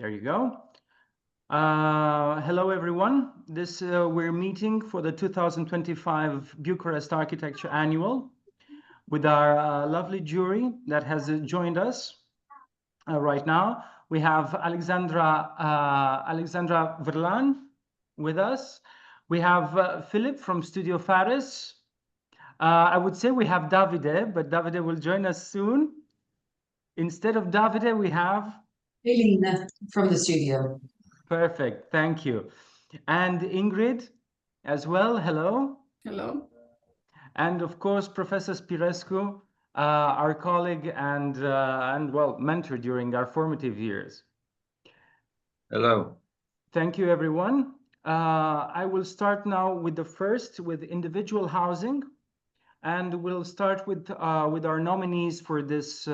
There you go. Hello, everyone. We're meeting for the 2025 Bucharest Architecture Annual with our lovely jury that has joined us right now. We have Alexandra Verlan with us. We have Philip from Studio Fares. I would say we have Davide, but Davide will join us soon. Instead of Davide, we have Elena from the studio. Perfect, thank you. And Ingrid as well, hello. Hello. And of course, Professor Spirescu, our colleague and well, mentor during our formative years. Hello. Thank you, everyone. I will start now with with individual housing, and we'll start with our nominees for this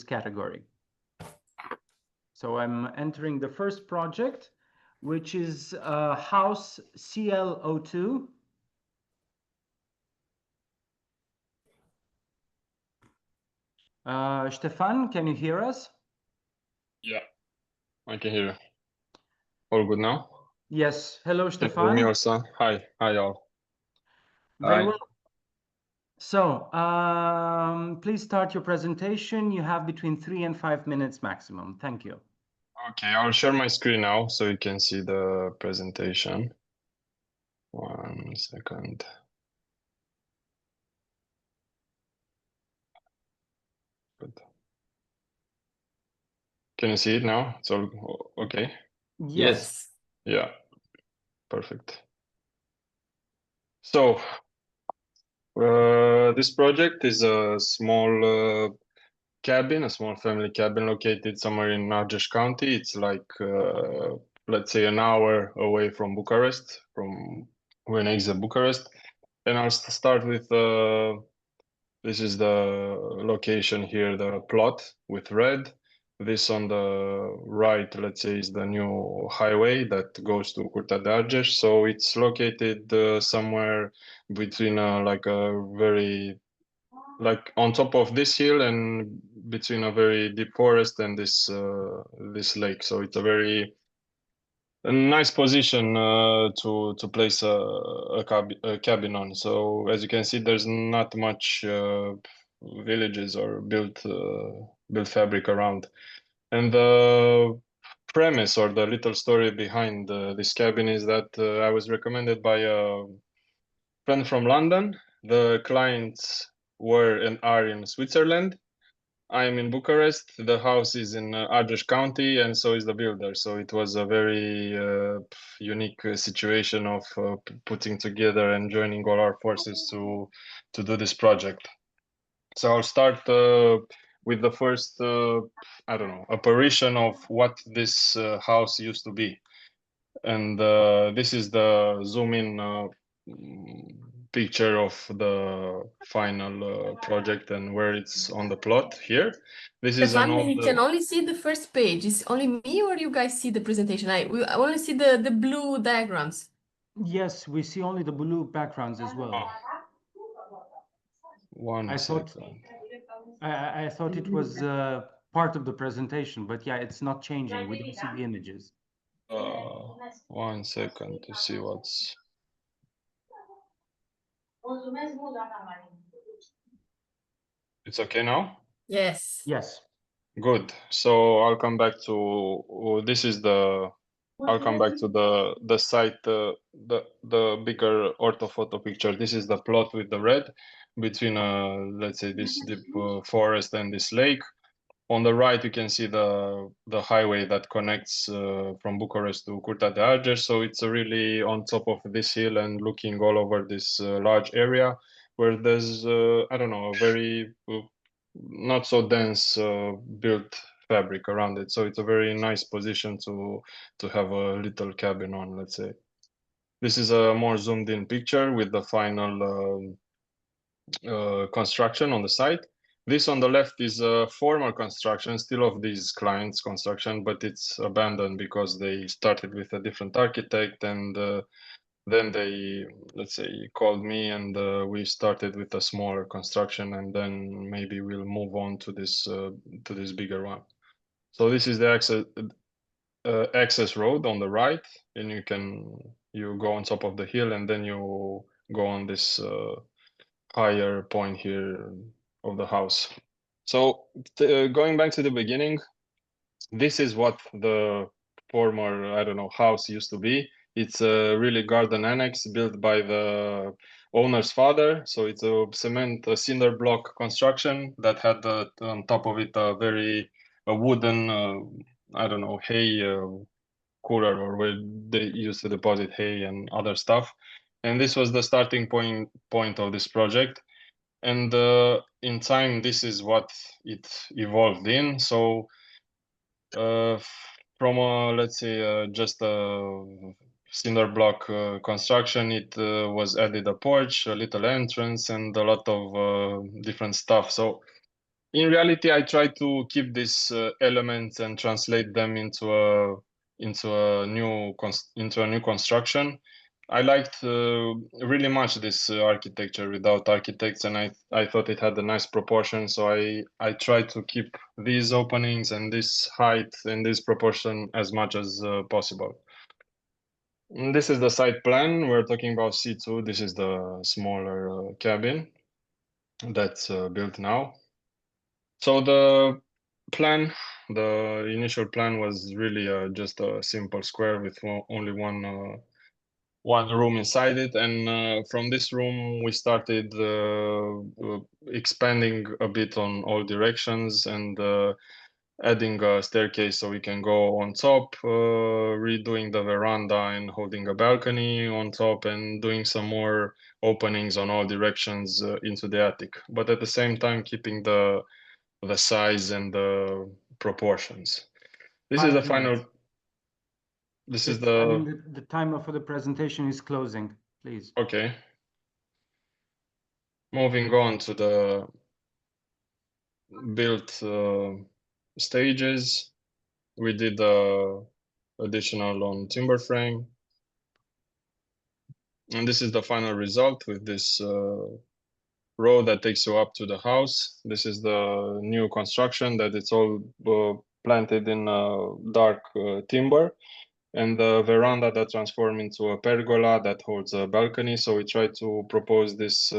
category. So I'm entering the first project, which is House CL02. Stefan, can you hear us? Yeah, I can hear you. All good now? Yes. Hello, Stefan. Can you hear me also? Hi all. Very well. So please start your presentation. You have between 3 and 5 minutes maximum. Thank you. Okay, I'll share my screen now so you can see the presentation. 1 second. Good. Can you see it now? It's all okay? Yes. Yeah, perfect. So this project is a small cabin, a small family cabin located somewhere in Argeș County. It's like, let's say, an hour away from Bucharest, from when I exit Bucharest. And I'll start with, this is the location here, the plot with red. This on the right, let's say, is the new highway that goes to Curtea de Argeș. So it's located somewhere between like on top of this hill and between a very deep forest and this lake. So it's a nice position to place a cabin on. So as you can see, there's not much villages or built fabric around. And the premise or the little story behind this cabin is that I was recommended by a friend from London. The clients were and are in Switzerland. I'm in Bucharest. The house is in Argeș County, and so is the builder. So it was a very unique situation of putting together and joining all our forces to do this project. So I'll start with the first, I don't know, apparition of what this house used to be. And this is the zoom-in picture of the final project and where it's on the plot here. This is an old... We can only see the first page. Is only me or you guys see the presentation? I only see the blue diagrams. Yes, we see only the blue backgrounds as well. One second. I thought it was part of the presentation, but yeah, it's not changing. We don't see the images. 1 second to see what's... It's okay now? Yes. Yes. Good. So I'll come back to this is the... I'll come back to the site, the bigger orthophoto picture. This is the plot with the red between let's say this deep forest and this lake. On the right, you can see the highway that connects from Bucharest to Curtea de Argeș. So it's really on top of this hill and looking all over this large area where there's, I don't know, a very not so dense built fabric around it. So it's a very nice position to have a little cabin on, let's say. This is a more zoomed in picture with the final construction on the site. This on the left is a former construction, still of these clients' construction, but it's abandoned because they started with a different architect, and then they, let's say, called me, and we started with a smaller construction, and then maybe we'll move on to this bigger one. So this is the access road on the right, and you go on top of the hill, and then you go on this higher point here of the house. So going back to the beginning, this is what the former, I don't know, house used to be. It's a really garden annex built by the owner's father. So it's a cinder block construction that had on top of it a wooden, I don't know, hay cooler, or where they used to deposit hay and other stuff. And this was the starting point of this project. And in time, this is what it evolved in. So from let's say just a cinder block construction, it was added a porch, a little entrance, and a lot of different stuff. So in reality, I try to keep these elements and translate them into a new construction. I liked really much this architecture without architects, and I thought it had a nice proportion. So I tried to keep these openings and this height and this proportion as much as possible. And this is the site plan. We're talking about C2. This is the smaller cabin that's built now. So the initial plan was really just a simple square with only one room inside it, and from this room we started expanding a bit on all directions and adding a staircase so we can go on top, redoing the veranda and holding a balcony on top, and doing some more openings on all directions into the attic, but at the same time keeping the size and the proportions. This is the final. This is the. I mean, the timer for the presentation is closing, please. Okay. Moving on to the built stages, we did additional on timber frame, and this is the final result with this road that takes you up to the house. This is the new construction that it's all planted in dark timber, and the veranda that transformed into a pergola that holds a balcony. So we try to propose this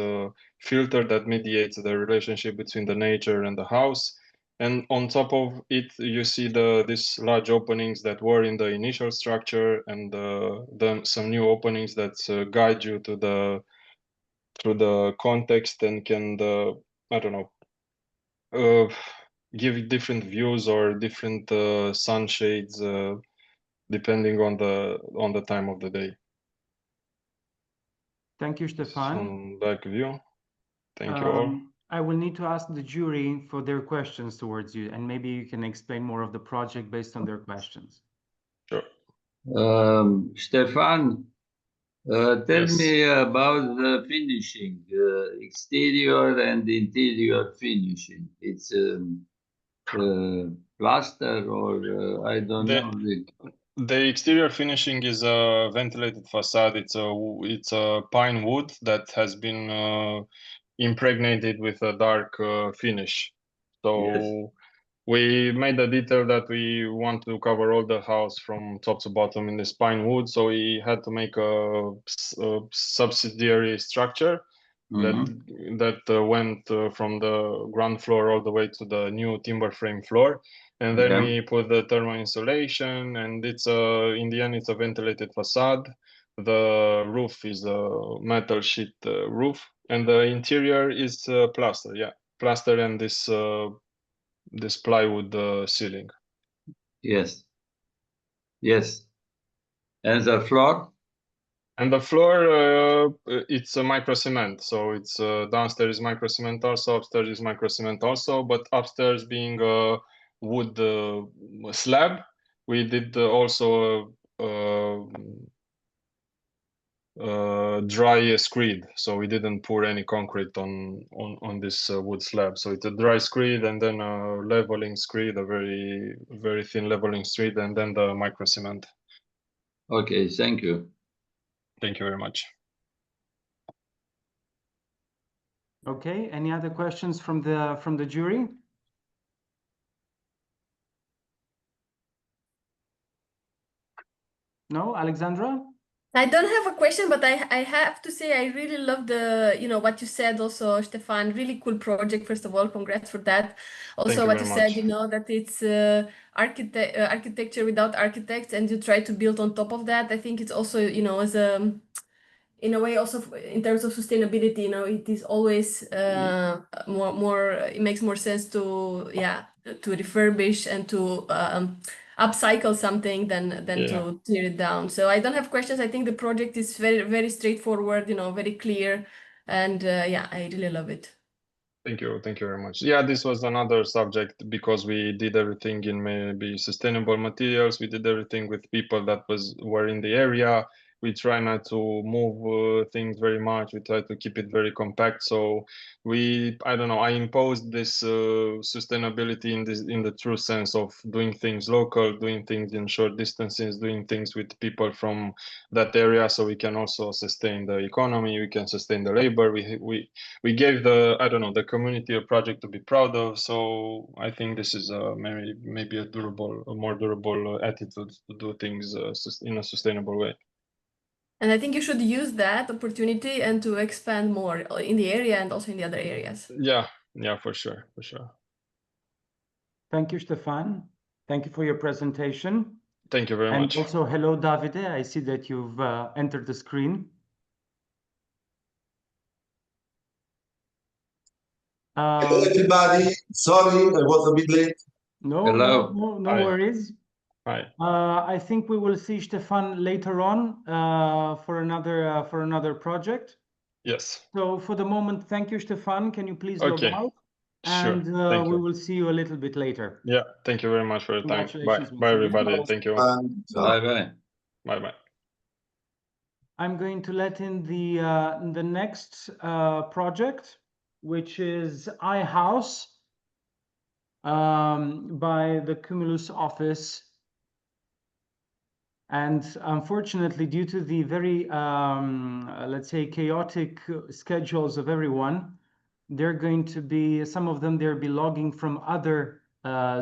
filter that mediates the relationship between the nature and the house. And on top of it, you see these large openings that were in the initial structure, and some new openings that guide you to the context and can, I don't know, give different views or different sunshades depending on the time of the day. Thank you, Stefan. Some back view. Thank you all. I will need to ask the jury for their questions towards you, and maybe you can explain more of the project based on their questions. Sure. Stefan, tell me about the finishing, exterior and interior finishing. It's plaster or I don't know. The exterior finishing is a ventilated facade. It's a pine wood that has been impregnated with a dark finish. So Yes. we made a detail that we want to cover all the house from top to bottom in this pine wood. So we had to make a subsidiary structure that went from the ground floor all the way to the new timber frame floor. And then we put the thermal insulation, and it's in the end, it's a ventilated facade. The roof is a metal sheet roof, and the interior is plaster. Yeah, plaster and this plywood ceiling. Yes. Yes. And the floor? And the floor, it's a micro cement. So it's downstairs is micro cement also, upstairs is micro cement also, but upstairs being a wood slab, we did also dry screed. So we didn't pour any concrete on this wood slab. So it's a dry screed and then a leveling screed, a very, very thin leveling screed, and then the micro cement. Okay, thank you. Thank you very much. Okay, any other questions from the jury? No, Alexandra? I don't have a question, but I have to say I really love the, what you said also, Stefan. Really cool project, first of all. Congrats for that. Also, you what very you said, much. that it's architecture without architects, and you try to build on top of that. I think it's also, as a, in a way, also in terms of sustainability, it is always more. It makes more sense to refurbish and to upcycle something than to tear it down. So I don't have questions. I think the project is very, very straightforward, very clear, and I really love it. Thank you very much. Yeah, this was another subject because we did everything in maybe sustainable materials. We did everything with people that were in the area. We try not to move things very much. We try to keep it very compact. So I don't know, I imposed this sustainability in the true sense of doing things local, doing things in short distances, doing things with people from that area, so we can also sustain the economy, we can sustain the labor. We gave the community a project to be proud of. So I think this is maybe a more durable attitude to do things in a sustainable way. And I think you should use that opportunity and to expand more in the area and also in the other areas. Yeah, for sure. Thank you, Stefan. Thank you for your presentation. Thank you very much. And also, hello, Davide. I see that you've entered the screen. Hello, everybody. Sorry, I was a bit late. No worries. Hi. I think we will see Stefan later on for another project. Yes. So for the moment, thank you, Stefan. Can you please log out? Sure. And we will see you a little bit later. Yeah. Thank you very much for your time. Congratulations. Bye, everybody. Thank you. Bye. Bye. I'm going to let in the next project, which is iHouse by the Cumulus office. And unfortunately, due to the very, let's say, chaotic schedules of everyone, some of them, they'll be logging from other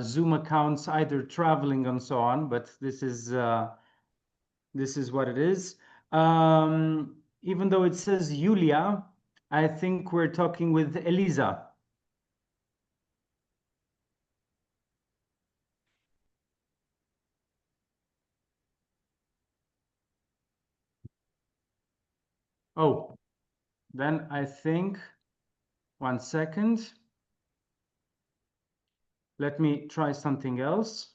Zoom accounts, either traveling and so on, but this is what it is. Even though it says Julia, I think we're talking with Elisa. Oh, then I think, 1 second. Let me try something else.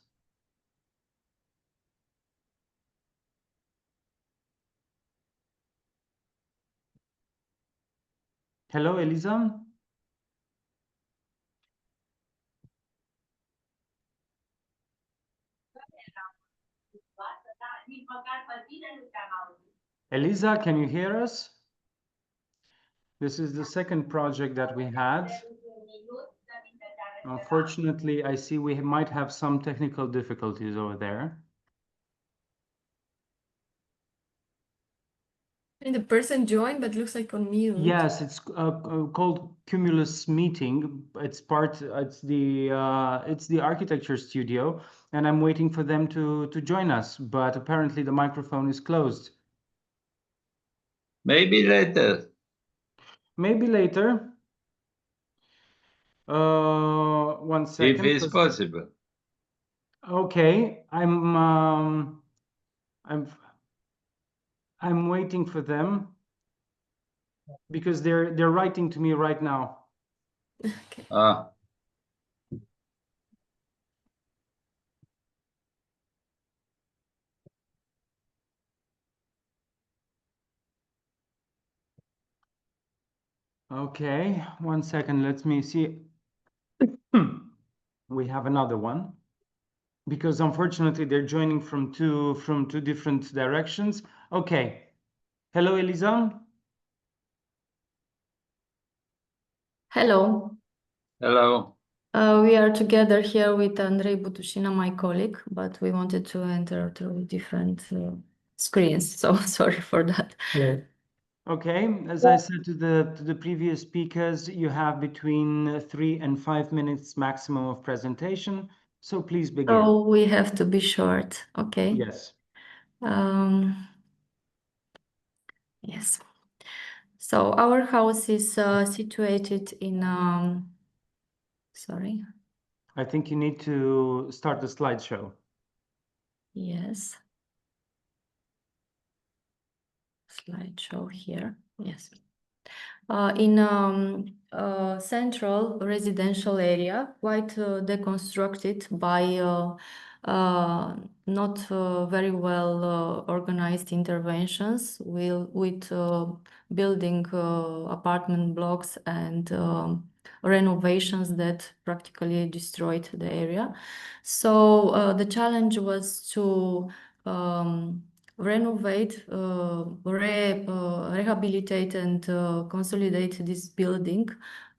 Hello, Elisa. Elisa, can you hear us? This is the second project that we had. Unfortunately, I see we might have some technical difficulties over there. And the person joined, but looks like on mute. Yes, it's called Cumulus Meeting. It's the architecture studio, and I'm waiting for them to join us. But apparently, the microphone is closed. Maybe later. Maybe later. 1 second. If it's possible. Okay, I'm waiting for them because they're writing to me right now. Okay. Okay, 1 second. Let me see. We have another one because unfortunately they're joining from two different directions. Okay. Hello, Elisa. Hello. Hello. We are together here with Andrei Butușina, my colleague, but we wanted to enter through different screens, so sorry for that. Yeah. Okay, as I said to the previous speakers, you have between 3 and 5 minutes maximum of presentation, so please begin. So we have to be short, okay? Yes. Yes. So our house is situated in, sorry, I think you need to start the slideshow. yes. Slideshow here, yes. In central residential area, quite deconstructed by not very well organized interventions with building apartment blocks and renovations that practically destroyed the area. So the challenge was to renovate, rehabilitate and consolidate this building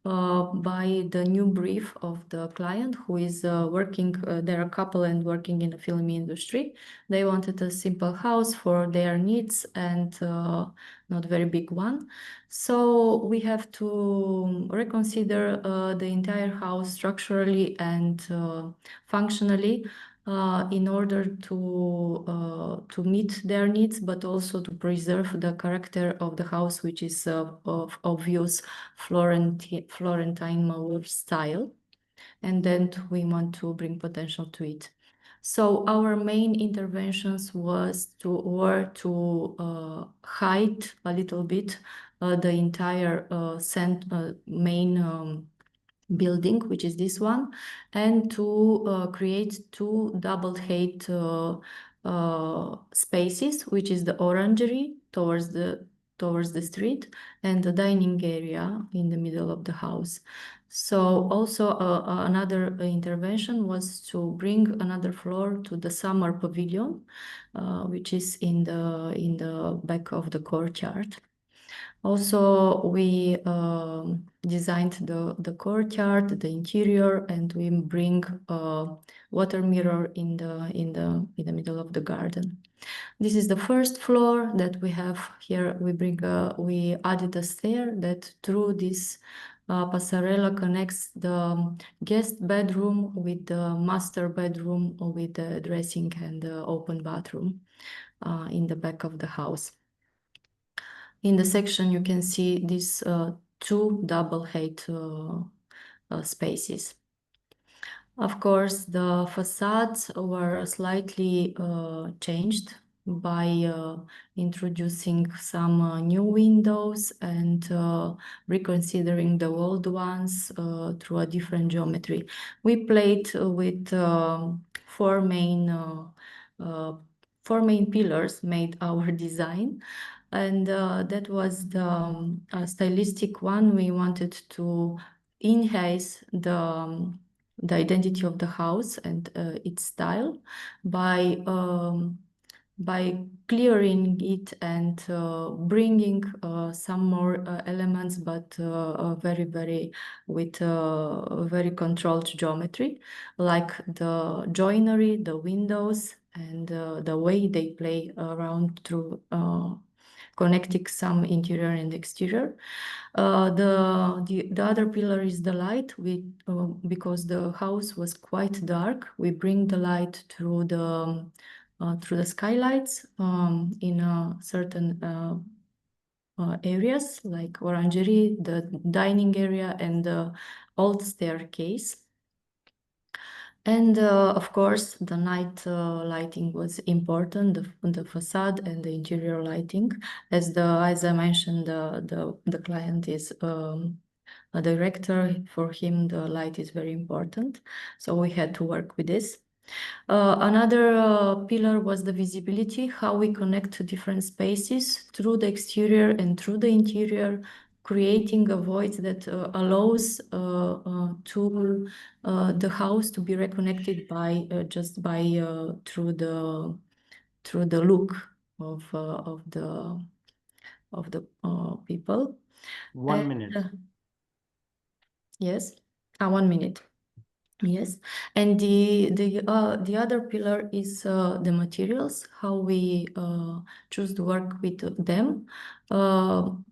by the new brief of the client who is working, they're a couple and working in the film industry. They wanted a simple house for their needs and not very big one. So we have to reconsider the entire house structurally and functionally in order to meet their needs, but also to preserve the character of the house, which is of obvious Florentine Mauer style. And then we want to bring potential to it. So our main interventions were to hide a little bit the entire main building, which is this one, and to create two double height spaces, which is the orangery towards the street and the dining area in the middle of the house. So also another intervention was to bring another floor to the summer pavilion, which is in the back of the courtyard. Also, we designed the courtyard, the interior, and we bring a water mirror in the middle of the garden. This is the first floor that we have here. We added a stair that through this passarella connects the guest bedroom with the master bedroom with the dressing and the open bathroom in the back of the house. In the section, you can see these two double height spaces. Of course, the facades were slightly changed by introducing some new windows and reconsidering the old ones through a different geometry. We played with four main pillars made our design. And that was the stylistic one. We wanted to enhance the identity of the house and its style by clearing it and bringing some more elements, but very with very controlled geometry, like the joinery, the windows, and the way they play around through connecting some interior and exterior. The other pillar is the light. Because the house was quite dark, we bring the light through the skylights in certain areas like orangery, the dining area, and the old staircase. And of course, the night lighting was important, the facade and the interior lighting. As I mentioned, the client is a director. For him, the light is very important. So we had to work with this. Another pillar was the visibility, how we connect to different spaces through the exterior and through the interior, creating a void that allows to the house to be reconnected by through the look of the people. 1 minute. Yes, 1 minute. Yes, and the other pillar is the materials, how we choose to work with them.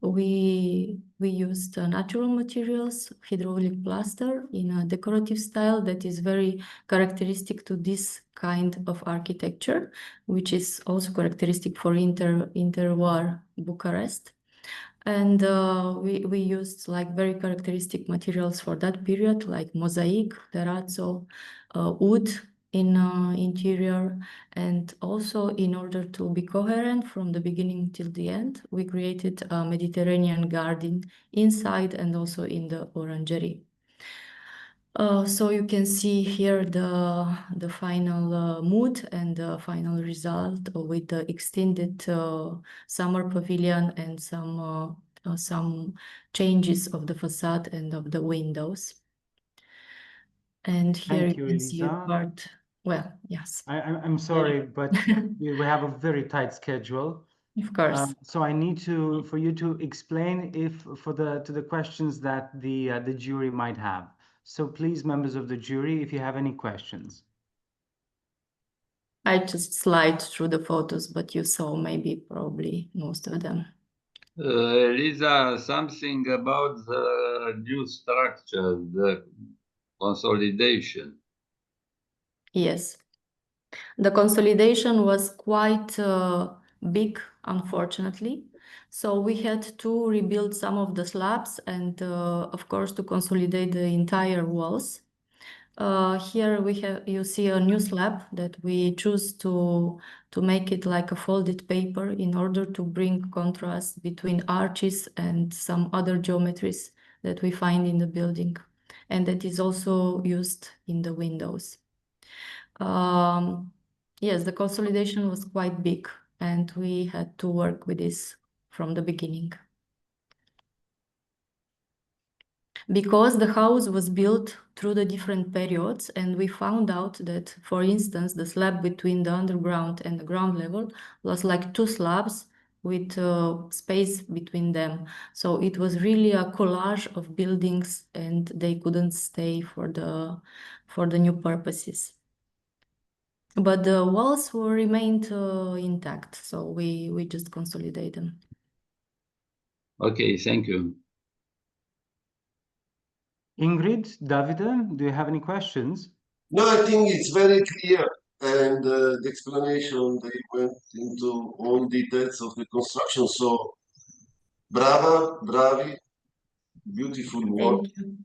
We used natural materials, hydraulic plaster in a decorative style that is very characteristic to this kind of architecture, which is also characteristic for interwar Bucharest. And we used like very characteristic materials for that period, like mosaic, terrazzo, wood in interior. And also in order to be coherent from the beginning till the end, we created a Mediterranean garden inside and also in the orangery. So you can see here the final mood and the final result with the extended summer pavilion and some changes of the facade and of the windows. And here Thank you you, can see a Elisa. part. Well, yes, I'm sorry, but we have a very tight schedule. of course. So I need for you to explain to the questions that the jury might have. So please, members of the jury, if you have any questions. I just slide through the photos, but you saw probably most of them. Elisa, something about the new structure, the consolidation. Yes. The consolidation was quite big, unfortunately. So we had to rebuild some of the slabs and, of course, to consolidate the entire walls. Here you see a new slab that we choose to make it like a folded paper in order to bring contrast between arches and some other geometries that we find in the building, and that is also used in the windows. Yes, the consolidation was quite big, and we had to work with this from the beginning. Because the house was built through the different periods, and we found out that, for instance, the slab between the underground and the ground level was like two slabs with space between them. So it was really a collage of buildings, and they couldn't stay for the new purposes. But the walls remained intact, so we just consolidate them. Okay, thank you. Ingrid, Davide, do you have any questions? No, I think it's very clear, and the explanation, they went into all details of the construction. So, bravi, beautiful work. Thank you.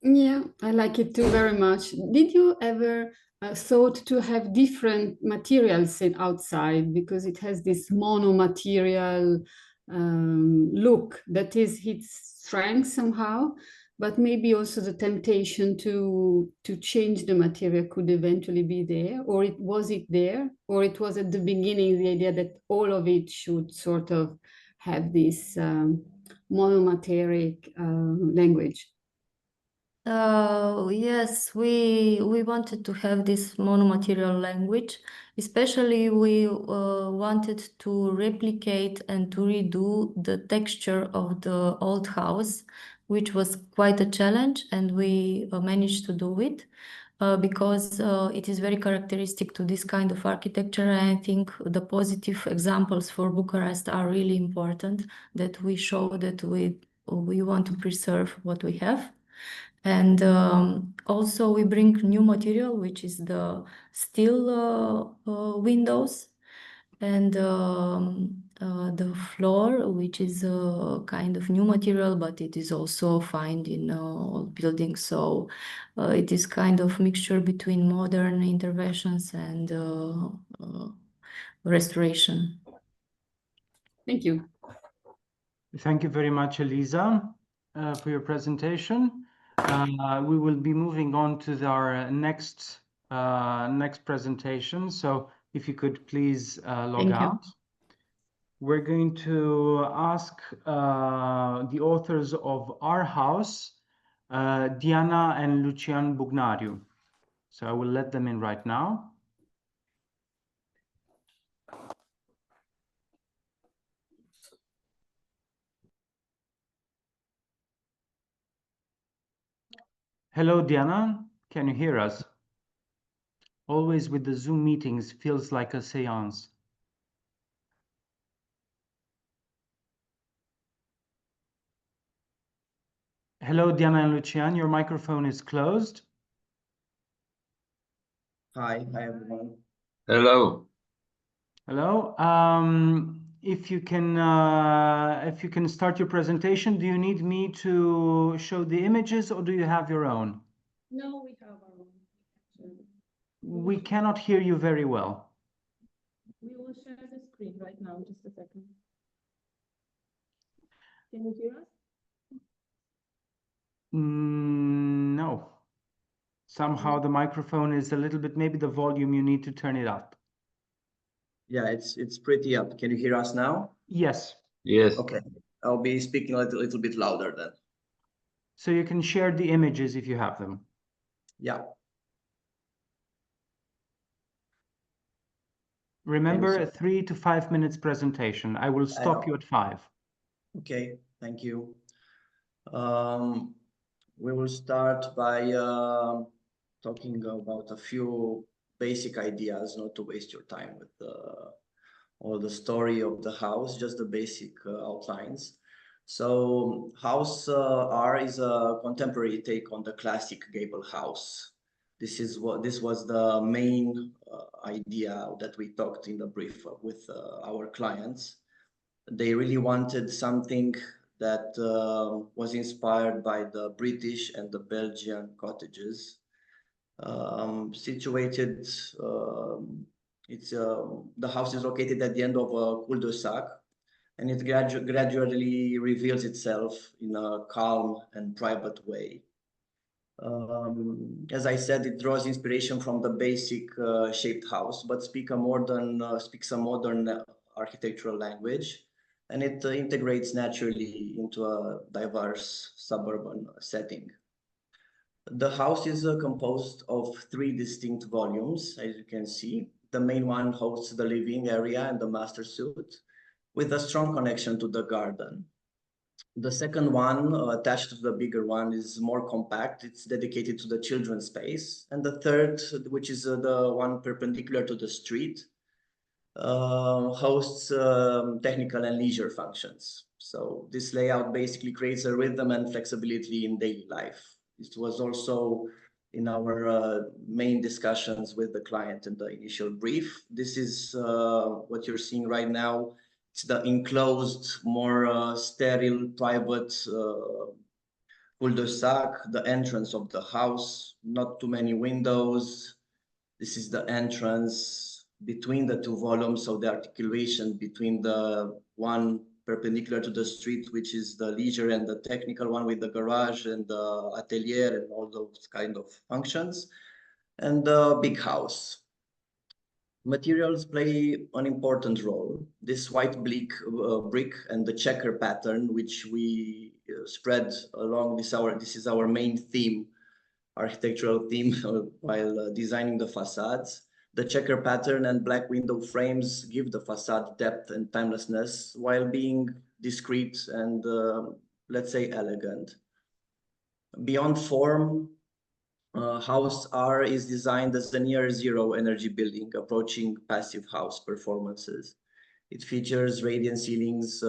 Yeah, I like it too very much. Did you ever thought to have different materials outside, because it has this mono-material look that is its strength somehow, but maybe also the temptation to change the material could eventually be there, or was it there, or it was at the beginning the idea that all of it should sort of have this monomateric language? Yes, we wanted to have this monomaterial language. Especially we wanted to replicate and to redo the texture of the old house, which was quite a challenge, and we managed to do it because it is very characteristic to this kind of architecture. And I think the positive examples for Bucharest are really important, that we show that we want to preserve what we have. And also we bring new material, which is the steel windows, and the floor, which is a kind of new material, but it is also found in old buildings. So it is kind of mixture between modern interventions and restoration. Thank you. Thank you very much, Elisa, for your presentation. We will be moving on to our next presentation. So if you could please log out. We're going to ask the authors of Our House, Diana and Lucian Bugnariu. So I will let them in right now. Hello, Diana. Can you hear us? Always with the Zoom meetings feels like a seance. Hello, Diana and Lucian, your microphone is closed. Hi everyone. Hello. Hello. If you can start your presentation, do you need me to show the images or do you have your own? No, we have our own. We cannot hear you very well. We will share the screen right now, just a second. Can you hear us? No. Somehow the microphone is a little bit, maybe the volume, you need to turn it up. Yeah, it's pretty up. Can you hear us now? Yes. Yes. Okay, I'll be speaking a little bit louder then. So you can share the images if you have them. Yeah. Remember, a 3 to 5 minutes presentation. I will stop you at 5. Okay, thank you. We will start by talking about a few basic ideas, not to waste your time with all the story of the house, just the basic outlines. So House R is a contemporary take on the classic gable house. This was the main idea that we talked in the brief with our clients. They really wanted something that was inspired by the British and the Belgian cottages. Situated, the house is located at the end of a cul-de-sac, and it gradually reveals itself in a calm and private way. As I said, it draws inspiration from the basic shaped house, but speaks a modern architectural language, and it integrates naturally into a diverse suburban setting. The house is composed of 3 distinct volumes, as you can see. The main one hosts the living area and the master suite, with a strong connection to the garden. The second one, attached to the bigger one, is more compact. It's dedicated to the children's space. And the third, which is the one perpendicular to the street, hosts technical and leisure functions. So this layout basically creates a rhythm and flexibility in daily life. It was also in our main discussions with the client in the initial brief. This is what you're seeing right now. It's the enclosed, more sterile, private cul-de-sac, the entrance of the house, not too many windows. This is the entrance between the 2 volumes, so the articulation between the one perpendicular to the street, which is the leisure, and the technical one with the garage and the atelier and all those kind of functions, and the big house. Materials play an important role. This white brick and the checker pattern, which we spread along this is our main theme, architectural theme, while designing the facades. The checker pattern and black window frames give the facade depth and timelessness while being discreet and, let's say, elegant. Beyond form, House R is designed as a near-zero energy building, approaching passive house performances. It features radiant ceilings,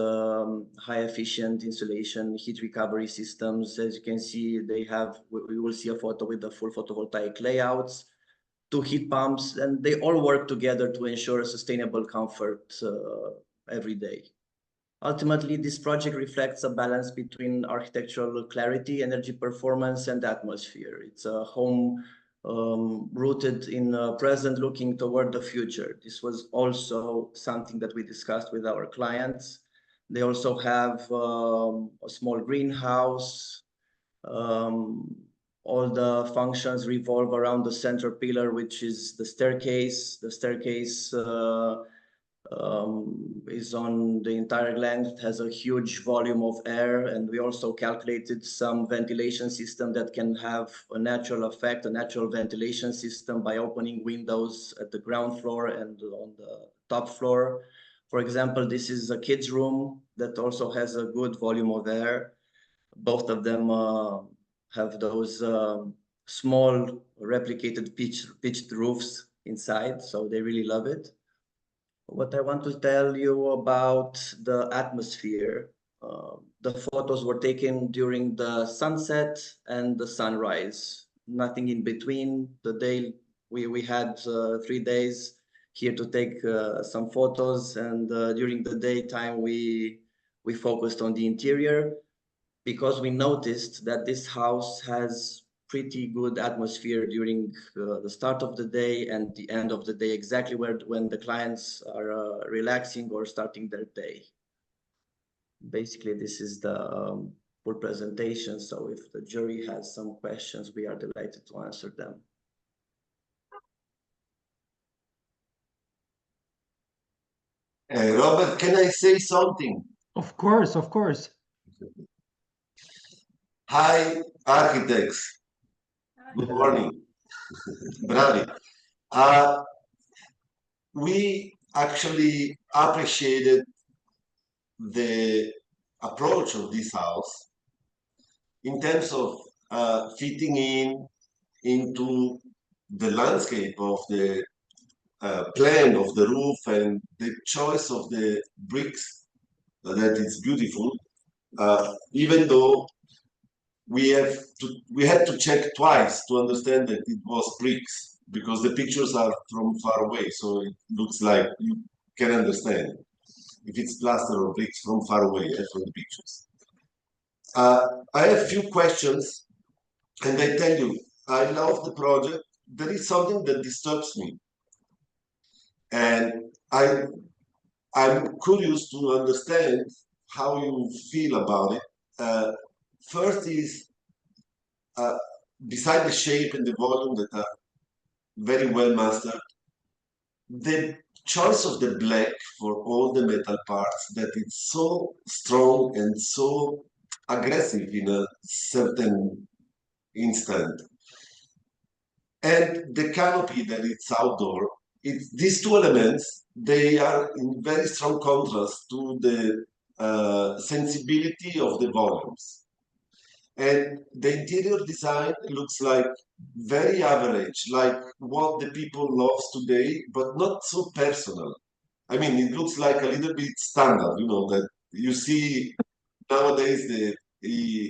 high-efficient insulation, heat recovery systems. As you can see, we will see a photo with the full photovoltaic layouts, 2 heat pumps, and they all work together to ensure sustainable comfort every day. Ultimately, this project reflects a balance between architectural clarity, energy performance, and atmosphere. It's a home rooted in present, looking toward the future. This was also something that we discussed with our clients. They also have a small greenhouse. All the functions revolve around the center pillar, which is the staircase. The staircase is on the entire length, has a huge volume of air, and we also calculated some ventilation system that can have a natural effect, a natural ventilation system by opening windows at the ground floor and on the top floor. For example, this is a kid's room that also has a good volume of air. Both of them have those small replicated pitched roofs inside, so they really love it. What I want to tell you about the atmosphere, the photos were taken during the sunset and the sunrise, nothing in between. The day we had 3 days here to take some photos, and during the daytime we focused on the interior, because we noticed that this house has pretty good atmosphere during the start of the day and the end of the day, exactly when the clients are relaxing or starting their day. Basically, this is the full presentation. So if the jury has some questions, we are delighted to answer them. Robert, can I say something? Of course, of course. Hi, architects. Good morning. Bravi. We actually appreciated the approach of this house in terms of fitting into the landscape of the plan of the roof and the choice of the bricks, that is beautiful, even though we had to check twice to understand that it was bricks, because the pictures are from far away, so it looks like you can understand if it's plaster or bricks from far away, from the pictures. I have a few questions, and I tell you, I love the project. There is something that disturbs me, and I'm curious to understand how you feel about it. First is, beside the shape and the volume that are very well mastered, the choice of the black for all the metal parts, that it's so strong and so aggressive in a certain instant. And the canopy that it's outdoor, these two elements, they are in very strong contrast to the sensibility of the volumes. And the interior design looks like very average, like what the people love today, but not so personal. I mean, it looks like a little bit standard, you know, that you see nowadays the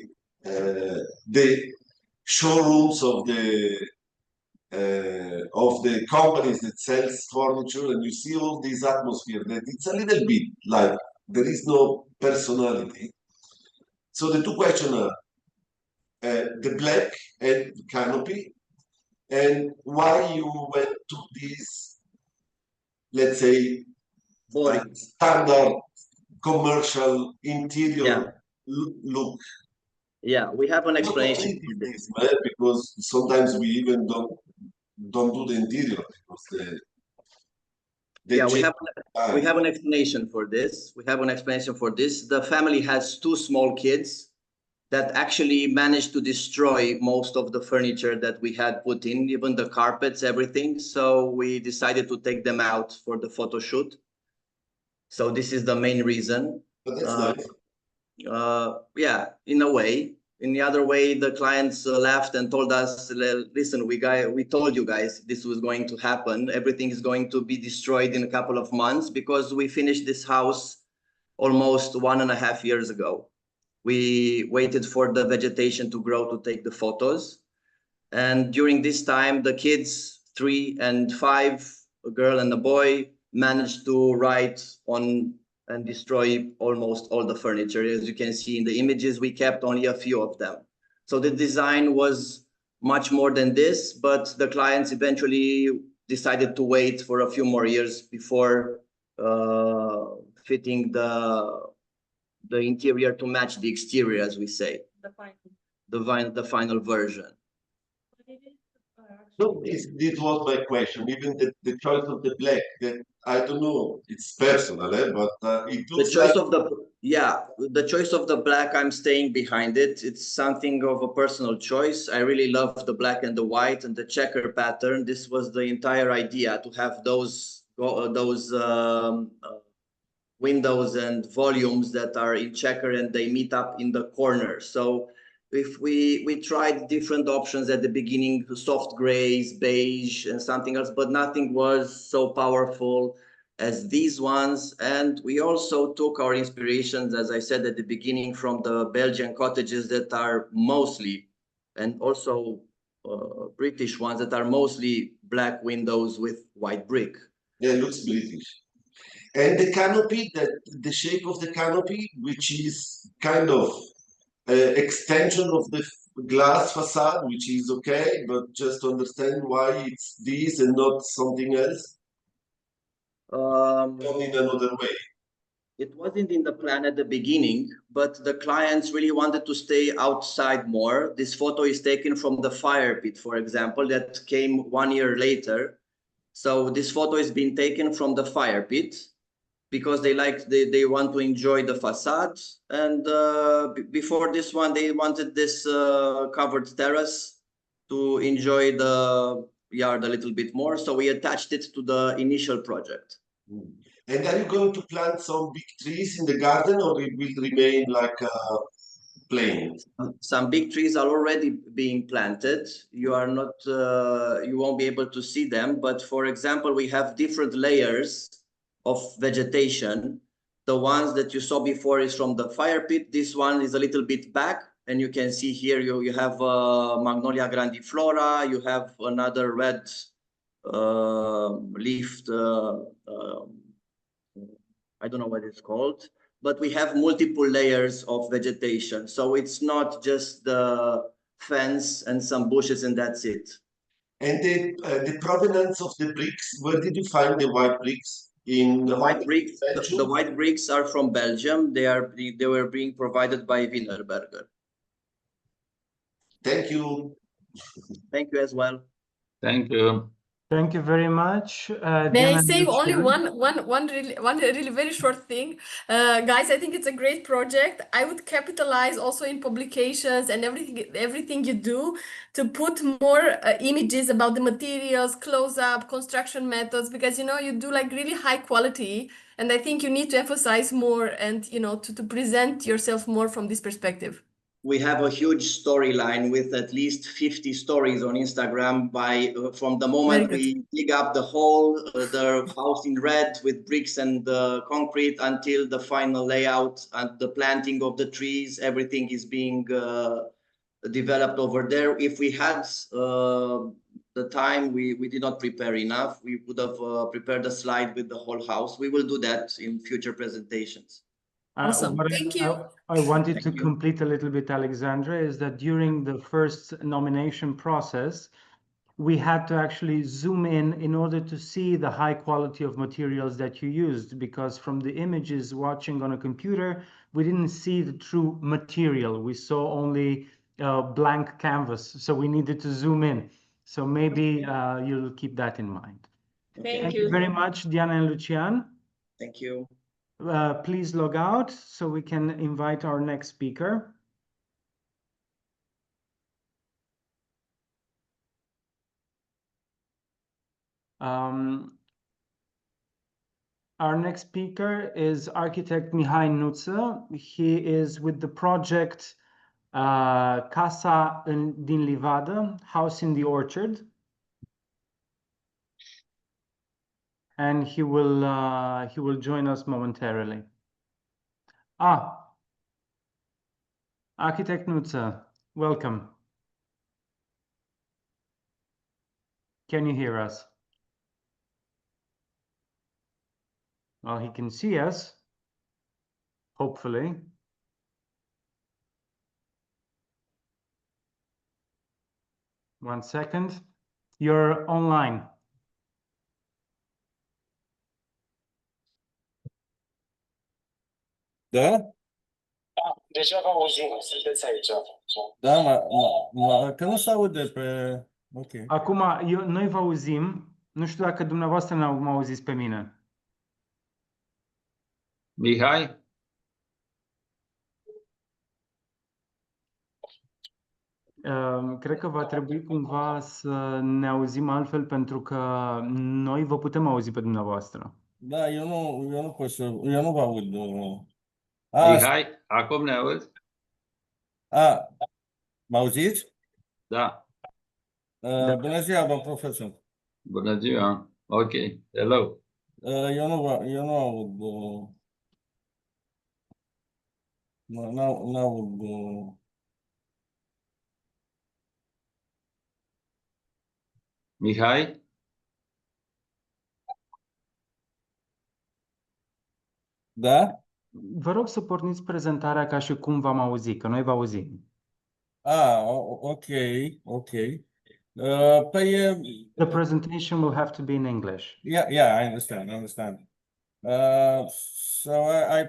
showrooms of the companies that sells furniture, and you see all this atmosphere that it's a little bit like there is no personality. So the two questions are, the black and canopy, and why you went to this, let's say, standard commercial interior look. Yeah, we have an explanation for this, because sometimes we even don't do the interior, because we have an explanation for this. We have an explanation for this. The family has 2 small kids that actually managed to destroy most of the furniture that we had put in, even the carpets, everything. So we decided to take them out for the photo shoot. So this is the main reason. But that's nice. Yeah, in a way. In the other way, the clients laughed and told us, listen, we told you guys this was going to happen. Everything is going to be destroyed in a couple of months, because we finished this house almost 1.5 years ago. We waited for the vegetation to grow to take the photos. And during this time, the kids, 3 and 5, a girl and a boy, managed to ride on and destroy almost all the furniture. As you can see in the images, we kept only a few of them. So the design was much more than this, but the clients eventually decided to wait for a few more years before fitting the interior to match the exterior, as we say. The final version. No, this was my question. Even the choice of the black, that I don't know, it's personal, but it looks the choice of the black, I'm staying behind it. It's something of a personal choice. I really love the black and the white and the checker pattern. This was the entire idea, to have those windows and volumes that are in checker and they meet up in the corner. So if we tried different options at the beginning, soft grays, beige, and something else, but nothing was so powerful as these ones. And we also took our inspirations, as I said at the beginning, from the Belgian cottages that are mostly, and also British ones that are mostly black windows with white brick. Yeah, it looks British. And the canopy, the shape of the canopy, which is kind of extension of the glass facade, which is okay, but just to understand why it's this and not something else. Done in another way. It wasn't in the plan at the beginning, but the clients really wanted to stay outside more. This photo is taken from the fire pit, for example, that came 1 year later. So this photo is being taken from the fire pit because they want to enjoy the facade. And before this one, they wanted this covered terrace to enjoy the yard a little bit more. So we attached it to the initial project. And are you going to plant some big trees in the garden, or it will remain like plain? Some big trees are already being planted. You are not, you won't be able to see them. But for example, we have different layers of vegetation. The ones that you saw before is from the fire pit. This one is a little bit back. And you can see here, you have Magnolia grandiflora. You have another red leafed, I don't know what it's called, but we have multiple layers of vegetation. So it's not just the fence and some bushes and that's it. And the provenance of the bricks, where did you find the white bricks? In The white bricks, the white bricks are from Belgium. They were being provided by Wienerberger. Thank you. Thank you as well. Thank you. Thank you very much. May I Diana say only Lucian. one really very short thing? Guys, I think it's a great project. I would capitalize also in publications and everything you do to put more images about the materials, close-up, construction methods, because, you know, you do like really high quality. And I think you need to emphasize more and, you know, to present yourself more from this perspective. We have a huge storyline with at least 50 stories on Instagram from the moment we dig up the hole, the house in red with bricks and concrete until the final layout and the planting of the trees. Everything is being developed over there. If we had the time, we did not prepare enough. We would have prepared a slide with the whole house. We will do that in future presentations. Awesome. Thank you. I wanted to complete a little bit, Alexandra, is that during the first nomination process, we had to actually zoom in order to see the high quality of materials that you used, because from the images watching on a computer, we didn't see the true material. We saw only blank canvas, so we needed to zoom in. So maybe you'll keep that in mind. Thank you very much, Diana and Lucian. Thank you. Please log out so we can invite our next speaker. Our next speaker is architect Mihai Nuță. He is with the project Casa din Livadă, House in the Orchard. And he will join us momentarily. Architect Nuță, welcome. Can you hear us? Well, he can see us, hopefully. One second. You're online. Da? Deja vă auzim, sunteți aici. Da, că nu se aude pe... Ok. Acum, noi vă auzim. Nu știu dacă dumneavoastră mă auziți pe mine. Mihai? Cred că va trebui cumva să ne auzim altfel, pentru că noi vă putem auzi pe dumneavoastră. Da, eu nu pot să... Eu nu vă aud. Mihai, acum ne auzi? Mă auziți? Da. Bună ziua, domn profesor. Bună ziua. Ok. Hello. Eu nu aud. N-aud. Mihai? Da? Vă rog să porniți prezentarea ca și cum v-am auzit, că noi vă auzim. Ok. The presentation will have to be in English. Yeah, I understand. So I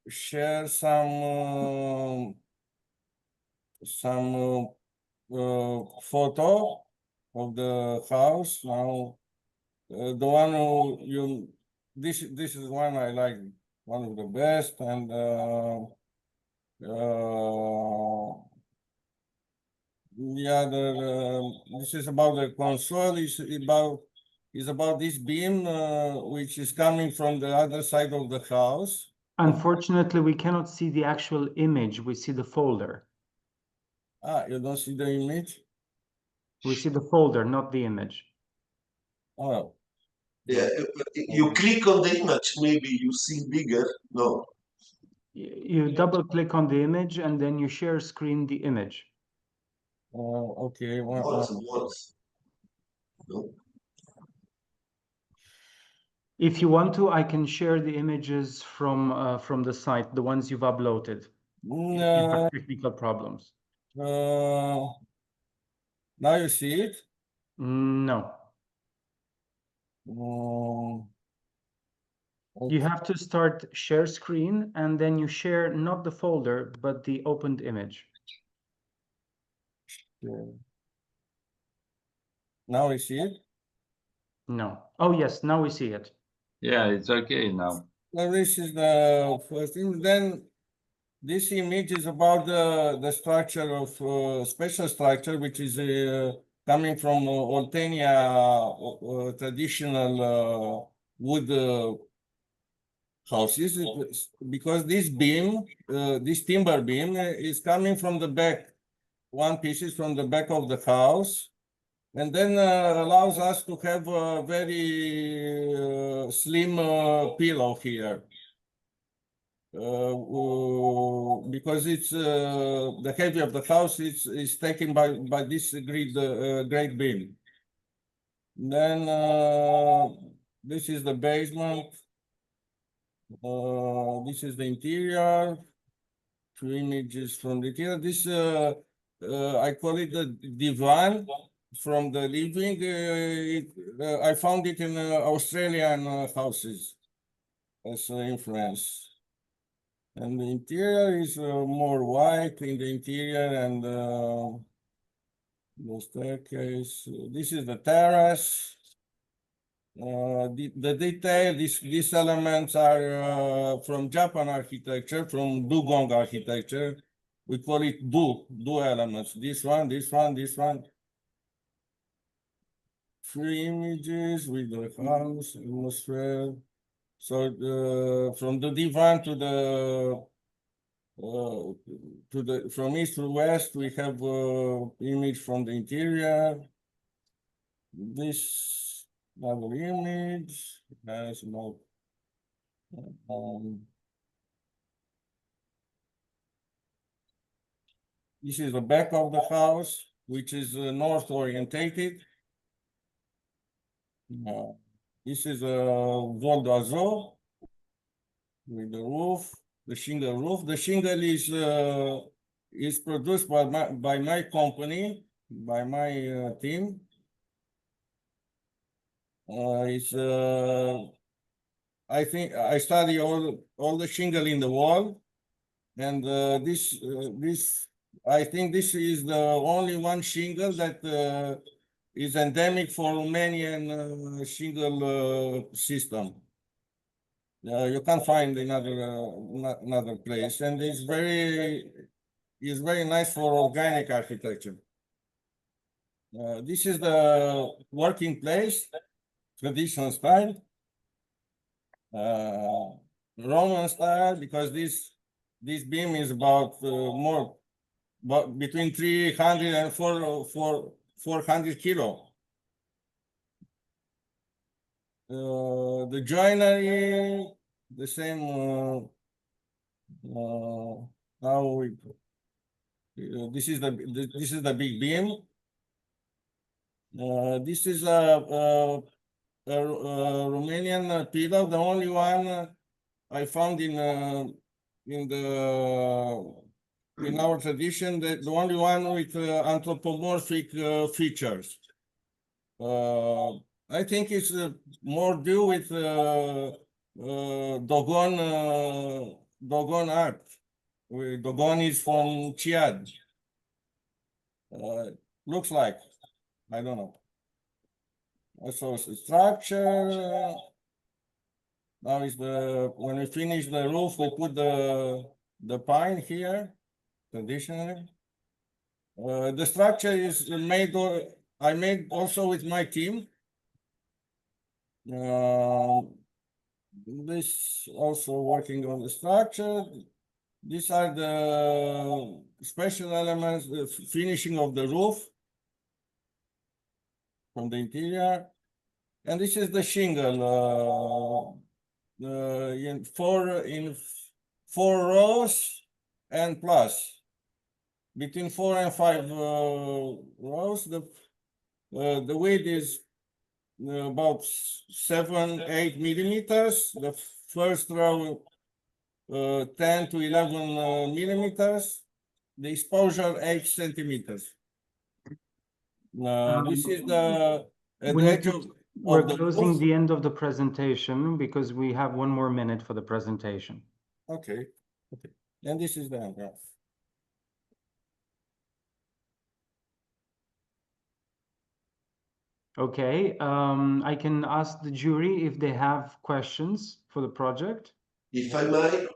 share some photo of the house now. The one this is one I like, one of the best, and this is about the console. Is about this beam which is coming from the other side of the house. Unfortunately, we cannot see the actual image. We see the folder. You don't see the image? We see the folder, not the image. Oh. Yeah, you click on the image, maybe you see bigger. No. You double click on the image and then you share screen the image. Okay. Once. No. If you want to, I can share the images from the site, the ones you've uploaded. If you have technical problems. Now you see it? No. You have to start share screen and then you share not the folder, but the opened image. Now we see it? No. Oh, yes, now we see it. Yeah, it's okay now. Well, this is the first thing. Then this image is about the structure of special structure, which is coming from Oltenia traditional wood houses, because this beam, this timber beam, is coming from the back. One piece is from the back of the house, and then allows us to have a very slim pillow here. Because it's the heavy of the house is taken by this great beam. Then this is the basement. This is the interior. Two images from the interior. This I call it the divan from the living. I found it in Australian houses as an influence. And the interior is more white in the interior, and the staircase. This is the terrace. The detail, these elements are from Japan architecture, from dugong architecture. We call it do elements. This one. Three images with the house, atmosphere. So from the divan to the from east to west, we have image from the interior. This another image has about this is the back of the house, which is north orientated. This is a vol d'oiseau with the roof, the shingle roof. The shingle is produced by my company, by my team. I think I study all the shingle in the wall, and this I think this is the only one shingle that is endemic for Romanian shingle system. You can't find another place, and it's very nice for organic architecture. This is the working place, traditional style, Roman style, because this beam is about more between 300 and 400 kilo. The joinery, the same. Now this is the big beam. This is a Romanian pillar, the only one I found in our tradition, the only one with anthropomorphic features. I think it's more due with Dogon art. Dogon is from Chiad. Looks like, I don't know. Also, it's a structure. Now is when we finish the roof, we put the pine here, traditionally. The structure is made, I made also with my team. This also working on the structure. These are the special elements, the finishing of the roof from the interior. And this is the shingle in four rows and plus. Between 4 and 5 rows, the width is about 7-8 millimeters. The first row 10 to 11 millimeters. The exposure 8 centimeters. This is the edge of we're closing the end of the presentation because we have 1 more minute for the presentation. Okay. Okay. And this is the end. Yeah. Okay, I can ask the jury if they have questions for the project. If I might.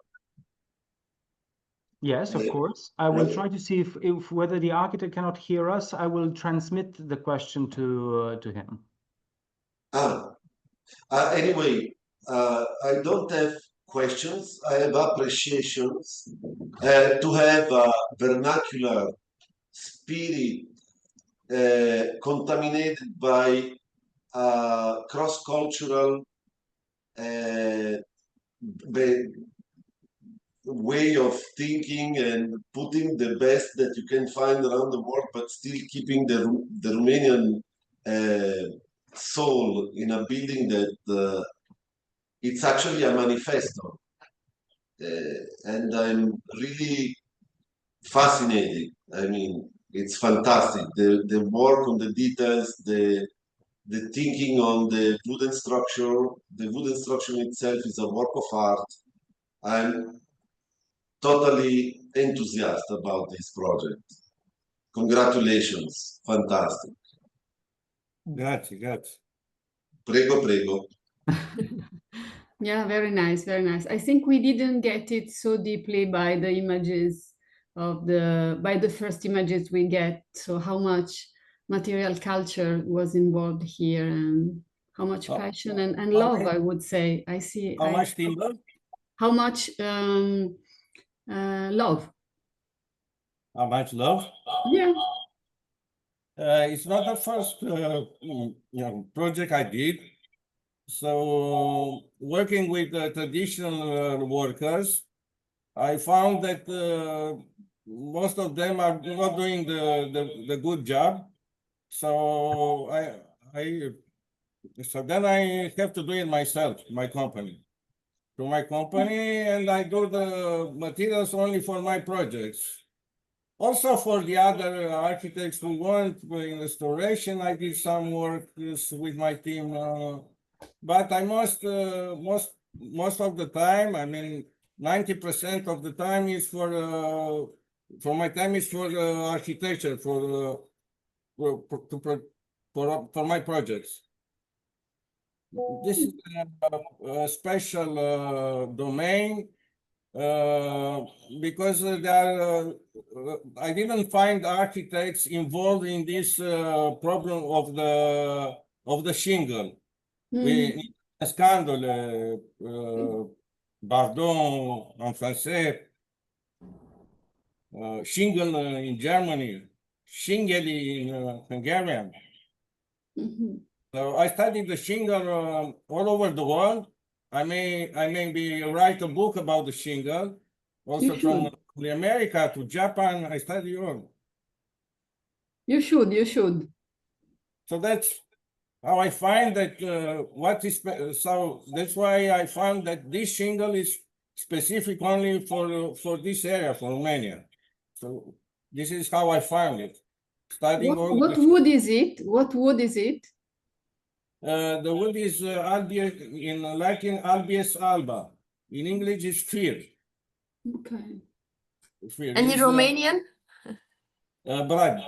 Yes, of course. I will try to see if whether the architect cannot hear us, I will transmit the question to him. Anyway, I don't have questions. I have appreciations to have a vernacular spirit contaminated by cross-cultural way of thinking and putting the best that you can find around the world, but still keeping the Romanian soul in a building that it's actually a manifesto. And I'm really fascinated. I mean, it's fantastic. The work on the details, the thinking on the wooden structure. The wooden structure itself is a work of art. I'm totally enthusiastic about this project. Congratulations. Fantastic. Grazie, grazie. Prego, prego. Yeah, very nice, very nice. I think we didn't get it so deeply by the images by the first images we get. So how much material culture was involved here and how much passion and love, I would say. I see. How much timber? How much love. How much love? Yeah. It's not the first project I did. So working with traditional workers, I found that most of them are not doing the good job. So so then I have to do it myself, my company. To my company, and I do the materials only for my projects. Also for the other architects who want in restoration, I did some work with my team. But I most of the time, I mean, 90% of the time is for my time is for architecture, for my projects. This is a special domain because I didn't find architects involved in this problem of the shingle. Scandole, pardon, en français. shingle in Germany, shingeli in Hungarian. So I studied the shingle all over the world. I may be write a book about the shingle, also from the America to Japan. I study all. You should. So that's how I find that so that's why I found that this shingle is specific only for this area, for Romania. So this is how I found it. Studying What wood is it? What wood is it? The wood is Albius in Latin Albius alba. In English is fir. Okay. Fir. And in Romanian? Brad.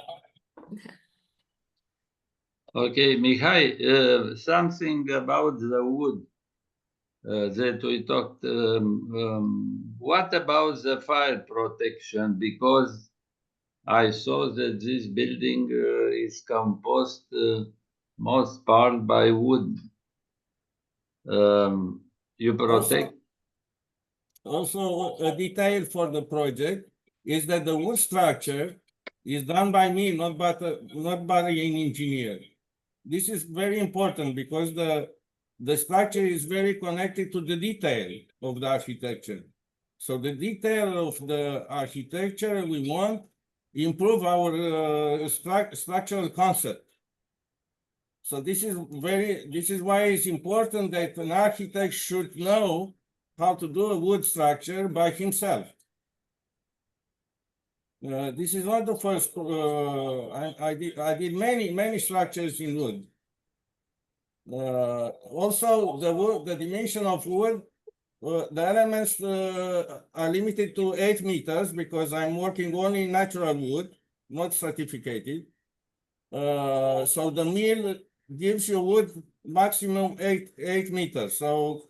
Okay, Mihai, something about the wood that we talked. What about the fire protection? Because I saw that this building is composed most part by wood. You protect? Also, a detail for the project is that the wood structure is done by me, not by an engineer. This is very important because the structure is very connected to the detail of the architecture. So the detail of the architecture we want improve our structural concept. So this is why it's important that an architect should know how to do a wood structure by himself. This is not the first. I did many structures in wood. Also, the dimension of wood, the elements are limited to 8 meters because I'm working only in natural wood, not certificated. So the mill gives you wood maximum 8 meters. So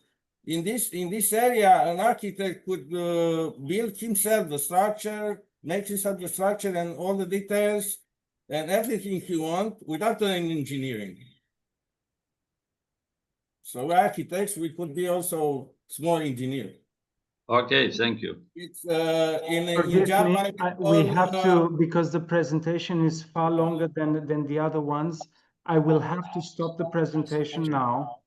in this area, an architect could build himself the structure, make himself the structure and all the details and everything he wants without an engineering. So architects, we could be also small engineers. Okay, thank you. It's Forgive me, we have to, because the presentation is far longer than the other ones. I will have to stop the presentation now.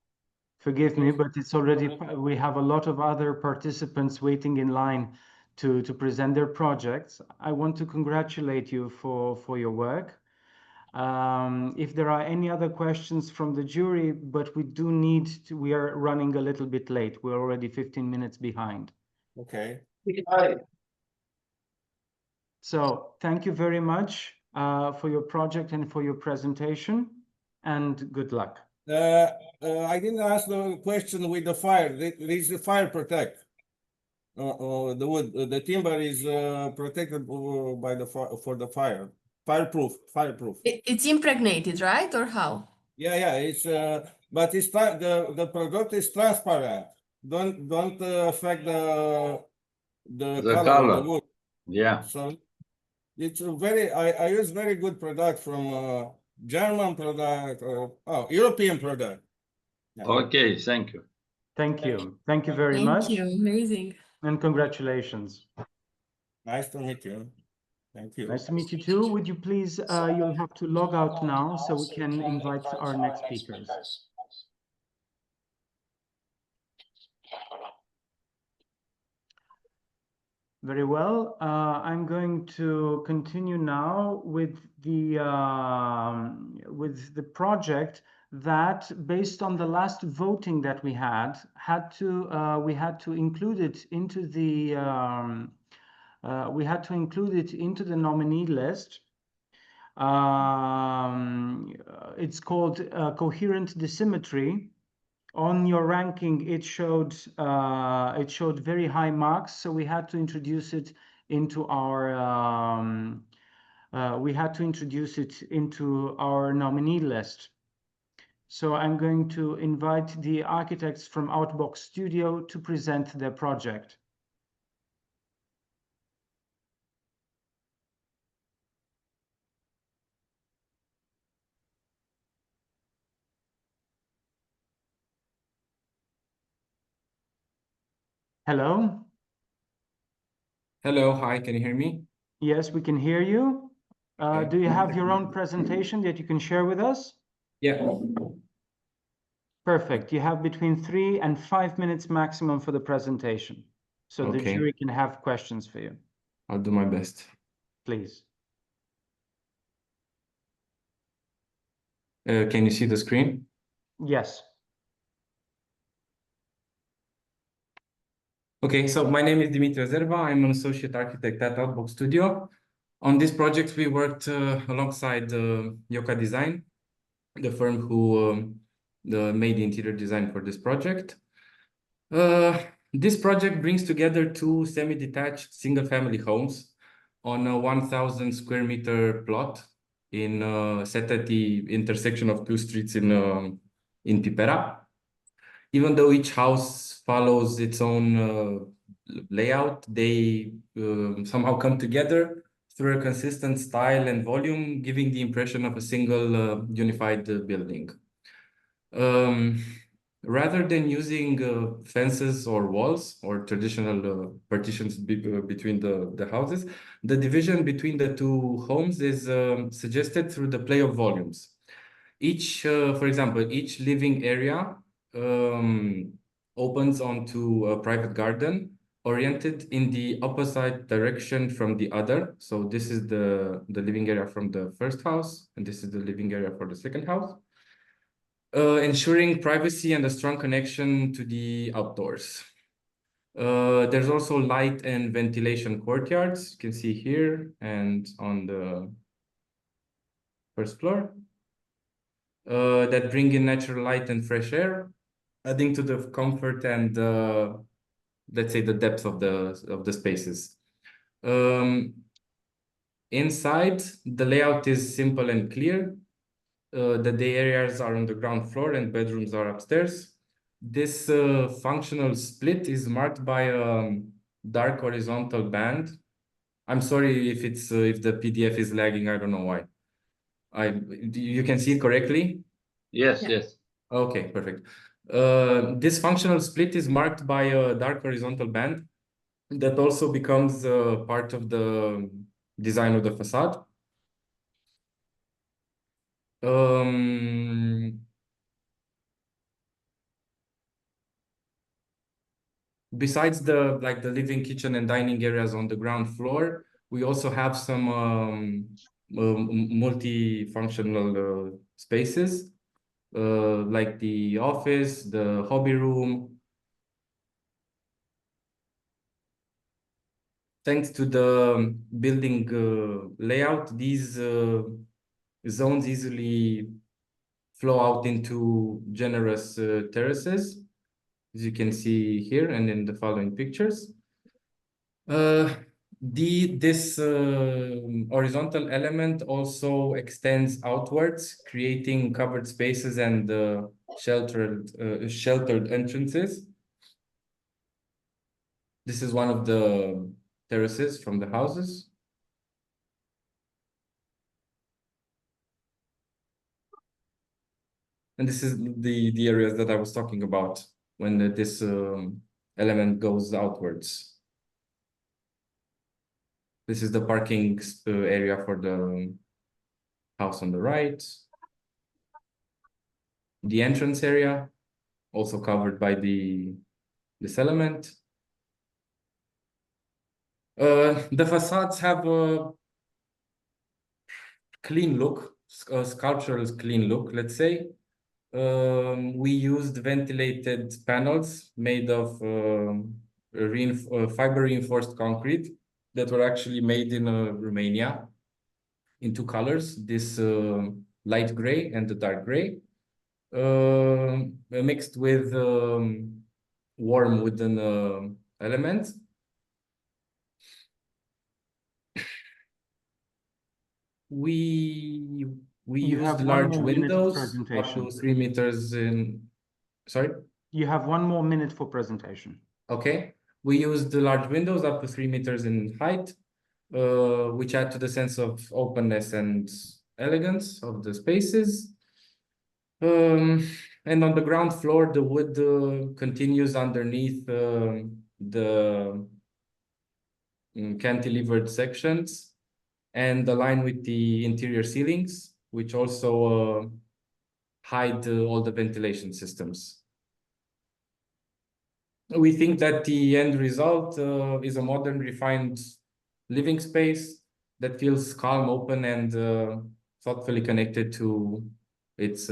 Forgive me, but it's already, we have a lot of other participants waiting in line to present their projects. I want to congratulate you for your work. If there are any other questions from the jury, but we do need to, we are running a little bit late. We're already 15 minutes behind. Okay. So thank you very much for your project and for your presentation, and good luck. I didn't ask the question with the fire. There is a fire protect. The wood, the timber is protected by the for the fire. Fireproof. It's impregnated, right? Or how? Yeah. It's but it's the product is transparent. Don't affect the color of the wood. Yeah. So it's a I use very good product from German product or European product. Yeah. Okay, thank you. Thank you. Thank you very much. Thank you. Amazing. And congratulations. Nice to meet you. Thank you. Nice to meet you too. Would you please, you'll have to log out now so we can invite our next speakers. Very well. I'm going to continue now with the project that, based on the last voting that we had to include it into the nominee list. It's called coherent dissymmetry. On your ranking, it showed very high marks, so we had to introduce it into our nominee list. So I'm going to invite the architects from Outbox Studio to present their project. Hello. Hello, hi, can you hear me? Yes, we can hear you. Do you have your own presentation that you can share with us? Yeah. Perfect. You have between 3 and 5 minutes maximum for the presentation. So the Okay. jury can have questions for you. I'll do my best. Please. Can you see the screen? Yes. Okay, so my name is Dimitri Zerva. I'm an associate architect at Outbox Studio. On this project, we worked alongside Yoka Design, the firm who made the interior design for this project. This project brings together two semi-detached single-family homes on a 1,000 square meter plot set at the intersection of two streets in Pipera. Even though each house follows its own layout, they somehow come together through a consistent style and volume, giving the impression of a single unified building. Rather than using fences or walls or traditional partitions between the houses, the division between the two homes is suggested through the play of volumes. For example, each living area opens onto a private garden oriented in the opposite direction from the other. So this is the living area from the first house, and this is the living area for the second house. Ensuring privacy and a strong connection to the outdoors. There's also light and ventilation courtyards, you can see here and on the first floor, that bring in natural light and fresh air, adding to the comfort and let's say the depth of the spaces. Inside, the layout is simple and clear. The day areas are on the ground floor and bedrooms are upstairs. This functional split is marked by a dark horizontal band. I'm sorry if the PDF is lagging. I don't know why. You can see it correctly? Yes, Yeah. yes. Okay, perfect. This functional split is marked by a dark horizontal band that also becomes part of the design of the facade. Besides the living, kitchen, and dining areas on the ground floor, we also have some multifunctional spaces, like the office, the hobby room. Thanks to the building layout, these zones easily flow out into generous terraces, as you can see here and in the following pictures. This horizontal element also extends outwards, creating covered spaces and sheltered entrances. This is one of the terraces from the houses. And this is the areas that I was talking about when this element goes outwards. This is the parking area for the house on the right. The entrance area, also covered by this element. The facades have a clean look, a sculptural clean look, let's say. We used ventilated panels made of fiber reinforced concrete that were actually made in Romania in two colors, this light gray and the dark gray, mixed with warm wooden elements. We used large windows up to 3 meters in. Sorry? You have 1 more minute for presentation. Okay. We used the large windows up to 3 meters in height, which add to the sense of openness and elegance of the spaces. And on the ground floor, the wood continues underneath the cantilevered sections, and align with the interior ceilings, which also hide all the ventilation systems. We think that the end result is a modern, refined living space that feels calm, open, and thoughtfully connected to its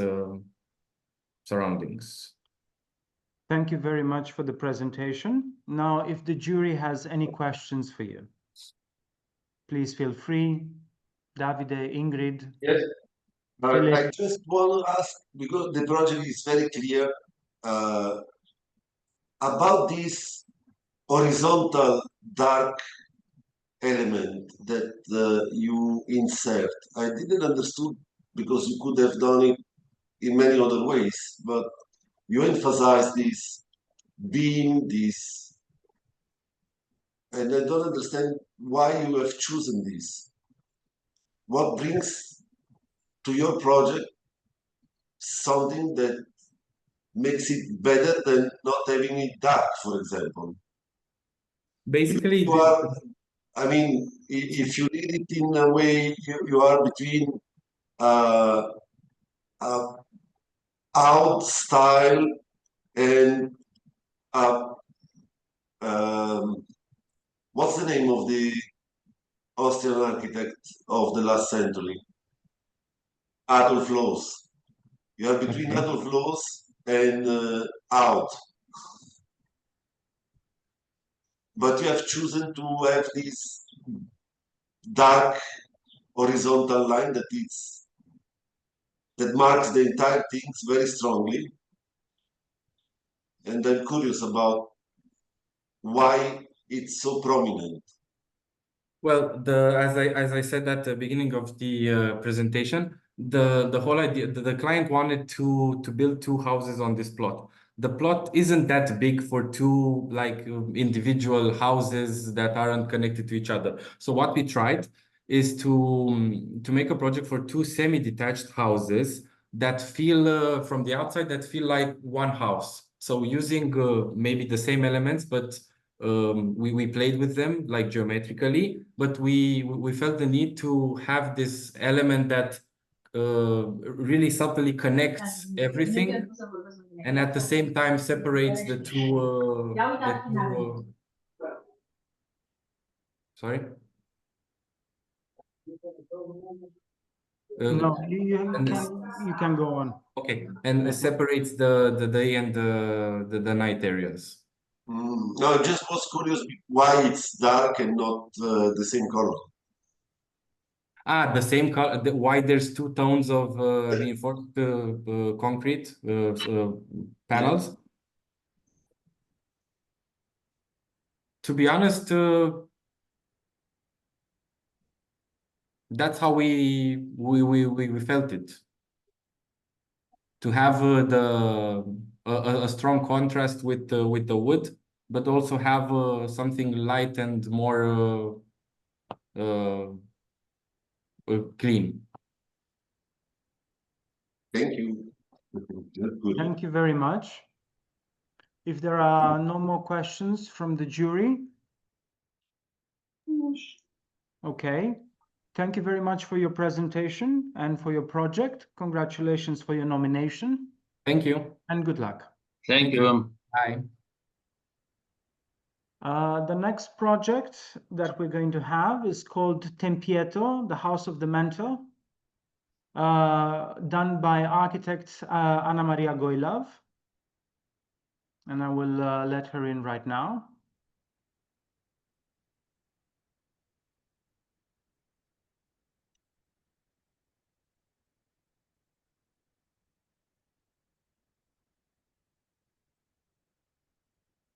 surroundings. Thank you very much for the presentation. Now, if the jury has any questions for you, please feel free. Davide, Ingrid. Yes. I just want to ask, because the project is very clear, about this horizontal dark element that you insert. I didn't understood because you could have done it in many other ways, but you emphasize this beam, this, and I don't understand why you have chosen this. What brings to your project something that makes it better than not having it dark, for example? Basically, I mean, if you read it in a way, you are between out style and what's the name of the Austrian architect of the last century? Adolf Loos. You are between Adolf Loos and out. But you have chosen to have this dark horizontal line that marks the entire things very strongly. And I'm curious about why it's so prominent. Well, as I said at the beginning of the presentation, the whole idea, the client wanted to build two houses on this plot. The plot isn't that big for two individual houses that aren't connected to each other. So what we tried is to make a project for two semi-detached houses that feel from the outside that feel like one house. So using maybe the same elements, but we played with them like geometrically, but we felt the need to have this element that really subtly connects everything, and at the same time separates the two. Sorry. No, you can go on. Okay, and it separates the day and the night areas. No, I just was curious why it's dark and not the same color. The same color. Why there's two tones of reinforced concrete panels? To be honest, that's how we felt it. To have a strong contrast with the wood, but also have something light and more clean. Thank you. Thank you very much. If there are no more questions from the jury. Okay. Thank you very much for your presentation and for your project. Congratulations for your nomination. Thank you. And good luck. Thank you. Bye. The next project that we're going to have is called Tempieto, the House of the Mentor, done by architect Anna Maria Goilov. And I will let her in right now.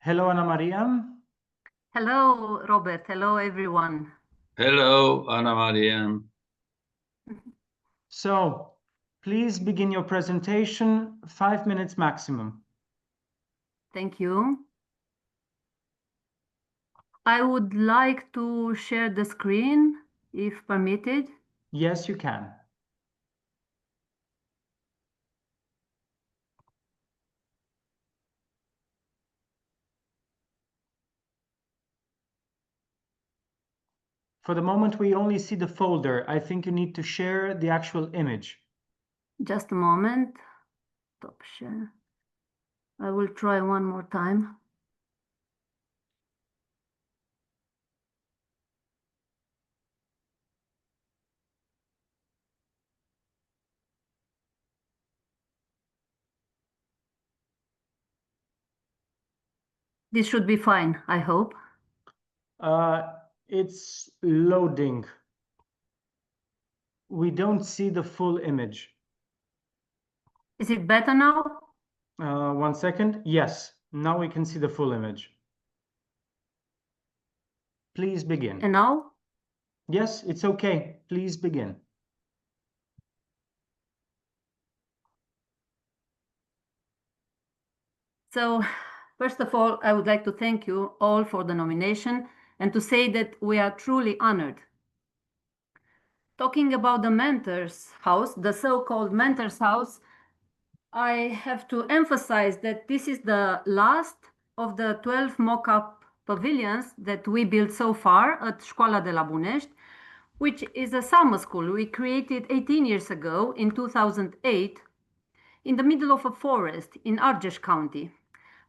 Hello, Anna Maria. Hello, Robert. Hello, everyone. Hello, Anna Maria. So, please begin your presentation, 5 minutes maximum. Thank you. I would like to share the screen, if permitted. Yes, you can. For the moment, we only see the folder. I think you need to share the actual image. Just a moment. Stop share. I will try one more time. This should be fine, I hope. It's loading. We don't see the full image. Is it better now? 1 second. Yes, now we can see the full image. Please begin. And now? Yes, it's okay. Please begin. So, first of all, I would like to thank you all for the nomination and to say that we are truly honored. Talking about the Mentor's House, the so-called Mentor's House, I have to emphasize that this is the last of the 12 mock-up pavilions that we built so far at Școala de la Bunești, which is a summer school we created 18 years ago in 2008 in the middle of a forest in Argeș County,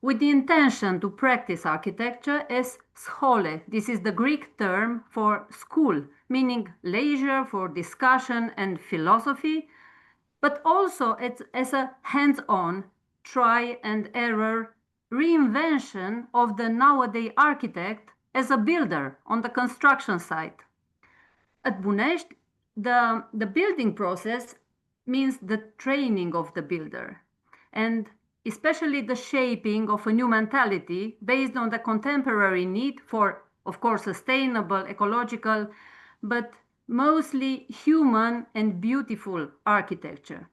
with the intention to practice architecture as schole. This is the Greek term for school, meaning leisure for discussion and philosophy, but also as a hands-on, try and error reinvention of the nowadays architect as a builder on the construction site. At Bunești, the building process means the training of the builder, and especially the shaping of a new mentality based on the contemporary need for, of course, sustainable, ecological, but mostly human and beautiful architecture.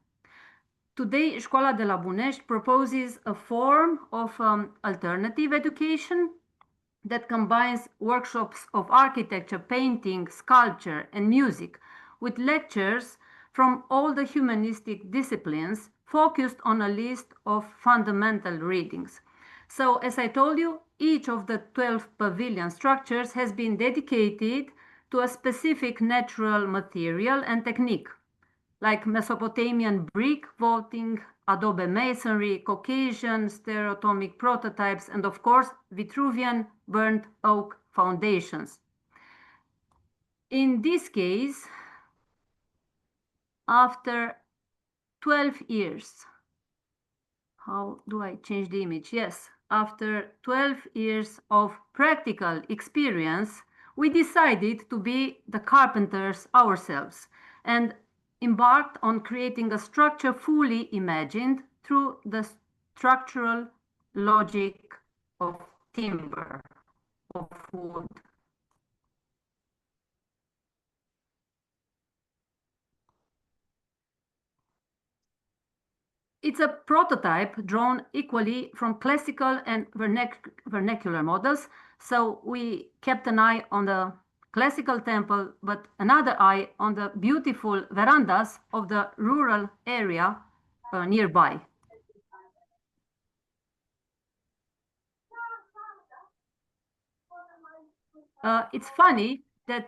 Today, Școala de la Bunești proposes a form of alternative education that combines workshops of architecture, painting, sculpture, and music with lectures from all the humanistic disciplines focused on a list of fundamental readings. So, as I told you, each of the 12 pavilion structures has been dedicated to a specific natural material and technique, like Mesopotamian brick vaulting, adobe masonry, Caucasian stereotomic prototypes, and of course, Vitruvian burnt oak foundations. In this case, after 12 years, how do I change the image? Yes, after 12 years of practical experience, we decided to be the carpenters ourselves and embarked on creating a structure fully imagined through the structural logic of timber, of wood. It's a prototype drawn equally from classical and vernacular models. So we kept an eye on the classical temple, but another eye on the beautiful verandas of the rural area nearby. It's funny that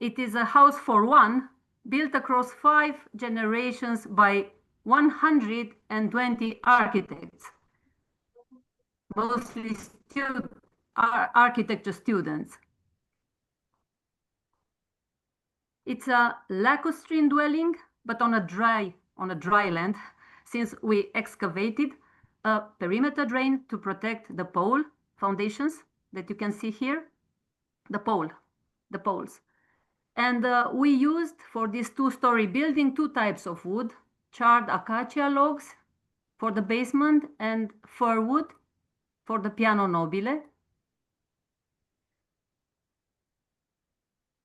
it is a house for one, built across 5 generations by 120 architects, mostly architecture students. It's a lacustrine dwelling, but on a dry land, since we excavated a perimeter drain to protect the pole foundations that you can see here, the poles. And we used for this 2-story building 2 types of wood, charred acacia logs for the basement and fir wood for the piano nobile.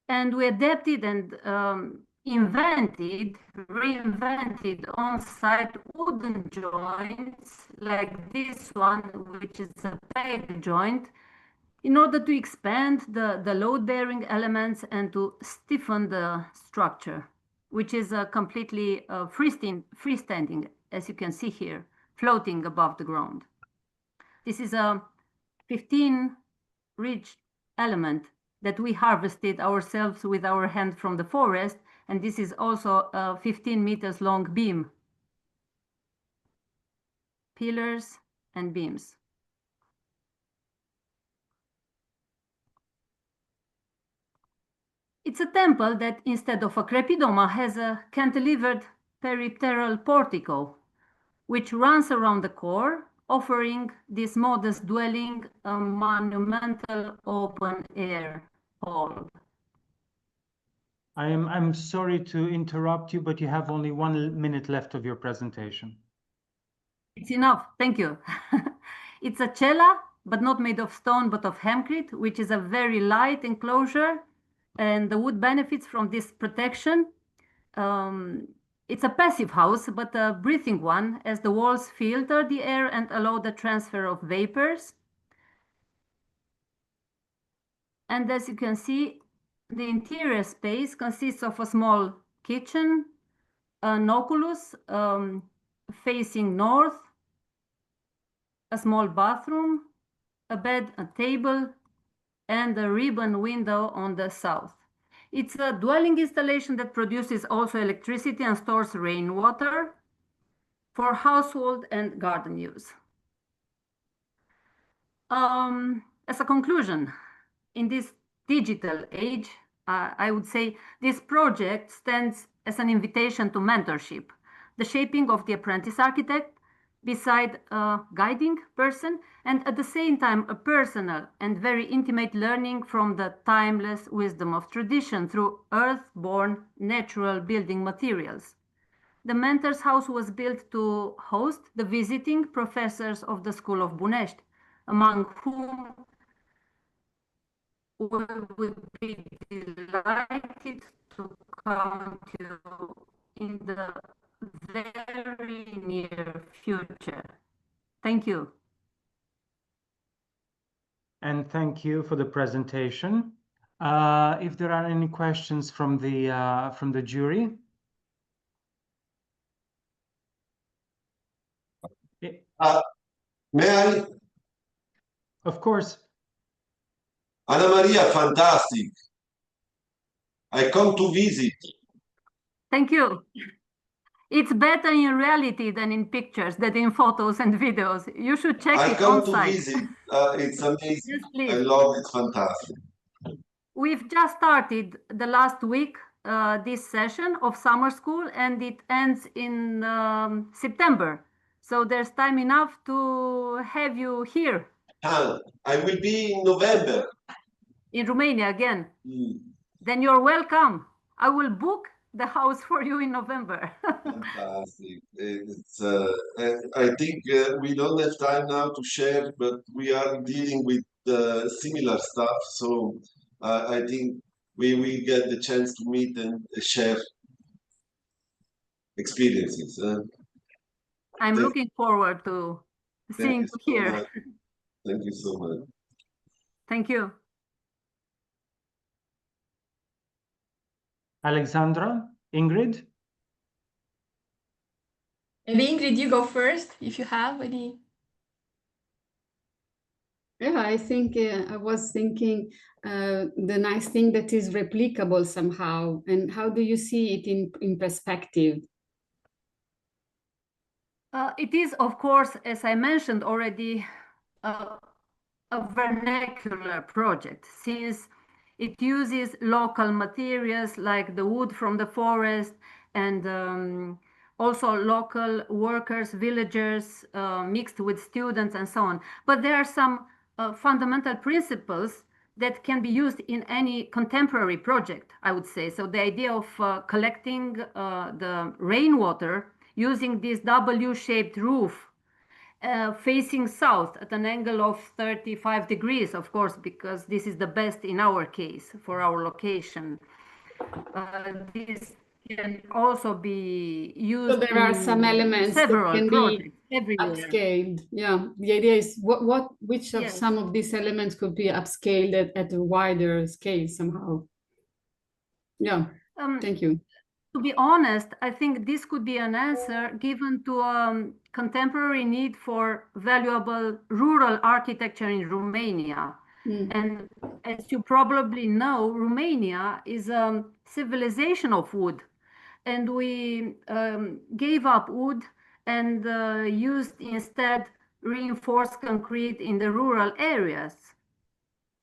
And we adapted and reinvented on-site wooden joints like this one, which is a peg joint, in order to expand the load-bearing elements and to stiffen the structure, which is completely freestanding, as you can see here, floating above the ground. This is a 15 ridge element that we harvested ourselves with our hand from the forest. And this is also a 15 meters long beam. Pillars and beams. It's a temple that instead of a crepidoma has a cantilevered peripteral portico, which runs around the core, offering this modest dwelling a monumental open-air hall. I'm sorry to interrupt you, but you have only 1 minute left of your presentation. It's enough, thank you. It's a cella, but not made of stone, but of hempcrete, which is a very light enclosure, and the wood benefits from this protection. It's a passive house, but a breathing one, as the walls filter the air and allow the transfer of vapors. And as you can see, the interior space consists of a small kitchen, an oculus facing north, a small bathroom, a bed, a table, and a ribbon window on the south. It's a dwelling installation that produces also electricity and stores rainwater for household and garden use. As a conclusion, in this digital age, I would say this project stands as an invitation to mentorship, the shaping of the apprentice architect beside a guiding person, and at the same time a personal and very intimate learning from the timeless wisdom of tradition through earth-born natural building materials. The mentor's house was built to host the visiting professors of the School of București, among whom we would be delighted to count you in the very near future. Thank you. And thank you for the presentation. If there are any questions from the jury. May I? Of course. Anna Maria, fantastic. I come to visit. Thank you. It's better in reality than in pictures, than in photos and videos. You should check it on site. I come to visit. It's amazing. Yes, I love it. Fantastic. We've just started the last week this session of summer school, and it ends in September. So there's time enough to have you here. I will be in November. In Romania again. Then you're welcome. I will book the house for you in November. Fantastic. It's, I think we don't have time now to share, but we are dealing with similar stuff. So I think we will get the chance to meet and share experiences. I'm looking forward to seeing you here. Thank you so much. Thank you. Alexandra, Ingrid? Maybe Ingrid, you go first, if you have any. Yeah, I think I was thinking the nice thing that is replicable somehow, and how do you see it in perspective? It is, of course, as I mentioned already, a vernacular project, since it uses local materials like the wood from the forest and also local workers, villagers, mixed with students and so on. But there are some fundamental principles that can be used in any contemporary project, I would say. So the idea of collecting the rainwater using this W-shaped roof facing south at an angle of 35 degrees, of course, because this is the best in our case for our location. This can also be used. So there are some elements that can be everywhere. upscaled. Yeah, the idea is which of some of these elements could be upscaled at a wider scale somehow. Yeah, thank you. To be honest, I think this could be an answer given to a contemporary need for valuable rural architecture in Romania. And as you probably know, Romania is a civilization of wood, and we gave up wood and used instead reinforced concrete in the rural areas,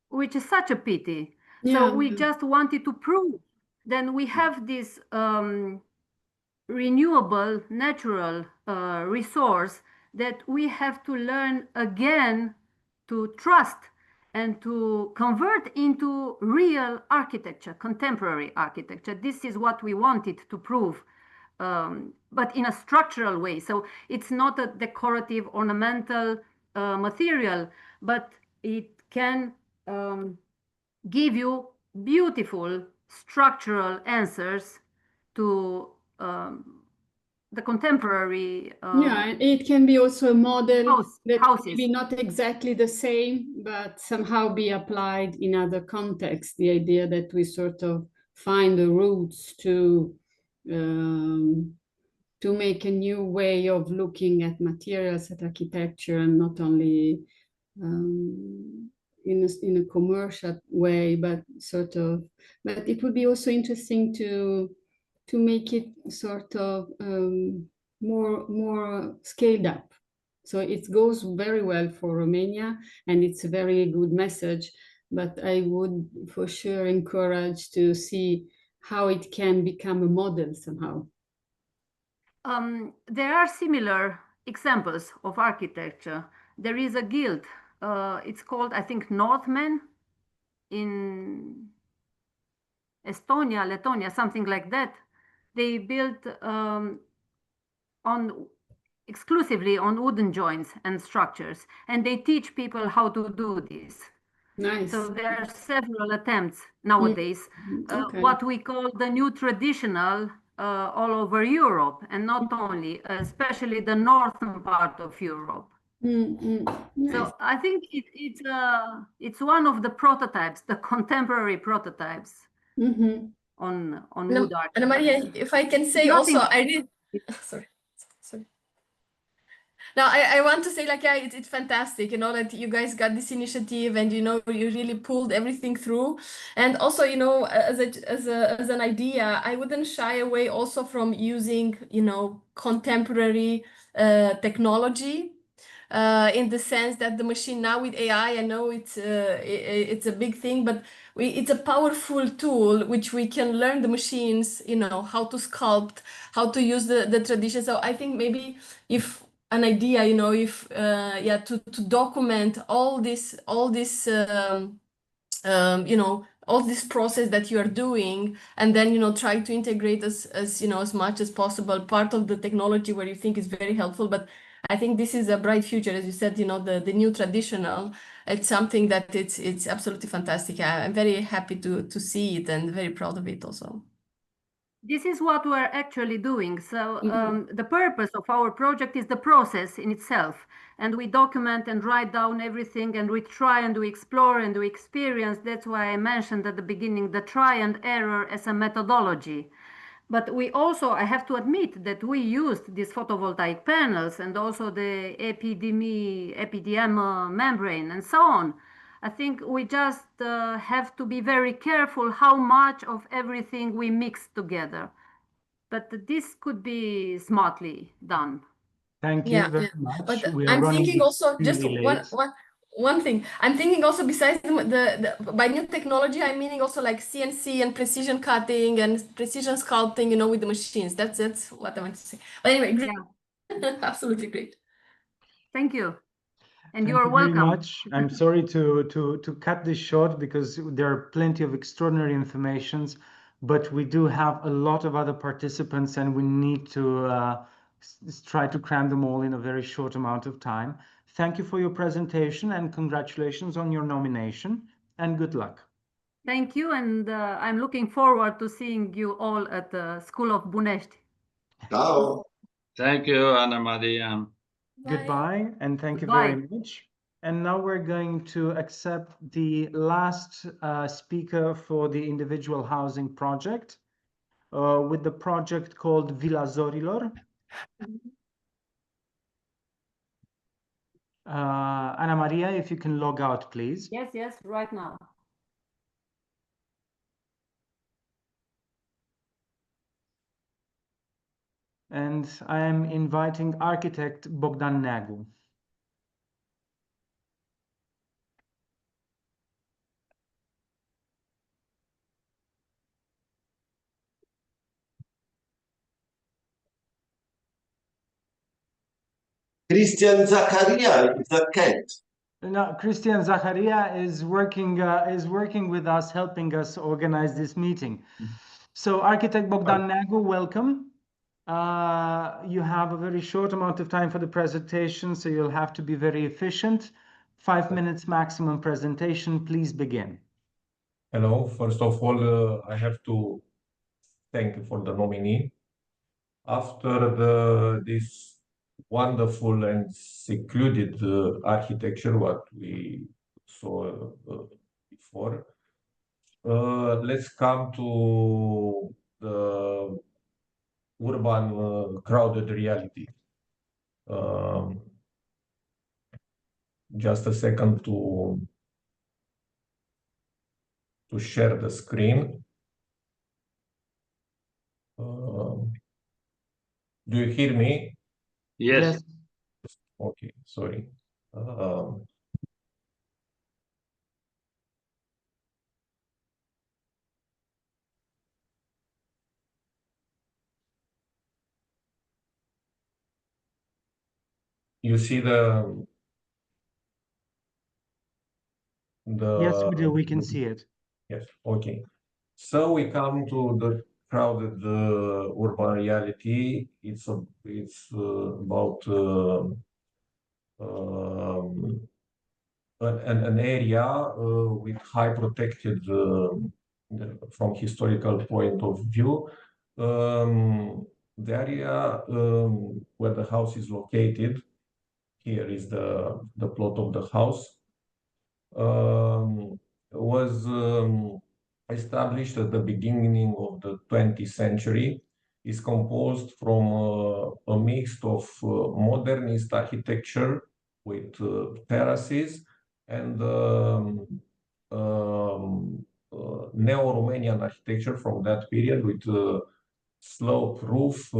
which is such a pity. So we just wanted to prove that we have this renewable natural resource that we have to learn again to trust and to convert into real architecture, contemporary architecture. This is what we wanted to prove, but in a structural way. So it's not a decorative, ornamental material, but it can give you beautiful structural answers to the contemporary and it can be also a model that houses. maybe not exactly the same, but somehow be applied in other contexts. The idea that we sort of find the roots to make a new way of looking at materials, at architecture, and not only in a commercial way, but sort of. But it would be also interesting to make it sort of more scaled up. So it goes very well for Romania, and it's a very good message. But I would for sure encourage to see how it can become a model somehow. There are similar examples of architecture. There is a guild. It's called, I think, Northmen in Estonia, Letonia, something like that. They built exclusively on wooden joints and structures, and they teach people how to do this. Nice. So there are several attempts nowadays, what we call the new traditional all over Europe, and not only, especially the northern part of Europe. Nice. So I think it's one of the prototypes, the contemporary prototypes on wood art. Ana Maria, if I can say also, I did. Sorry. Now, I want to say, like, yeah, it's fantastic, you know, that you guys got this initiative, and, you know, you really pulled everything through. And also, you know, as an idea, I wouldn't shy away also from using, you know, contemporary technology, in the sense that the machine now with AI, I know it's a big thing, but it's a powerful tool which we can learn the machines, you know, how to sculpt, how to use the tradition. So I think maybe if an idea, you know, if to document all this you know, all this process that you are doing, and then, you know, try to integrate as you know, as much as possible part of the technology where you think is very helpful. But I think this is a bright future, as you said, you know, the new traditional. It's something that it's absolutely fantastic. I'm very happy to see it, and very proud of it also. This is what we're actually doing. So the purpose of our project is the process in itself. And we document and write down everything, and we try and we explore and we experience. That's why I mentioned at the beginning the try and error as a methodology. But we also, I have to admit that we used these photovoltaic panels and also the EPDM membrane and so on. I think we just have to be very careful how much of everything we mix together. But this could be smartly done. Thank you very much. But I'm thinking also, just one thing. I'm thinking also, besides by new technology, I'm meaning also like CNC and precision cutting and precision sculpting, you know, with the machines. That's what I want to say. But anyway, great. Yeah. Absolutely great. Thank you. And Thank you are welcome. Very much. I'm sorry to cut this short, because there are plenty of extraordinary informations, but we do have a lot of other participants, and we need to try to cram them all in a very short amount of time. Thank you for your presentation, and congratulations on your nomination, and good luck. Thank you, and I'm looking forward to seeing you all at the School of Bunești. Ciao. Thank you, Ana Maria. Goodbye, and thank you very much. And now we're going to accept the last speaker for the individual housing project, with the project called Villa Zorilor. Ana Maria, if you can log out, please. Yes, right now. and I am inviting architect Bogdan Nagu. Christian Zacharia is a cat. Now, Christian Zacharia is working with us, helping us organize this meeting. So, Architect Bogdan Nagu, welcome. You have a very short amount of time for the presentation, so you'll have to be very efficient. 5 minutes maximum presentation. Please begin. Hello. First of all, I have to thank you for the nominee. After this wonderful and secluded architecture, what we saw before, let's come to the urban crowded reality. Just a second to share the screen. Do you hear me? Yes. Okay, sorry. You see the Yes, we do. We can see it. Yes. Okay. So we come to the crowded urban reality. It's about an area with high protected from historical point of view. The area where the house is located. Here is the plot of the house. Was established at the beginning of the 20th century, is composed from a mix of modernist architecture with terraces and neo-Romanian architecture from that period with slope roof,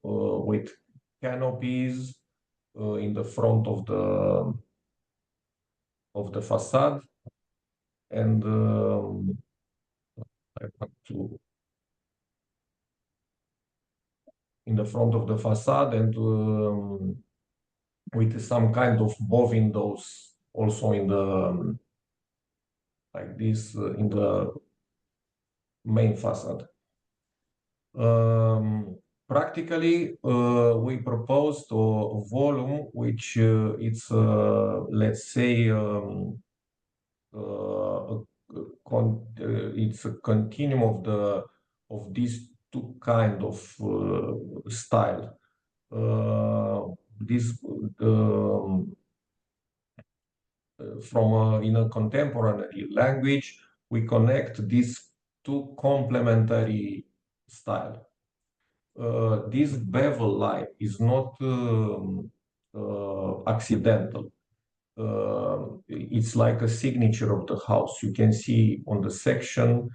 with canopies in the front of the facade, and I have to in the front of the facade, and with some kind of bow windows also in the like this in the main facade. Practically, we proposed a volume which it's let's say it's a continuum of these two kind of style. This from in a contemporary language, we connect these two complementary style. This bevel line is not accidental. It's like a signature of the house. You can see on the section,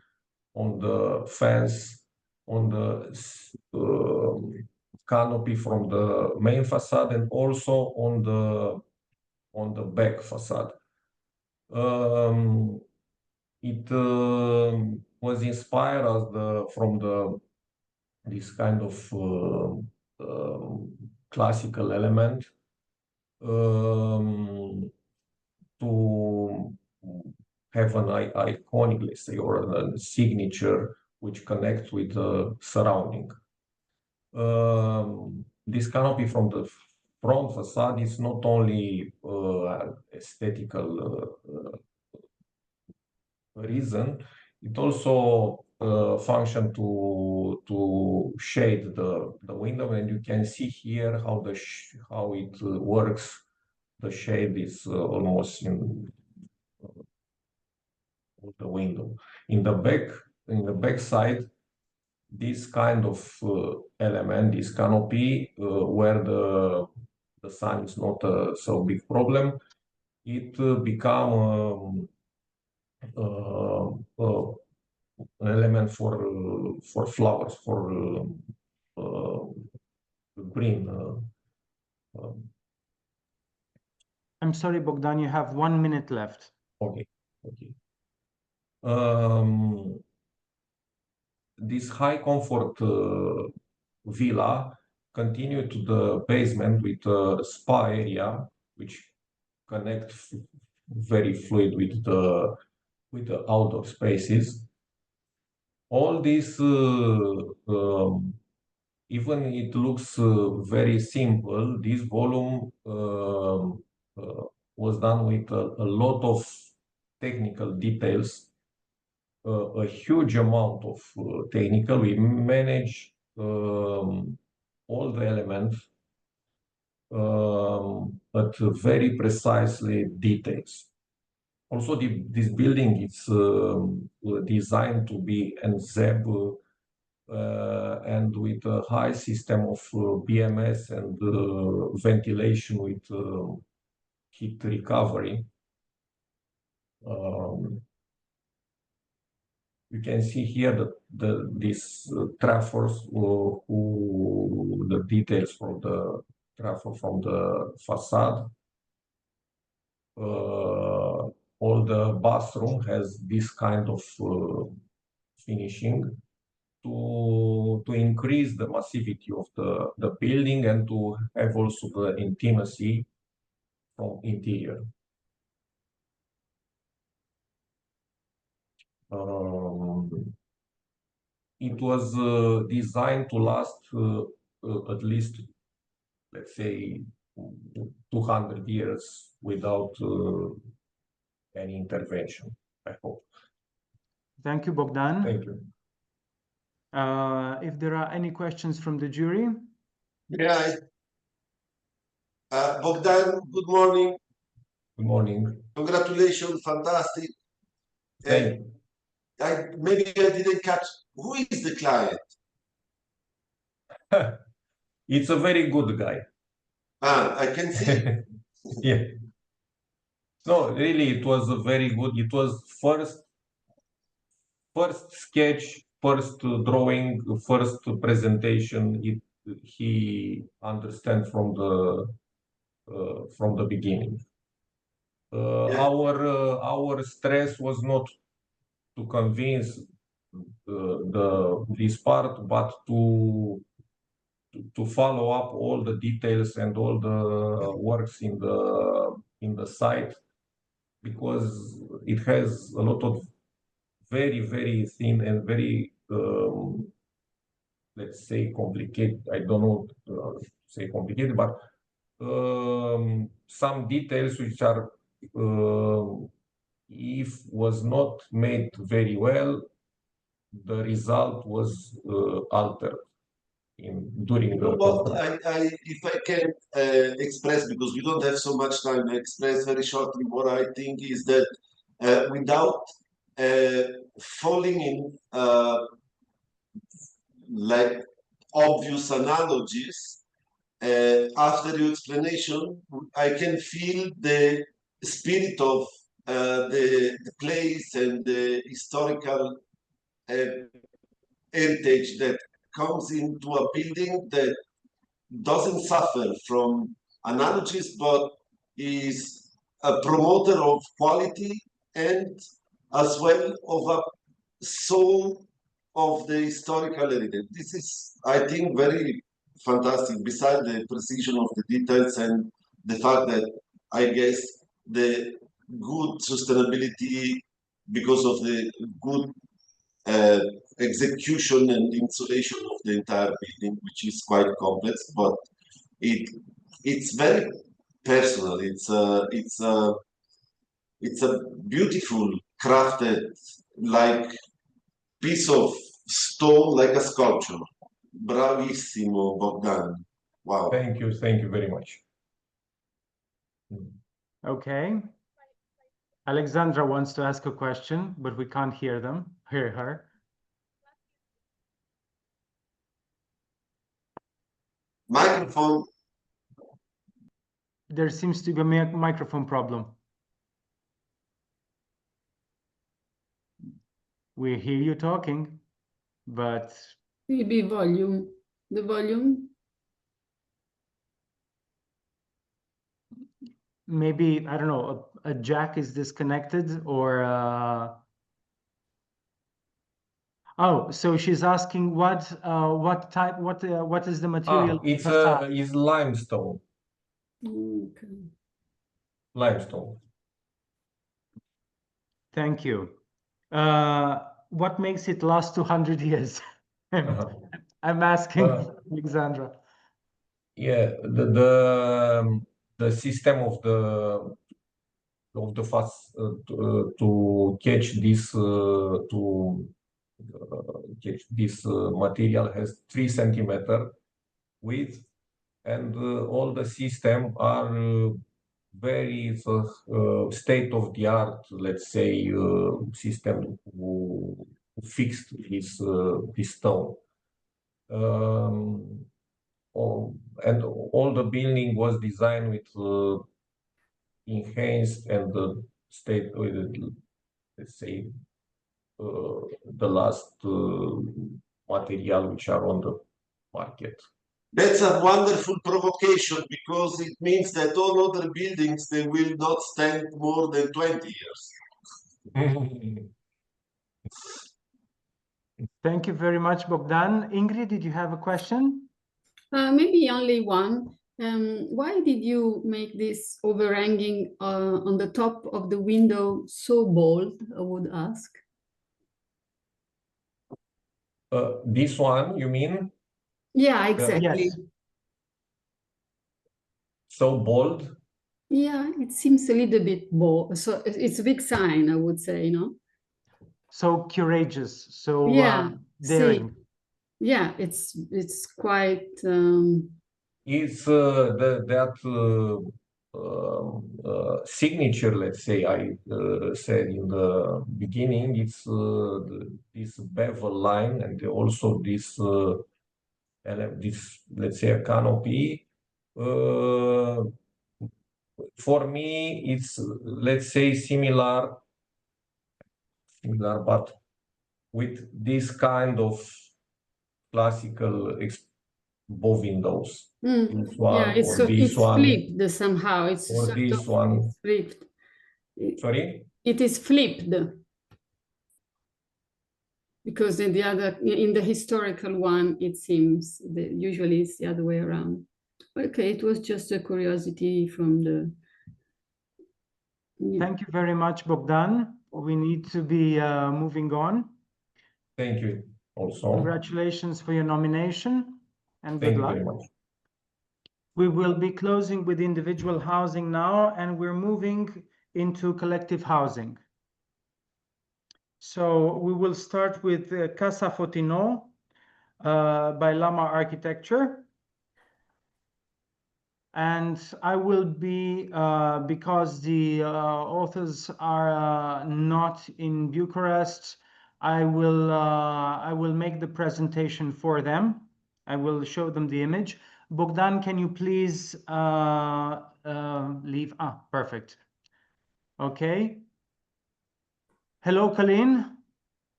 on the fence, on the canopy from the main facade, and also on the back facade. It was inspired from this kind of classical element to have an iconic, let's say, or a signature which connects with the surrounding. This canopy from the front facade is not only aesthetical reason, it also function to shade the window, and you can see here how it works. The shade is almost in the window. In the back side, this kind of element, this canopy, where the sun is not so big problem, it become an element for flowers, for green. I'm sorry, Bogdan, you have 1 minute left. Okay. This high comfort villa continued to the basement with a spa area, which connects very fluid with the outdoor spaces. All this, even it looks very simple, this volume was done with a lot of technical details, a huge amount of technical. We manage all the elements at very precisely details. Also, this building is designed to be NZEB and with a high system of BMS and ventilation with heat recovery. You can see here that these traffics, the details from the traffic from the facade. All the bathroom has this kind of finishing to increase the massivity of the building and to have also the intimacy from interior. It was designed to last at least, let's say, 200 years without any intervention, I hope. Thank you, Bogdan. Thank you. If there are any questions from the jury? Yeah. Bogdan, good morning. Good morning. Congratulations, fantastic. Thank you. Maybe I didn't catch, who is the client? It's a very good guy. I can see. Yeah. No, really, it was a very good. It was first sketch, first drawing, first presentation. He understands from the beginning. Our stress was not to convince this part, but to follow up all the details and all the works in the site, because it has a lot of very, very thin and very let's say complicated. I don't know to say complicated, but some details which are if was not made very well, the result was altered during the. If I can express, because we don't have so much time, express very shortly what I think is that without falling in like obvious analogies, after your explanation, I can feel the spirit of the place and the historical heritage that comes into a building that doesn't suffer from analogies, but is a promoter of quality and as well of a soul of the historical heritage. This is, I think, very fantastic, besides the precision of the details and the fact that I guess the good sustainability because of the good execution and insulation of the entire building, which is quite complex, but it's very personal. It's a beautiful crafted like piece of stone, like a sculpture. Bravissimo, Bogdan. Wow. Thank you very much. Okay. Alexandra wants to ask a question, but we can't hear her. Microphone. There seems to be a microphone problem. We hear you talking, but Maybe volume. The volume. maybe, I don't know, a jack is disconnected or oh, so she's asking what type, what is the material? It's limestone. Okay. Limestone. Thank you. What makes it last 200 years? I'm asking Alexandra. Yeah, the system of the fast to catch this material has 3 centimeter width, and all the system are very state of the art, let's say, system who fixed this stone. And all the building was designed with enhanced and the state, let's say, the last material which are on the market. That's a wonderful provocation, because it means that all other buildings, they will not stand more than 20 years. Thank you very much, Bogdan. Ingrid, did you have a question? Maybe only one. Why did you make this overhanging on the top of the window so bold, I would ask? This one, you mean? Yeah, exactly. Yes. So bold? Yeah, it seems a little bit bold. So it's a big sign, I would say, no? So courageous, so Yeah, daring. Yeah, it's quite. It's signature, let's say, I said in the beginning, it's this bevel line, and also this, let's say, a canopy. For me, it's, let's say, similar, but with this kind of classical bow windows. This one, yeah, it's flipped somehow. It's or this one flipped. Sorry? It is flipped because in the historical one, it seems that usually it's the other way around. Okay, it was just a curiosity from the. Yeah. Thank you very much, Bogdan. We need to be moving on. Thank you also. Congratulations for your nomination and good luck. Thank you very much. We will be closing with individual housing now, and we're moving into collective housing. So we will start with Casa Fotino by Lama Architecture. And I will be, because the authors are not in Bucharest, I will make the presentation for them. I will show them the image. Bogdan, can you please leave? Perfect. Okay. Hello, Colleen.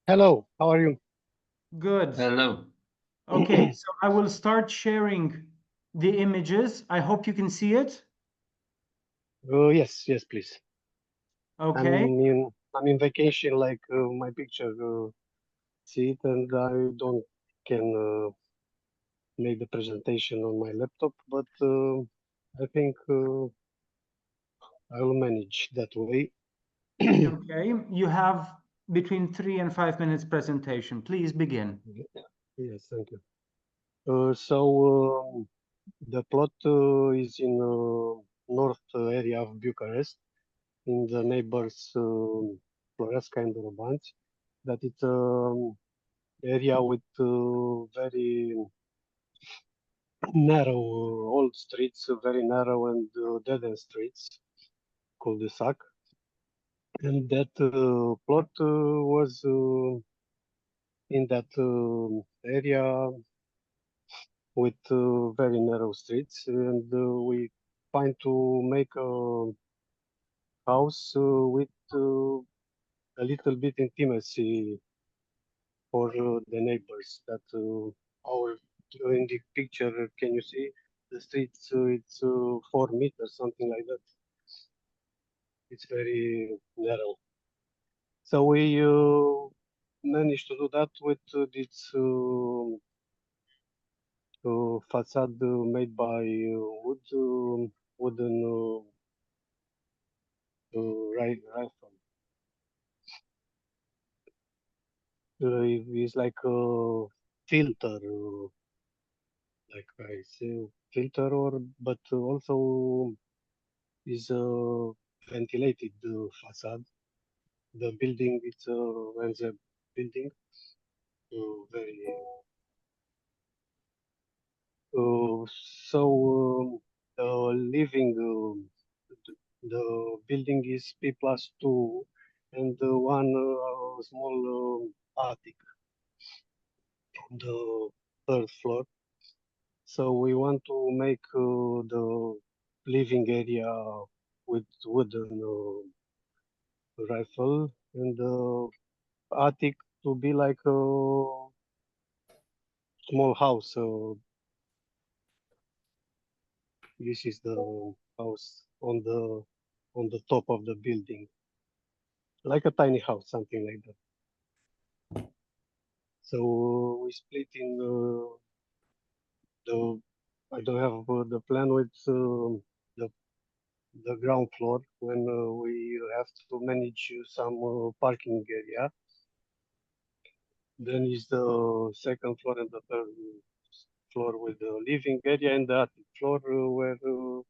Hello, how are you? Good. Hello. Okay, so I will start sharing the images. I hope you can see it. Yes, please. Okay. I'm in vacation, like my picture, see it, and I don't can make the presentation on my laptop, but I think I will manage that way. Okay, you have between 3 and 5 minutes presentation. Please begin. Yes, thank you. So the plot is in north area of Bucharest, in the neighbors Floreasca and Dorobanți. That it's area with very narrow old streets, very narrow and dead-end streets, cul-de-sac. And that plot was in that area with very narrow streets, and we find to make a house with a little bit intimacy for the neighbors. That in the picture, can you see the streets? It's 4 meters, something like that. very narrow. So we managed to do that with this facade made by wooden rifle. It's like a filter, like I say, filter, but also is a ventilated facade. The building, it's and the building very. So the living, the building is P+2, and one small attic on the third floor. So we want to make the living area with wooden rifle, and the attic to be like a small house. This is the house on the top of the building, like a tiny house, something like that. So we split in I don't have the plan with the ground floor when we have to manage some parking area. Then is the second floor and the third floor with the living area, and the attic floor where will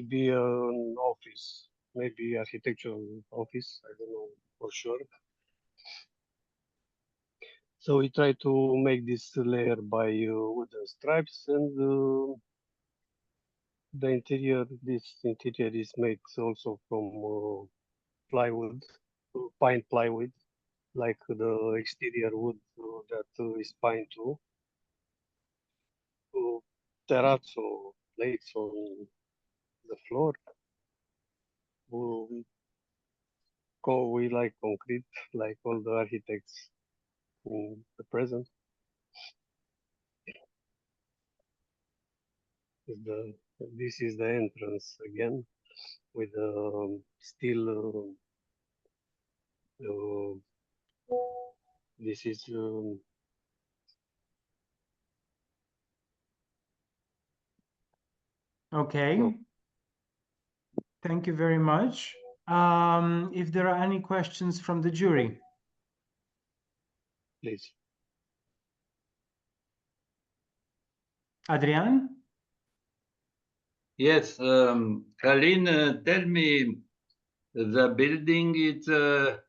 be an office, maybe architectural office, I don't know for sure. So we try to make this layer by wooden stripes, and the interior, this interior is made also from plywood, pine plywood, like the exterior wood that is pine too. Terrazzo plates on the floor. We like concrete, like all the architects in the present. This is the entrance again with steel. This is okay. No. Thank you very much. If there are any questions from the jury, please. Adrian? Yes, Kalin, tell me, the building is a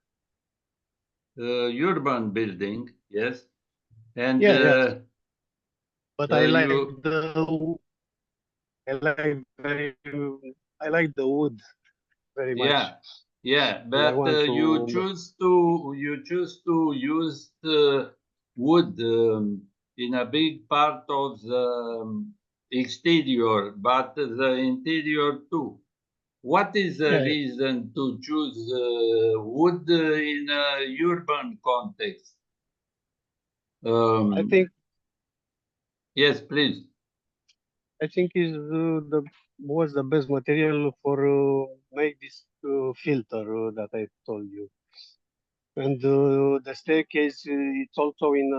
urban building, yes? And yeah. But I like you... I like the wood very much. Yeah, but you choose to use wood in a big part of the exterior, but the interior too. What is the reason to choose wood in a urban context? I think. Yes, please. I think was the best material for make this filter that I told you. And the staircase, it's also in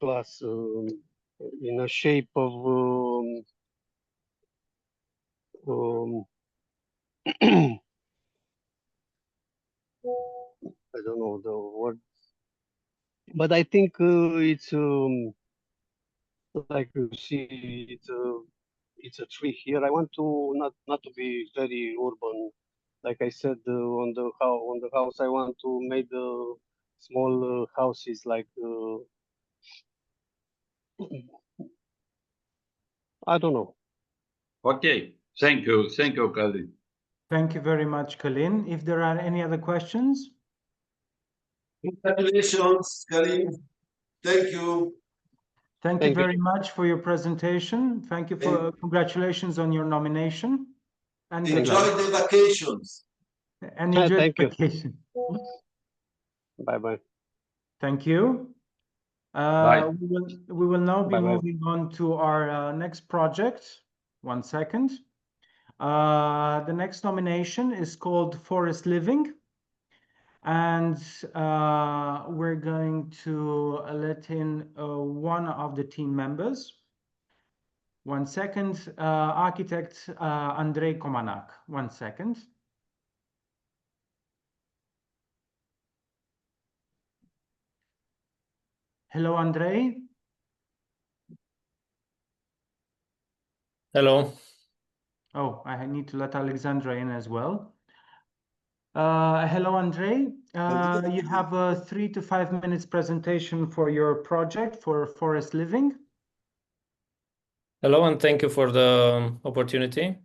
plus in a shape of I don't know the word, but I think it's like you see, it's a tree here. I want to not to be very urban, like I said on the house. I want to make the small houses like I don't know. Okay, thank you, Kalin. Thank you very much, Kalin. If there are any other questions? Congratulations, Kalin. Thank you. Thank you very much for your presentation. Thank you for congratulations on your nomination. And enjoy the vacations. And enjoy the vacation. Bye-bye. Thank you. Bye. We will now be moving on to our next project, 1 second. The next nomination is called Forest Living. And we're going to let in one of the team members. 1 second. Architect Andrei Comanac. 1 second. Hello, Andrei. Hello. Oh, I need to let Alexandra in as well. Hello, Andrei. You have a 3 to 5 minutes presentation for your project for Forest Living. Hello, and thank you for the opportunity.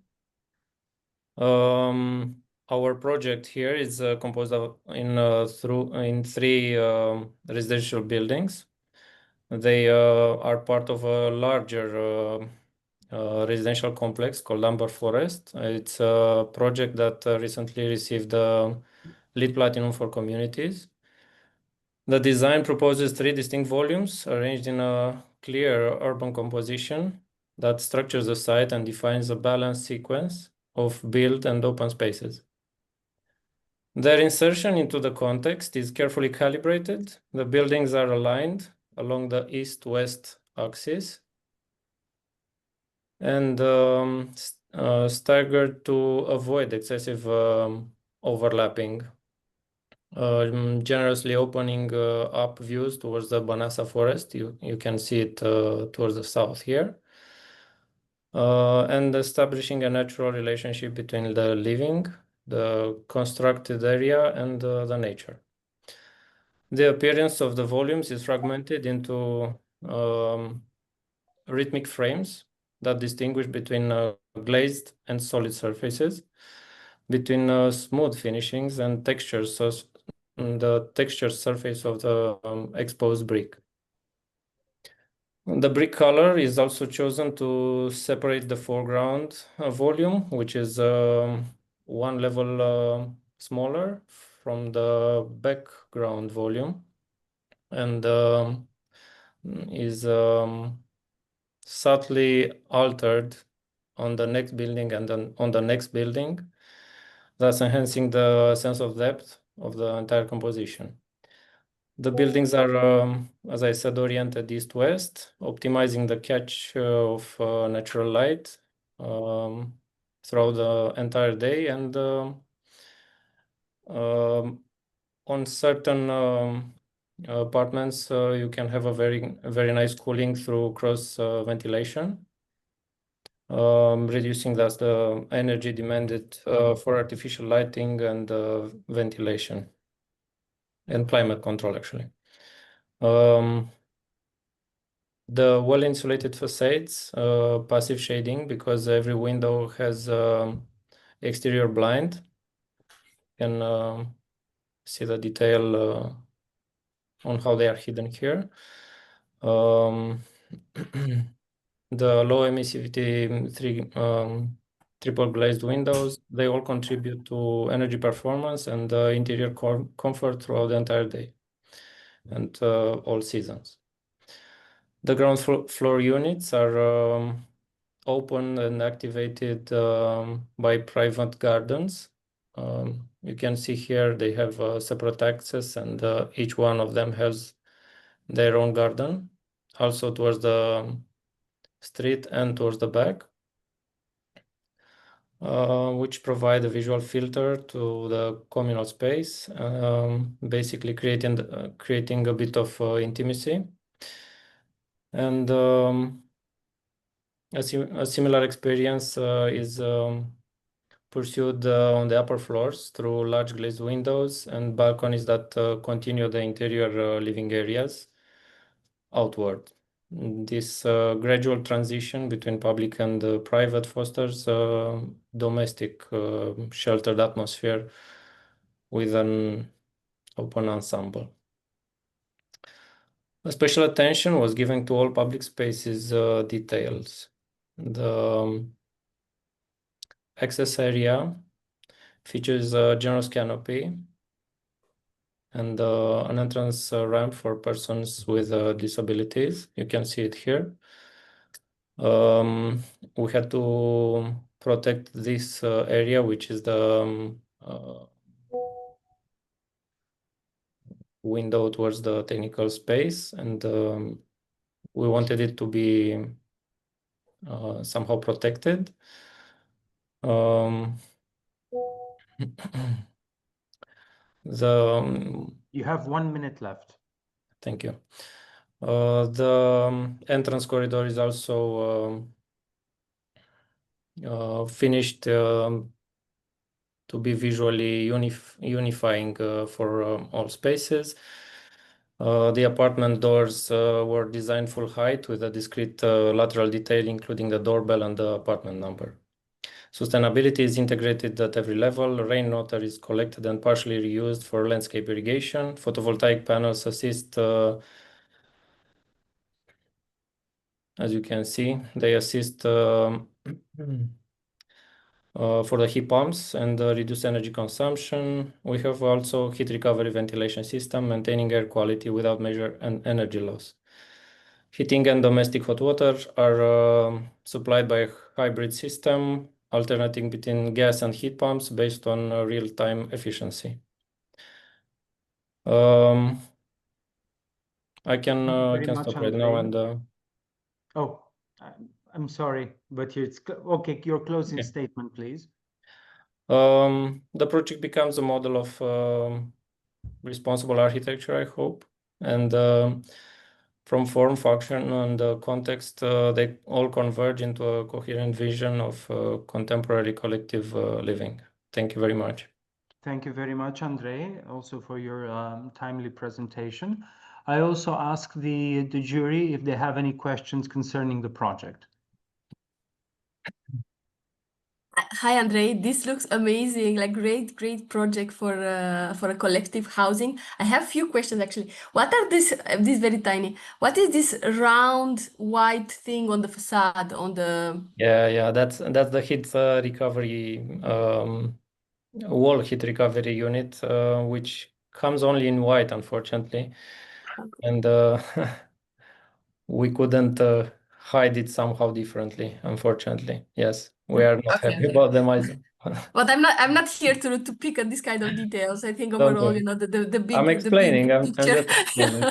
Our project here is composed of in 3 residential buildings. They are part of a larger residential complex called Amber Forest. It's a project that recently received LEED Platinum for communities. The design proposes 3 distinct volumes arranged in a clear urban composition that structures the site and defines a balanced sequence of built and open spaces. Their insertion into the context is carefully calibrated. The buildings are aligned along the east-west axis and staggered to avoid excessive overlapping, generously opening up views towards the Banasa forest. You can see it towards the south here, and establishing a natural relationship between the living, the constructed area, and the nature. The appearance of the volumes is fragmented into rhythmic frames that distinguish between glazed and solid surfaces, between smooth finishings and textures, so the textured surface of the exposed brick. The brick color is also chosen to separate the foreground volume, which is 1 level smaller from the background volume, and is subtly altered on the next building and then on the next building, thus enhancing the sense of depth of the entire composition. The buildings are, as I said, oriented east-west, optimizing the catch of natural light throughout the entire day, and on certain apartments you can have a very nice cooling through cross ventilation, reducing thus the energy demanded for artificial lighting and ventilation and climate control, actually. The well-insulated facades, passive shading, because every window has exterior blind. You can see the detail on how they are hidden here. The low emissivity triple glazed windows, they all contribute to energy performance and interior comfort throughout the entire day and all seasons. The ground floor units are open and activated by private gardens. You can see here they have separate access, and each one of them has their own garden, also towards the street and towards the back, which provide a visual filter to the communal space, basically creating a bit of intimacy. And a similar experience is pursued on the upper floors through large glazed windows and balconies that continue the interior living areas outward. This gradual transition between public and private fosters domestic sheltered atmosphere with an open ensemble. A special attention was given to all public spaces details. The access area features a generous canopy and an entrance ramp for persons with disabilities. You can see it here. we had to protect this area, which is the window towards the technical space, and we wanted it to be somehow protected. You have 1 minute left. Thank you. The entrance corridor is also finished to be visually unifying for all spaces. The apartment doors were designed full height with a discrete lateral detail, including the doorbell and the apartment number. Sustainability is integrated at every level. Rainwater is collected and partially reused for landscape irrigation. Photovoltaic panels assist, as you can see, they assist for the heat pumps and reduce energy consumption. We have also heat recovery ventilation system, maintaining air quality without major energy loss. Heating and domestic hot water are supplied by a hybrid system, alternating between gas and heat pumps based on real-time efficiency. I can stop right now and. Oh, I'm sorry, but it's okay. Your closing statement, please. The project becomes a model of responsible architecture, I hope, and from form, function, and context, they all converge into a coherent vision of contemporary collective living. Thank you very much. Thank you very much, Andrei, also for your timely presentation. I also ask the jury if they have any questions concerning the project. Hi, Andrei. This looks amazing. Like great project for a collective housing. I have a few questions actually. What are this very tiny? What is this round white thing on the facade on the? Yeah. That's the heat recovery wall heat recovery unit, which comes only in white, unfortunately, and we couldn't hide it somehow differently, unfortunately. Yes, we are not happy about them either. But I'm not here to pick at this kind of details. I think overall, you know, the big. I'm explaining. I'm just explaining.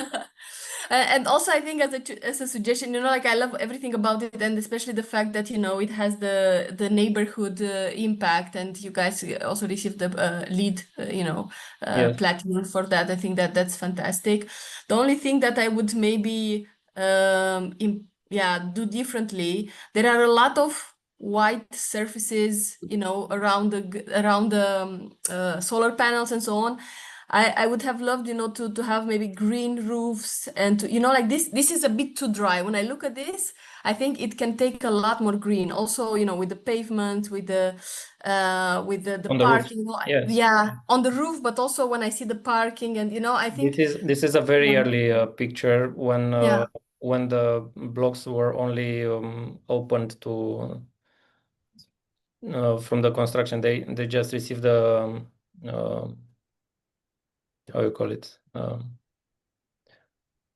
And also, I think as a suggestion, you know, like I love everything about it, and especially the fact that, you know, it has the neighborhood impact, and you guys also received the LEED, Yes. platinum for that. I think that's fantastic. The only thing that I would maybe do differently, there are a lot of white surfaces, you know, around the solar panels and so on. I would have loved, you know, to have maybe green roofs and to, you know, like this is a bit too dry. When I look at this, I think it can take a lot more green. Also, you know, with the pavement, with the parking, yes. yeah, on the roof, but also when I see the parking, and you know, I think this is a very early picture when the blocks were only opened to from the construction. They just received the how you call it,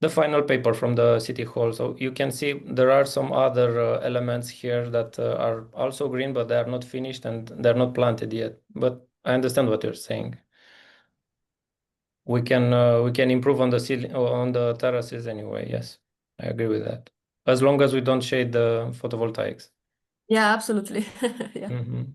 the final paper from the city hall. So you can see there are some other elements here that are also green, but they are not finished and they're not planted yet. But I understand what you're saying. We can improve on the ceiling, on the terraces anyway. Yes, I agree with that. As long as we don't shade the photovoltaics. Yeah, absolutely. Yeah. Mm-hmm.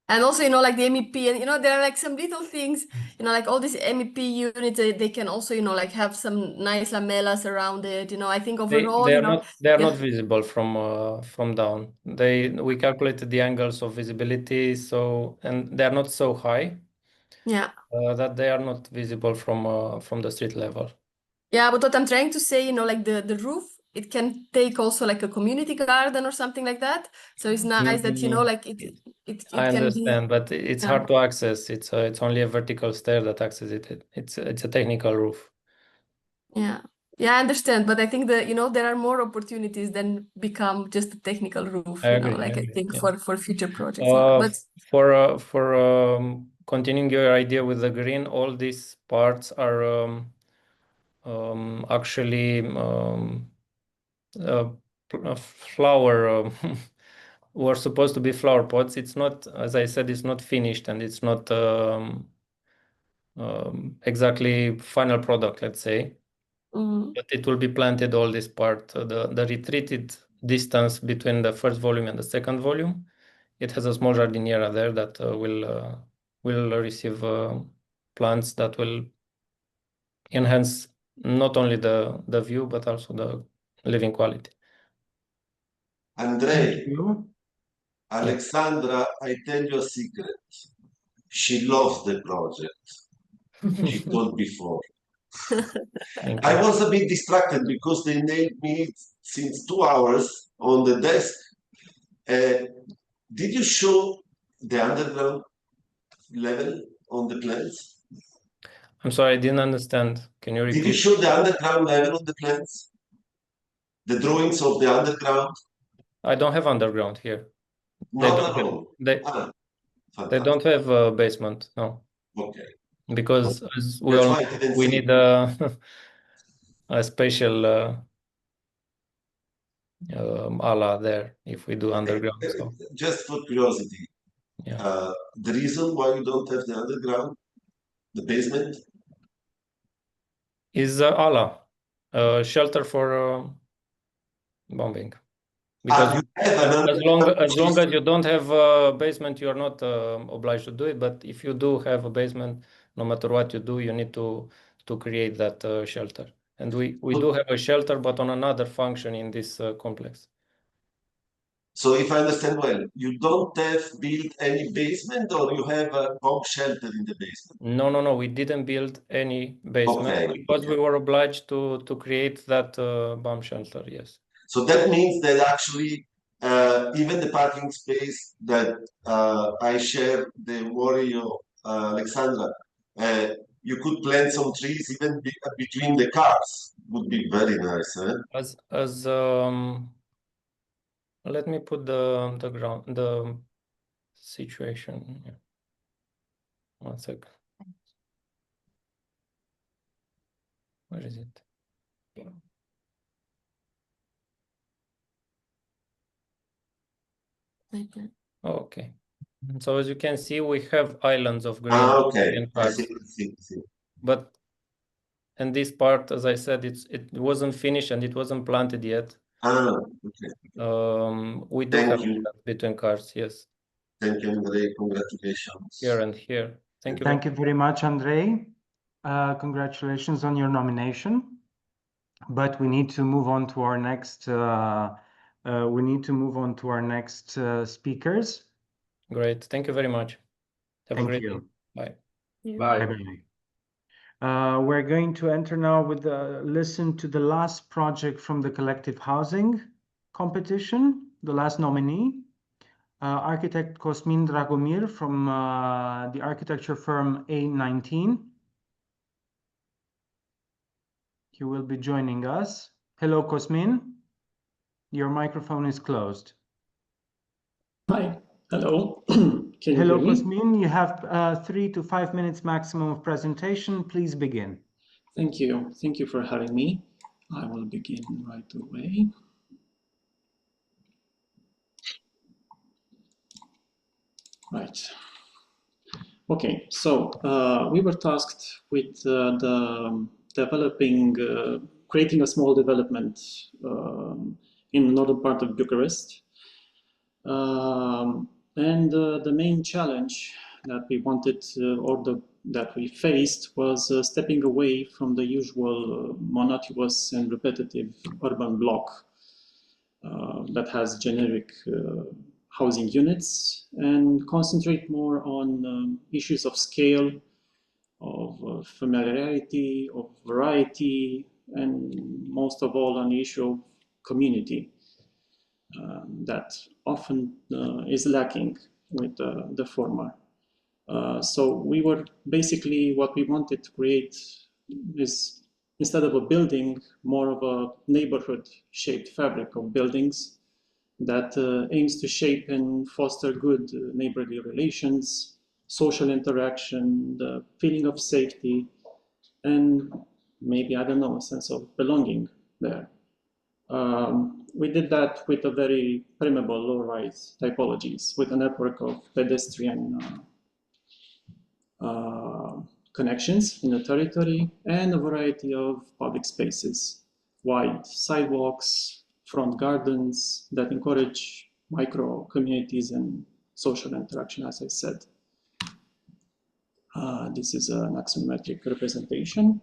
And also, you know, like the MEP, and you know, there are like some little things, you know, like all these MEP units, they can also, you know, like have some nice lamellas around it. You know, I think overall, they are not visible from down. We calculated the angles of visibility, and they are not so high. Yeah. That they are not visible from the street level. Yeah, but what I'm trying to say, you know, like the roof, it can take also like a community garden or something like that. So it's nice that, you know, like it I can understand, be, but it's hard to access. It's only a vertical stair that accesses it. It's a technical roof. Yeah, I understand, but I think that, you know, there are more opportunities than become just a technical roof. I You agree, know, like I think yeah. for future projects. But For continuing your idea with the green, all these parts are actually flower were supposed to be flower pots. It's not, as I said, it's not finished and it's not exactly final product, let's say. But it will be planted all this part. The retreated distance between the first volume and the second volume, it has a small jardiniera there that will receive plants that will enhance not only the view but also the living quality. Andrei, Alexandra, I tell you a secret. She loves the project. She told before. I was a bit distracted because they named me since 2 hours on the desk. Did you show the underground level on the plans? I'm sorry, I didn't understand. Can you repeat? Did you show the underground level on the plans? The drawings of the underground? I don't have underground here. Not at all. They don't have a basement, no. Okay. Because as we need a special ala there if we do underground. So. Just for curiosity, the reason why you don't have the underground, the basement? Is ala, shelter for bombing. Because as long as you don't have a basement, you are not obliged to do it. But if you do have a basement, no matter what you do, you need to create that shelter. And we do have a shelter, but on another function in this complex. So if I understand well, you don't have built any basement, or you have a bomb shelter in the basement? No, we didn't build any basement because we were obliged to create that bomb shelter, yes. So that means that actually even the parking space that I share the warrior Alexandra, you could plant some trees even between the cars. Would be very nice, eh? Let me put the situation here. 1 second. Where is it? Okay. So as you can see, we have islands of green and cards. But and this part, as I said, it wasn't finished and it wasn't planted yet. We do have between cards, yes. Thank you, Andrei. Congratulations. Here and here. Thank you. Thank you very much, Andrei. Congratulations on your nomination. But we need to move on to our next. Speakers. Great. Thank you very much. Have a great day. Bye. Bye. We're going to enter now with listen to the last project from the collective housing competition, the last nominee, architect Cosmin Dragomir from the architecture firm A19. He will be joining us. Hello, Cosmin. Your microphone is closed. Hi. Hello. Can you Hello, hear me? Cosmin. You have 3 to 5 minutes maximum of presentation. Please begin. Thank you. Thank you for having me. I will begin right away. Right. Okay. So we were tasked with creating a small development in the northern part of Bucharest. And the main challenge that we wanted, that we faced, was stepping away from the usual monotonous and repetitive urban block that has generic housing units, and concentrate more on issues of scale, of familiarity, of variety, and most of all on the issue of community. That often is lacking with the former. So we were basically, what we wanted to create is, instead of a building, more of a neighborhood-shaped fabric of buildings that aims to shape and foster good neighborly relations, social interaction, the feeling of safety, and maybe, I don't know, a sense of belonging there. we did that with a very permeable low-rise typologies with a network of pedestrian connections in the territory and a variety of public spaces, wide sidewalks, front gardens that encourage micro communities and social interaction, as I said. This is an axonometric representation.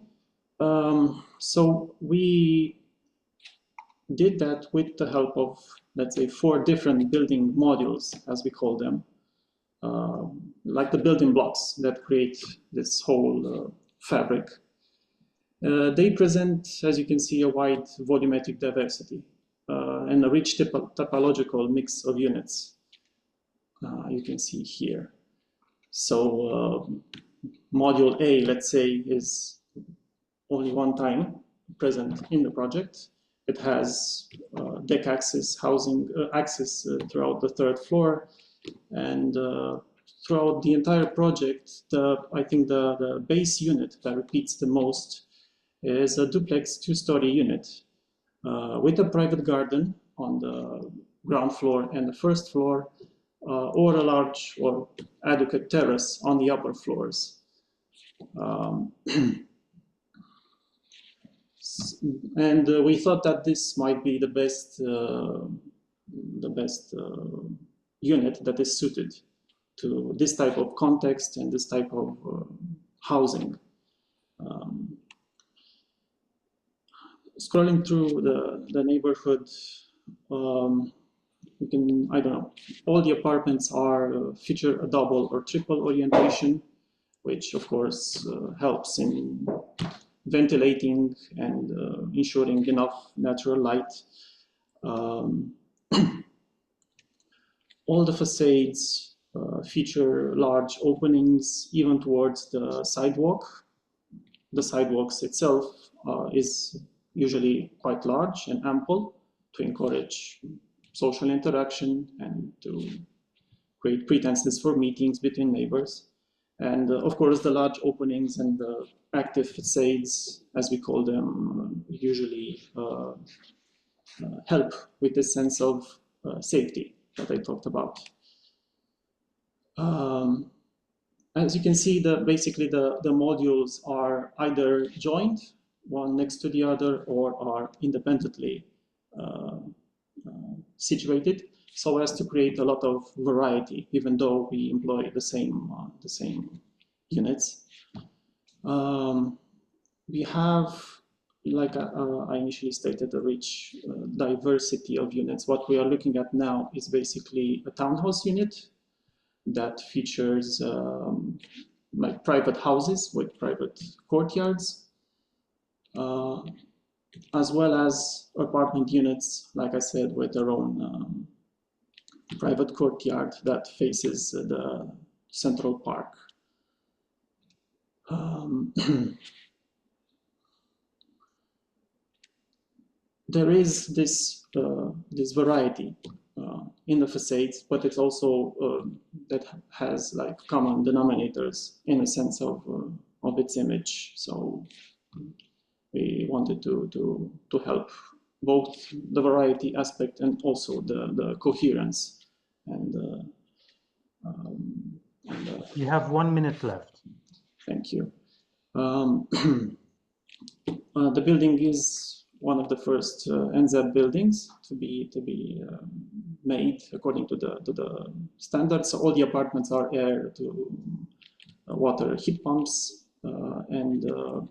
So we did that with the help of, let's say, 4 different building modules, as we call them, like the building blocks that create this whole fabric. They present, as you can see, a wide volumetric diversity and a rich typological mix of units. You can see here. So module A, let's say, is only one time present in the project. It has deck access, housing access throughout the 3rd floor, and throughout the entire project, I think the base unit that repeats the most is a duplex 2-story unit with a private garden on the ground floor and the 1st floor, or a large or adequate terrace on the upper floors. And we thought that this might be the best unit that is suited to this type of context and this type of housing. Scrolling through the neighborhood, you can, I don't know, all the apartments are feature a double or triple orientation, which of course helps in ventilating and ensuring enough natural light. All the facades feature large openings even towards the sidewalk. The sidewalks itself is usually quite large and ample to encourage social interaction and to create pretenses for meetings between neighbors. And of course, the large openings and the active facades, as we call them, usually help with this sense of safety that I talked about. As you can see, basically the modules are either joined, one next to the other, or are independently situated, so as to create a lot of variety, even though we employ the same units. We have, like I initially stated, a rich diversity of units. What we are looking at now is basically a townhouse unit that features like private houses with private courtyards, as well as apartment units, like I said, with their own private courtyard that faces the Central Park. There is this variety in the facades, but it's also that has like common denominators in a sense of its image. So we wanted to help both the variety aspect and also the coherence. And you have 1 minute left. Thank you. The building is one of the first NZ buildings to be made according to the standards. So all the apartments are air to water heat pumps, and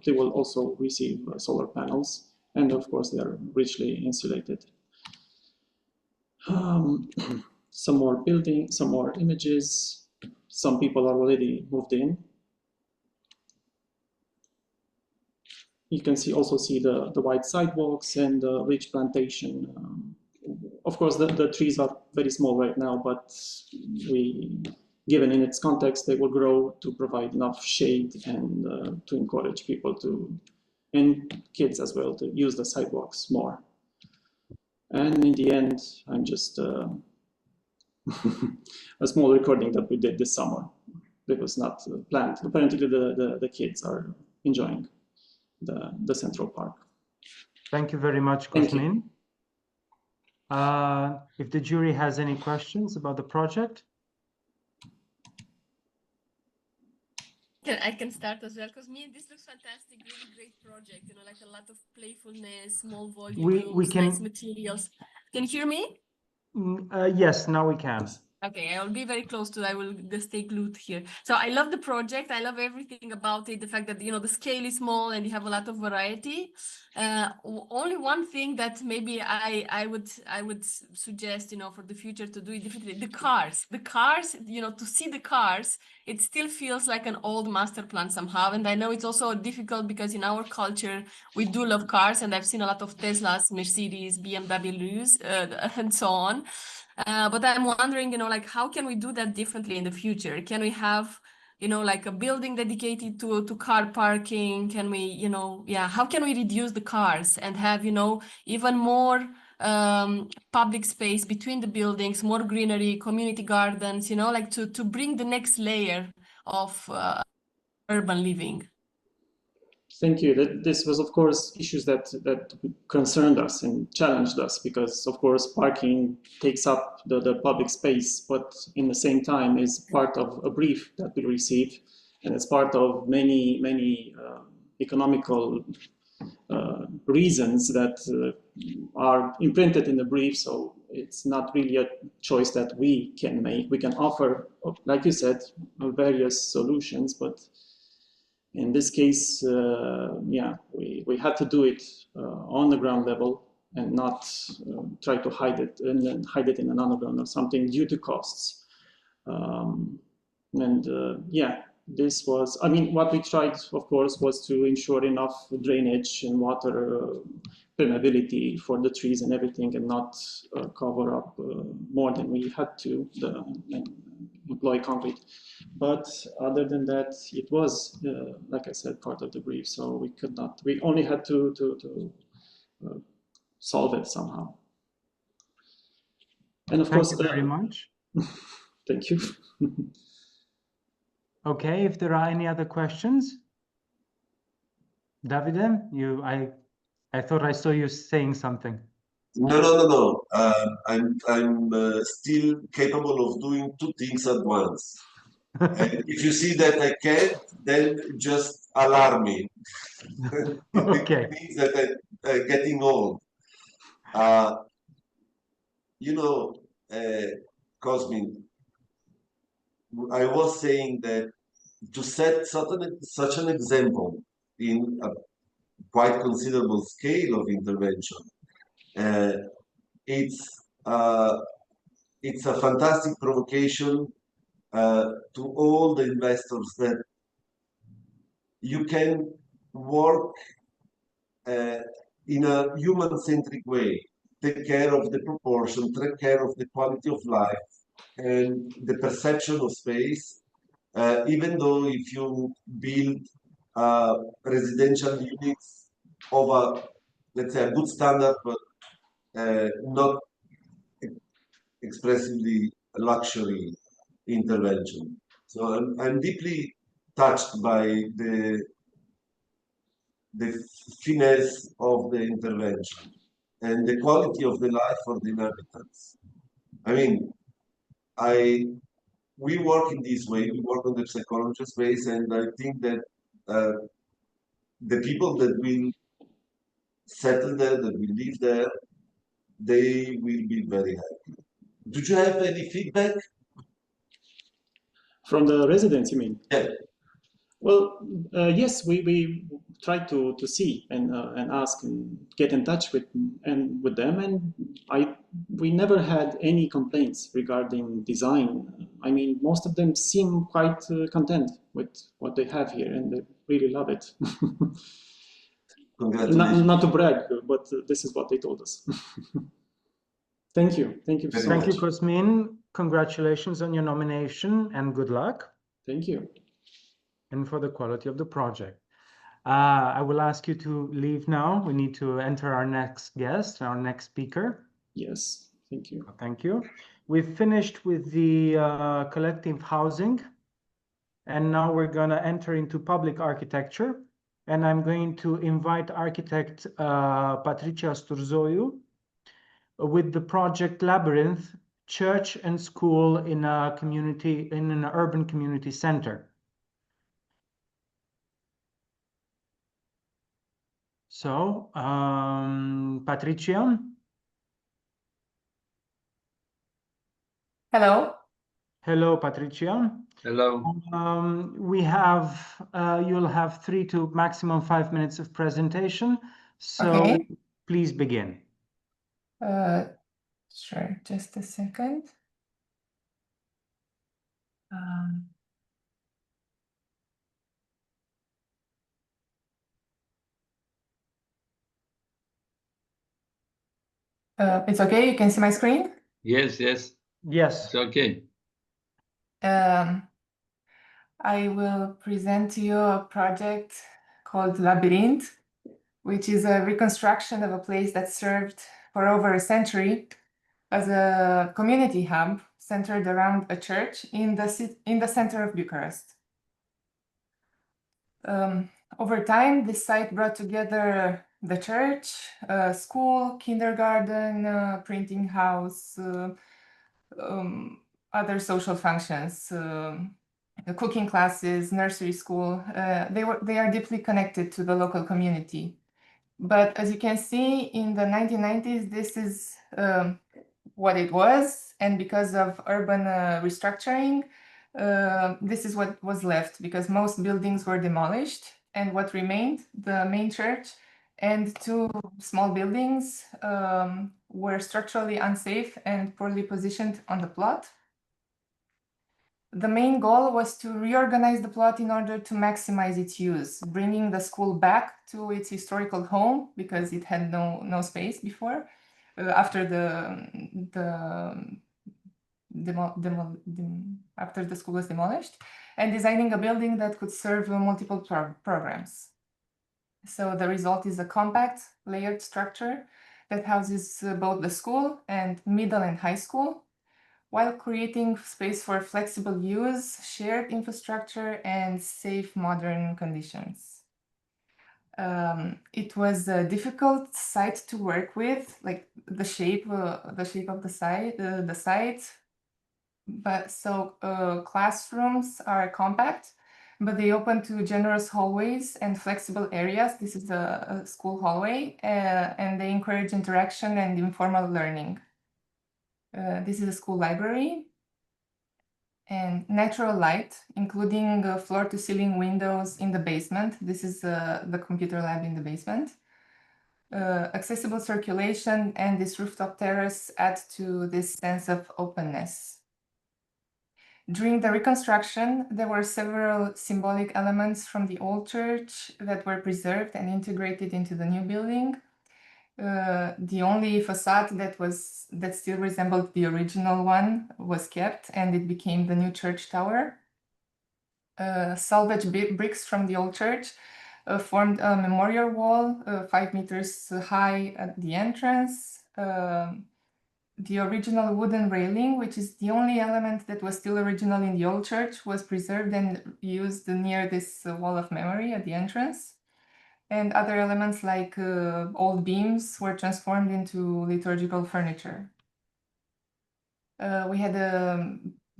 they will also receive solar panels, and of course they are richly insulated. Some more images. Some people are already moved in. You can also see the wide sidewalks and the rich plantation. Of course, the trees are very small right now, but given in its context, they will grow to provide enough shade and to encourage people and kids as well, to use the sidewalks more. And in the end, I'm just a small recording that we did this summer. It was not planned. Apparently, the kids are enjoying the Central Park. Thank you very much, Cosmin. If the jury has any questions about the project. I can start as well, because this looks fantastic, really great project, you know, like a lot of playfulness, small volumes, nice materials. Can you hear me? Yes, now we can. Okay, I will be very close to, I will just stay glued here. So I love the project. I love everything about it. The fact that, you know, the scale is small and you have a lot of variety. Only one thing that maybe I would suggest, you know, for the future to do it differently, the cars, you know, to see the cars, it still feels like an old master plan somehow. And I know it's also difficult because in our culture, we do love cars, and I've seen a lot of Teslas, Mercedes, BMWs, and so on. But I'm wondering, you know, like, how can we do that differently in the future? Can we have, you know, like a building dedicated to car parking? Can we, you know, how can we reduce the cars and have, you know, even more public space between the buildings, more greenery, community gardens, you know, like to bring the next layer of urban living? Thank you. This was, of course, issues that concerned us and challenged us, because, of course, parking takes up the public space, but in the same time is part of a brief that we receive, and it's part of many economical reasons that are imprinted in the brief. So it's not really a choice that we can make. We can offer, like you said, various solutions, but in this case, we had to do it on the ground level and not try to hide it and then hide it in an underground or something due to costs. This was, I mean, what we tried, of course, was to ensure enough drainage and water permeability for the trees and everything, and not cover up more than we had to, employ concrete. But other than that, it was, like I said, part of the brief. So we could not, we only had to solve it somehow. And of course, thank you very much. Thank you. Okay, if there are any other questions. Davide, I thought I saw you saying something. No. I'm still capable of doing two things at once. And if you see that I can't, then just alarm me. Okay. It means that I'm getting old. You know, Cosmin, I was saying that to set such an example in a quite considerable scale of intervention, it's a fantastic provocation to all the investors that you can work in a human-centric way, take care of the proportion, take care of the quality of life and the perception of space, even though if you build residential units of a, let's say, a good standard, but not expressively luxury intervention. So I'm deeply touched by the finesse of the intervention and the quality of the life for the inhabitants. I mean, we work in this way, we work on the psychological space, and I think that the people that will settle there, that will live there, they will be very happy. Did you have any feedback? From the residents, you mean? Yeah. Well, yes, we try to see and ask and get in touch with them, and we never had any complaints regarding design. I mean, most of them seem quite content with what they have here, and they really love it. Not to brag, but this is what they told us. Thank you so much. Thank you, Cosmin. Congratulations on your nomination and good luck. Thank you. And for the quality of the project. I will ask you to leave now. We need to enter our next guest, our next speaker. Yes, thank you. Thank you. We've finished with the collective housing, and now we're going to enter into public architecture. And I'm going to invite architect Patricia Sturzoiu, with the project Labyrinth, church and school in a community, in an urban community center. So, Patricia. Hello. Hello, Patricia. Hello. We have, you'll have 3 to maximum 5 minutes of presentation. So Okay. please begin. Sure, just a second. It's okay, you can see my screen? Yes, yes. Yes. It's okay. I will present to you a project called Labyrinth, which is a reconstruction of a place that served for over a century as a community hub centered around a church in the center of Bucharest. Over time, this site brought together the church, school, kindergarten, printing house, other social functions, cooking classes, nursery school. They are deeply connected to the local community. But as you can see, in the 1990s, this is what it was. And because of urban restructuring, this is what was left, because most buildings were demolished. And what remained, the main church and 2 small buildings, were structurally unsafe and poorly positioned on the plot. The main goal was to reorganize the plot in order to maximize its use, bringing the school back to its historical home because it had no space before, after after the school was demolished, and designing a building that could serve multiple programs. So the result is a compact, layered structure that houses both the school and middle and high school, while creating space for flexible use, shared infrastructure, and safe modern conditions. It was a difficult site to work with, like the shape of the site. But so classrooms are compact, but they open to generous hallways and flexible areas. This is a school hallway, and they encourage interaction and informal learning. This is a school library, and natural light, including floor-to-ceiling windows in the basement. This is the computer lab in the basement. Accessible circulation and this rooftop terrace add to this sense of openness. During the reconstruction, there were several symbolic elements from the old church that were preserved and integrated into the new building. The only facade that still resembled the original one was kept, and it became the new church tower. Salvage bricks from the old church formed a memorial wall 5 meters high at the entrance. The original wooden railing, which is the only element that was still original in the old church, was preserved and used near this wall of memory at the entrance. And other elements like old beams were transformed into liturgical furniture. We had a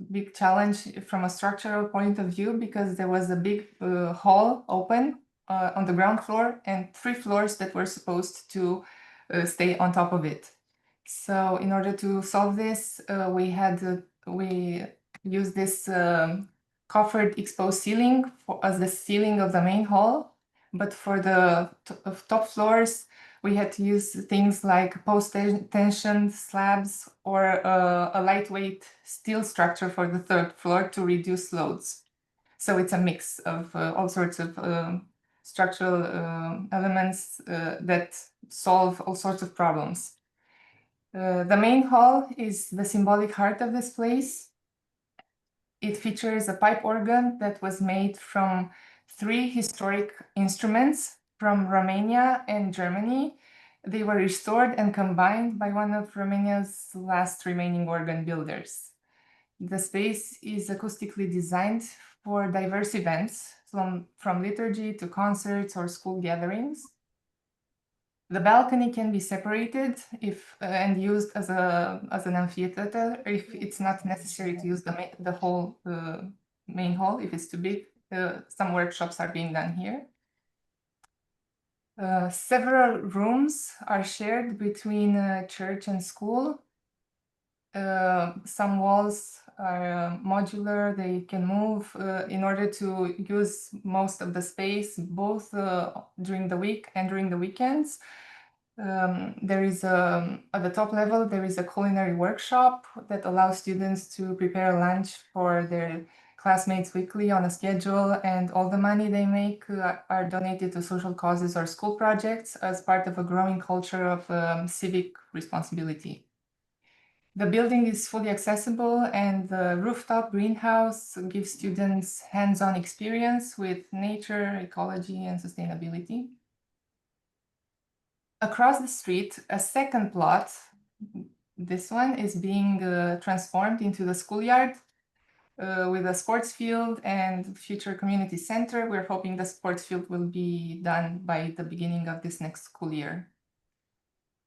big challenge from a structural point of view because there was a big hall open on the ground floor and 3 floors that were supposed to stay on top of it. So in order to solve this, we used this coffered exposed ceiling as the ceiling of the main hall. But for the top floors, we had to use things like post-tension slabs or a lightweight steel structure for the 3rd floor to reduce loads. So it's a mix of all sorts of structural elements that solve all sorts of problems. The main hall is the symbolic heart of this place. It features a pipe organ that was made from 3 historic instruments from Romania and Germany. They were restored and combined by one of Romania's last remaining organ builders. The space is acoustically designed for diverse events, from liturgy to concerts or school gatherings. The balcony can be separated if and used as an amphitheater if it's not necessary to use the whole main hall if it's too big. Some workshops are being done here. Several rooms are shared between church and school. Some walls are modular, they can move in order to use most of the space, both during the week and during the weekends. There is at the top level, there is a culinary workshop that allows students to prepare lunch for their classmates weekly on a schedule, and all the money they make are donated to social causes or school projects as part of a growing culture of civic responsibility. The building is fully accessible, and the rooftop greenhouse gives students hands-on experience with nature, ecology, and sustainability. Across the street, a second plot, this one, is being transformed into the schoolyard with a sports field and future community center. We're hoping the sports field will be done by the beginning of this next school year.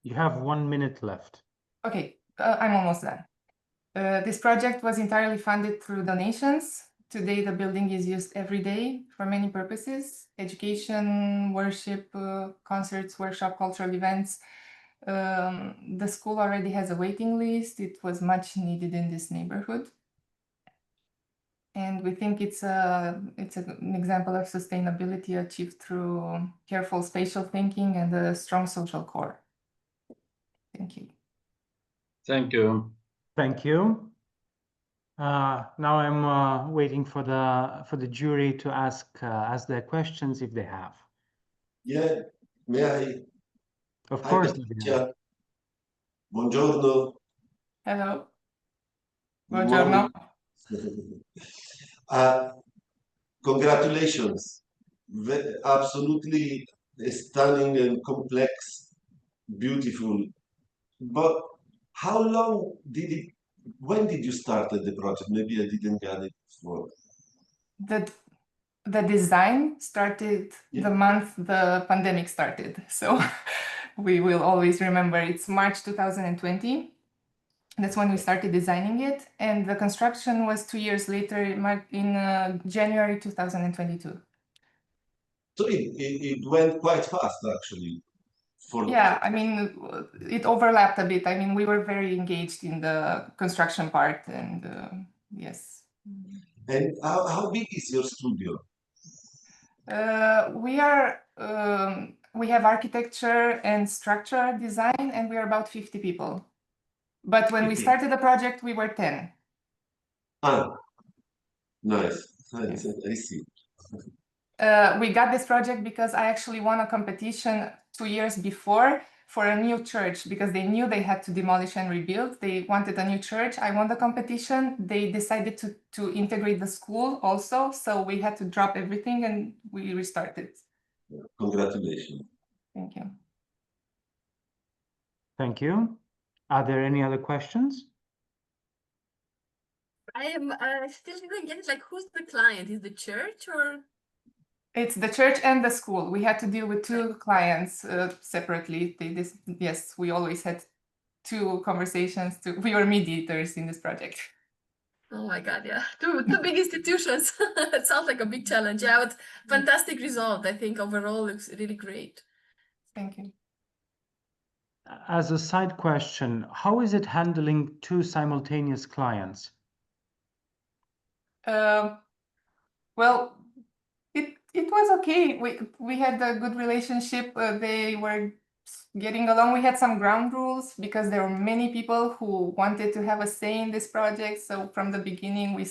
You have 1 minute left. Okay. I'm almost done. This project was entirely funded through donations. Today, the building is used every day for many purposes: education, worship, concerts, workshop, cultural events. The school already has a waiting list. It was much needed in this neighborhood. And we think it's an example of sustainability achieved through careful spatial thinking and a strong social core. Thank you. Thank you. Thank you. Now I'm waiting for the jury to ask their questions if they have. Yeah, may I? Of Hi, course. Patricia. Buongiorno. Hello. Good Buongiorno. Congratulations. Absolutely stunning and complex, beautiful. But how long when did you start the project? Maybe I didn't get it before. The design started the month the pandemic started. So we will always remember it's March 2020. That's when we started designing it. And the construction was 2 years later in January 2022. So it went quite fast, actually. Yeah, I mean, it overlapped a bit. I mean, we were very engaged in the construction part, and yes. And how big is your studio? We have architecture and structure design, and we are about 50 people. But when we started the project, we were 10. Ah, nice. I see. We got this project because I actually won a competition 2 years before for a new church, because they knew they had to demolish and rebuild. They wanted a new church. I won the competition. They decided to integrate the school also. So we had to drop everything and we restarted. Congratulations. Thank you. Thank you. Are there any other questions? I am still didn't get it. Like, who's the client? Is the church or? It's the church and the school. We had to deal with two clients separately. Yes, we always had two conversations. We were mediators in this project. Oh my God, yeah. Two big institutions. It sounds like a big challenge. Yeah, but fantastic result. I think overall looks really great. Thank you. As a side question, how is it handling two simultaneous clients? Well, it was okay. We had a good relationship. They were getting along. We had some ground rules because there were many people who wanted to have a say in this project. So from the beginning, we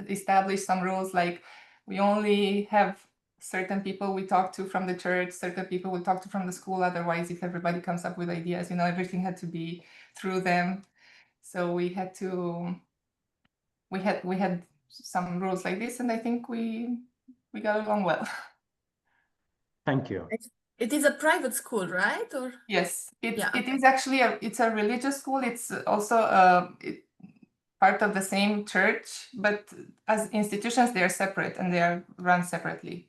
established some rules, like we only have certain people we talk to from the church, certain people we talk to from the school. Otherwise, if everybody comes up with ideas, everything had to be through them. So we had some rules like this, and I think we got along well. Thank you. It is a private school, right? Or yes, it is actually it's a religious school. It's also part of the same church, but as institutions they are separate and they are run separately.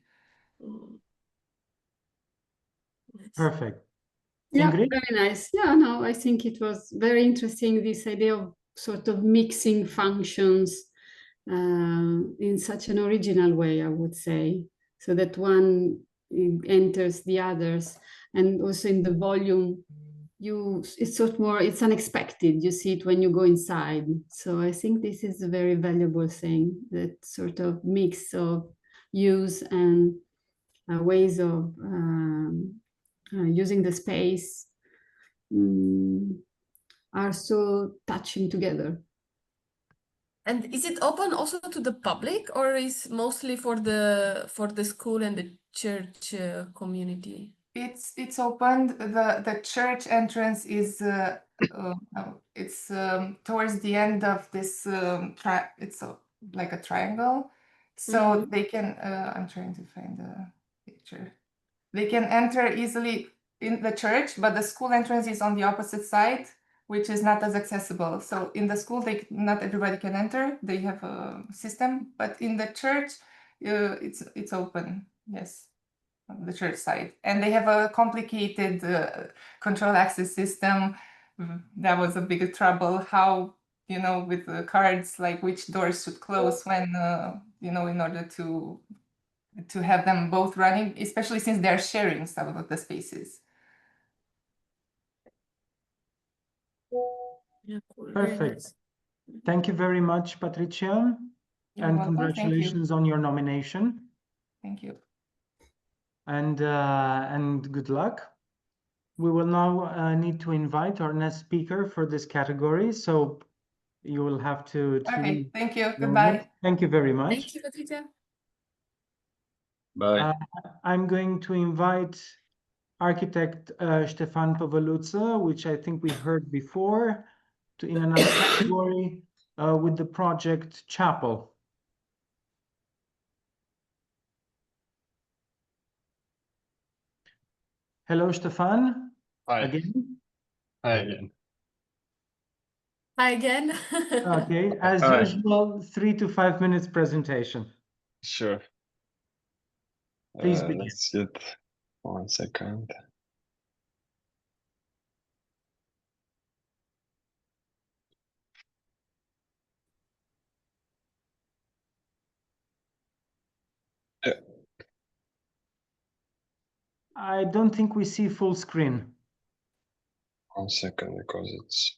Perfect. Yeah, Ingrid? very nice. Yeah, no, I think it was very interesting, this idea of sort of mixing functions in such an original way, I would say, so that one enters the others. And also in the volume, it's sort of more, it's unexpected. You see it when you go inside. So I think this is a very valuable thing, that sort of mix of use and ways of using the space are so touching together. And is it open also to the public, or is mostly for the school and the church community? It's open. The church entrance is it's towards the end of this it's like a triangle, so they can I'm trying to find the picture. They can enter easily in the church, but the school entrance is on the opposite side, which is not as accessible. So in the school, not everybody can enter. They have a system, but in the church, it's open. Yes, on the church side, and they have a complicated control access system. That was a big trouble. How, with the cards, like which doors should close when, in order to have them both running, especially since they're sharing some of the spaces. Yeah, cool. Perfect. Thank you very much, Patricia. You're and welcome. congratulations on your nomination. Thank you. And good luck. We will now need to invite our next speaker for this category. So you will have to Okay, thank you. Goodbye. Thank you very much. Thank you, Patricia. Bye. I'm going to invite architect Ștefan Păvăluță, which I think we heard before, in another category with the project Chapel. Hello, Ștefan. Hi. Again. Hi again. Hi again. Okay, as Hi. usual, 3 to 5 minutes presentation. Sure. Please begin. Let's get 1 second. Yeah. I don't think we see full screen. 1 second, because it's...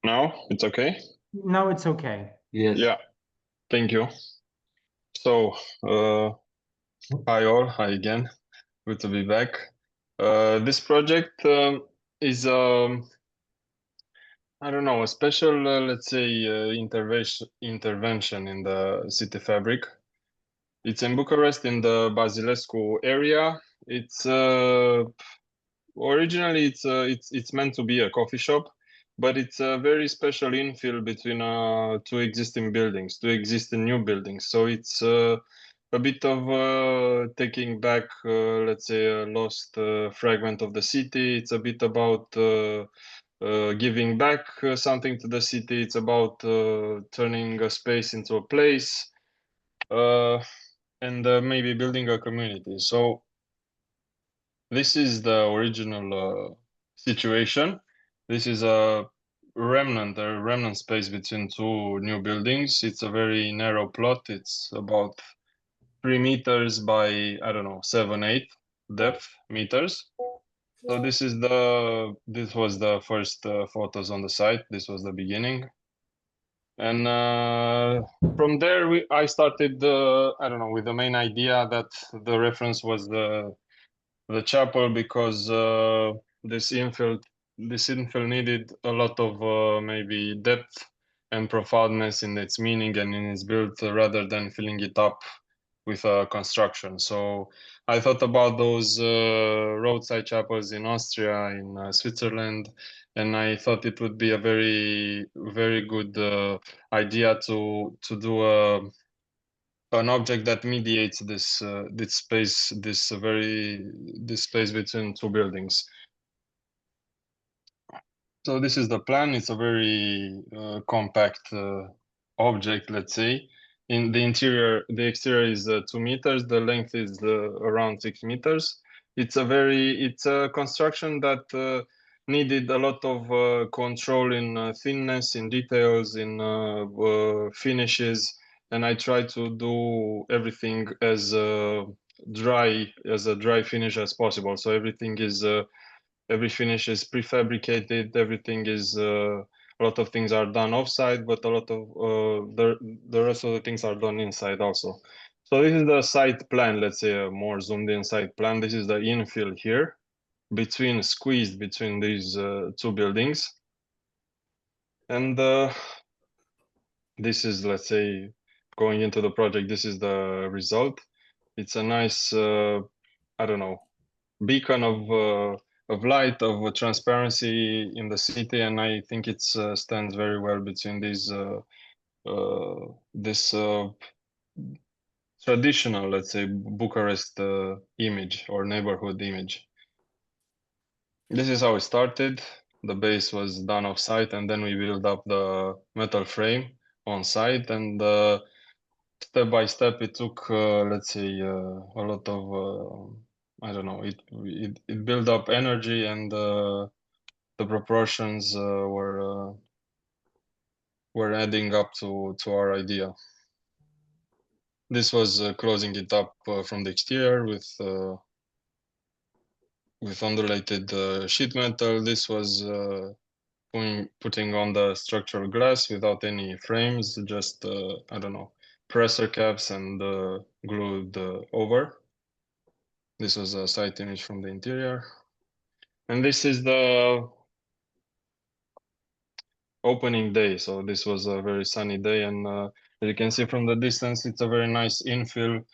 Now it's okay? Now it's okay. Yes. Yeah, thank you. So, hi all, hi again. Good to be back. This project is, I don't know, a special, let's say, intervention in the city fabric. It's in Bucharest, in the Basilescu area. It's originally it's meant to be a coffee shop, but it's a very special infill between two existing new buildings. So it's a bit of taking back, let's say, a lost fragment of the city. It's a bit about giving back something to the city. It's about turning a space into a place. And maybe building a community. So this is the original situation. This is a remnant space between two new buildings. It's a very narrow plot. It's about 3 meters by, I don't know, 7, 8 depth meters. So this was the first photos on the site. This was the beginning. And from there, I started, I don't know, with the main idea that the reference was the chapel, because this infill needed a lot of maybe depth and profoundness in its meaning and in its build, rather than filling it up with construction. So I thought about those roadside chapels in Austria, in Switzerland, and I thought it would be a very, very good idea to do an object that mediates this space between two buildings. So this is the plan. It's a very compact object, let's say. in the interior, the exterior is 2 meters, the length is around 6 meters. It's a construction that needed a lot of control in thinness, in details, in finishes, and I tried to do everything as dry finish as possible. So everything is every finish is prefabricated. Everything is a lot of things are done offsite, but a lot of the rest of the things are done inside also. So this is the site plan. Let's say a more zoomed in site plan. This is the infill here, squeezed between these 2 buildings, and this is, let's say, going into the project. This is the result. It's a nice, I don't know, beacon of light, of transparency in the city, and I think it stands very well between these this traditional, let's say, Bucharest image or neighborhood image. This is how it started. The base was done off site, and then we built up the metal frame on site, and step by step it took let's say a lot of I don't know, it built up energy, and the proportions were adding up to our idea. This was closing it up from the exterior with undulated sheet metal. This was putting on the structural glass without any frames, just I don't know, presser caps and glued over. This was a site image from the interior. And this is the opening day. So this was a very sunny day, and as you can see from the distance, it's a very nice infill.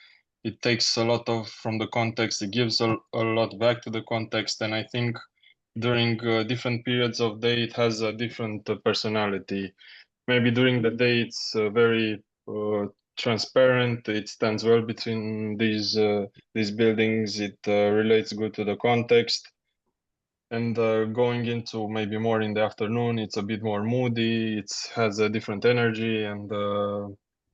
It takes a lot from the context. It gives a lot back to the context, and I think during different periods of day, it has a different personality. Maybe during the day, it's very transparent. It stands well between these buildings. It relates good to the context. And going into maybe more in the afternoon, it's a bit more moody. It has a different energy, and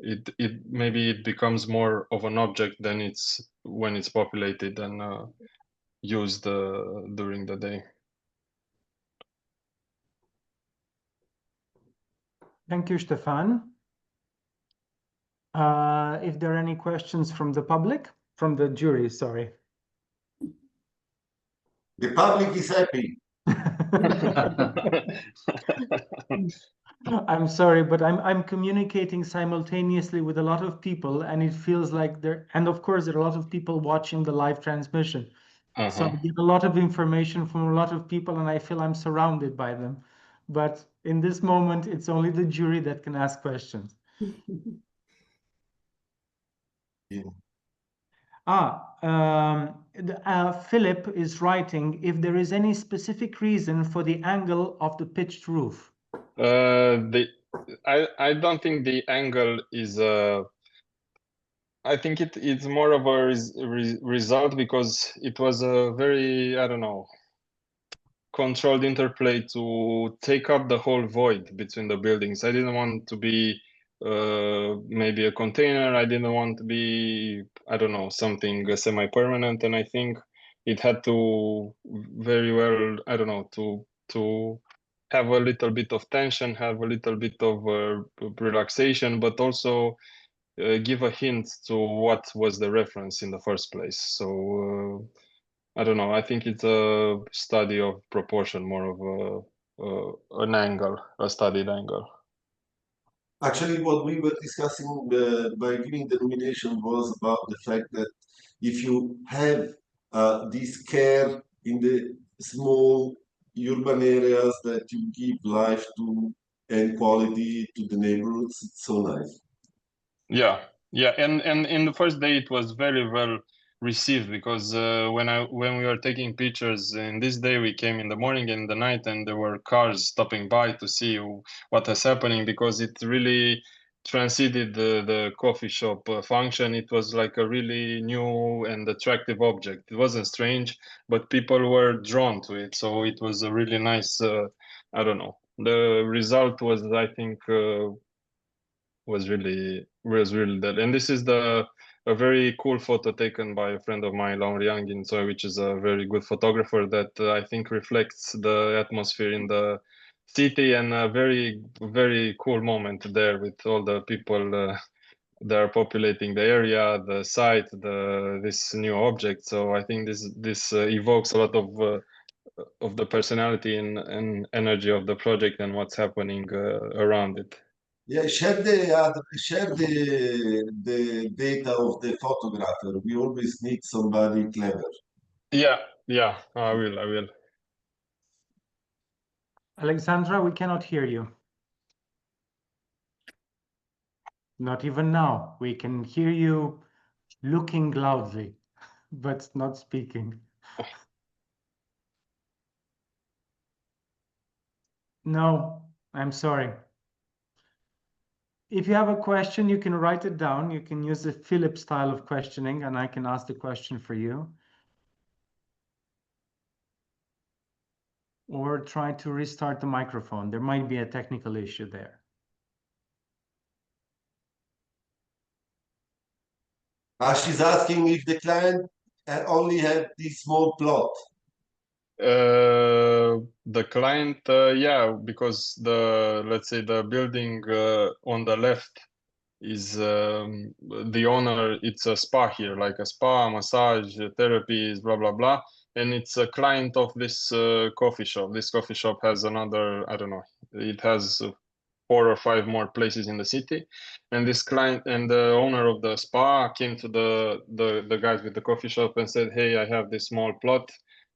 it becomes more of an object than it's when it's populated and used during the day. Thank you, Stefan. If there are any questions from the public, from the jury, sorry. The public is happy. I'm sorry, but I'm communicating simultaneously with a lot of people, and it feels like and of course there are a lot of people watching the live transmission. So I get a lot of information from a lot of people, and I feel I'm surrounded by them. But in this moment, it's only the jury that can ask questions. Philip is writing if there is any specific reason for the angle of the pitched roof. I don't think the angle is I think it's more of a result, because it was a very, I don't know, controlled interplay to take up the whole void between the buildings. I didn't want to be maybe a container. I didn't want to be, I don't know, something semi-permanent, and I think it had to very well, I don't know, to have a little bit of tension, have a little bit of relaxation, but also give a hint to what was the reference in the first place. So I don't know, I think it's a study of proportion, more of an angle, a studied angle. Actually, what we were discussing by giving the nomination was about the fact that if you have this care in the small urban areas, that you give life to and quality to the neighborhoods, it's so nice. Yeah, and in the first day it was very well received, because when we were taking pictures, in this day we came in the morning and the night, and there were cars stopping by to see what was happening, because it really transcended the coffee shop function. It was like a really new and attractive object. It wasn't strange, but people were drawn to it, so it was a really nice I don't know, the result was, I think, was really was really that. And this is a very cool photo taken by a friend of mine, Lauri Angin, which is a very good photographer that I think reflects the atmosphere in the city, and a very, very cool moment there with all the people that are populating the area, the site, this new object. So I think this evokes a lot of the personality and energy of the project and what's happening around it. Yeah, share the data of the photographer. We always need somebody clever. Yeah, I will. Alexandra, we cannot hear you. Not even now. We can hear you looking loudly, but not speaking. No, I'm sorry. If you have a question, you can write it down. You can use the Philip style of questioning, and I can ask the question for you. Or try to restart the microphone. There might be a technical issue there. She's asking if the client only had this small plot. The client, yeah, because let's say the building on the left is the owner. It's a spa here, like a spa, massage, therapies, blah blah blah, and it's a client of this coffee shop. This coffee shop has another, I don't know, it has 4 or 5 more places in the city, and this client and the owner of the spa came to the guys with the coffee shop and said, hey, I have this small plot,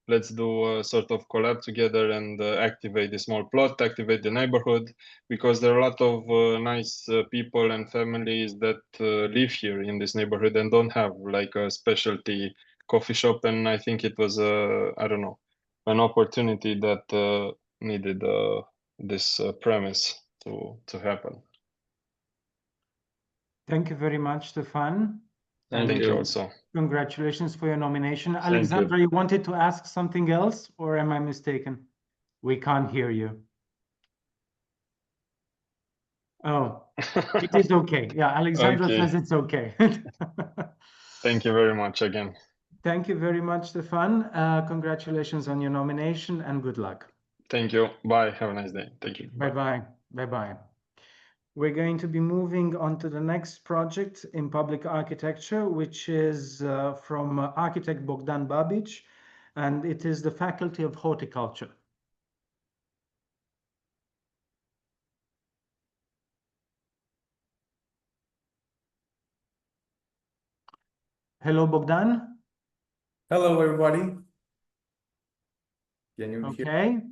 let's do a sort of collab together and activate the small plot, activate the neighborhood, because there are a lot of nice people and families that live here in this neighborhood and don't have like a specialty coffee shop. And I think it was I don't know, an opportunity that needed this premise to happen. Thank you very much, Stefan. Thank you also. Congratulations for your nomination. Alexandra, you wanted to ask something else, or am I mistaken? We can't hear you. Oh, it is okay. Yeah, Alexandra says it's okay. Thank you very much again. Thank you very much, Stefan. Congratulations on your nomination and good luck. Thank you. Bye. Have a nice day. Thank you. Bye-bye. Bye-bye. We're going to be moving on to the next project in public architecture, which is from architect Bogdan Babic, and it is the Faculty of Horticulture. Hello, Bogdan. Hello, everybody. Can you hear? Okay.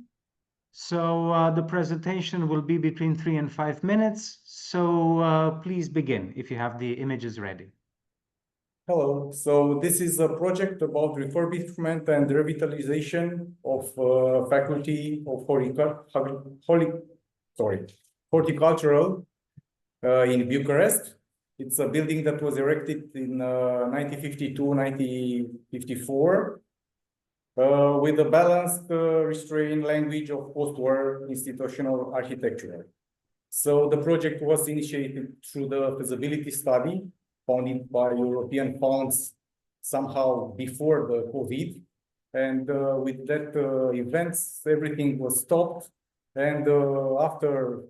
So the presentation will be between 3 and 5 minutes. So please begin if you have the images ready. Hello. So this is a project about refurbishment and revitalization of Faculty of Horticultural in Bucharest. It's a building that was erected in 1952-1954 with a balanced, restrained language of post-war institutional architecture. So the project was initiated through the feasibility study funded by European funds somehow before the COVID. And with that events, everything was stopped. And after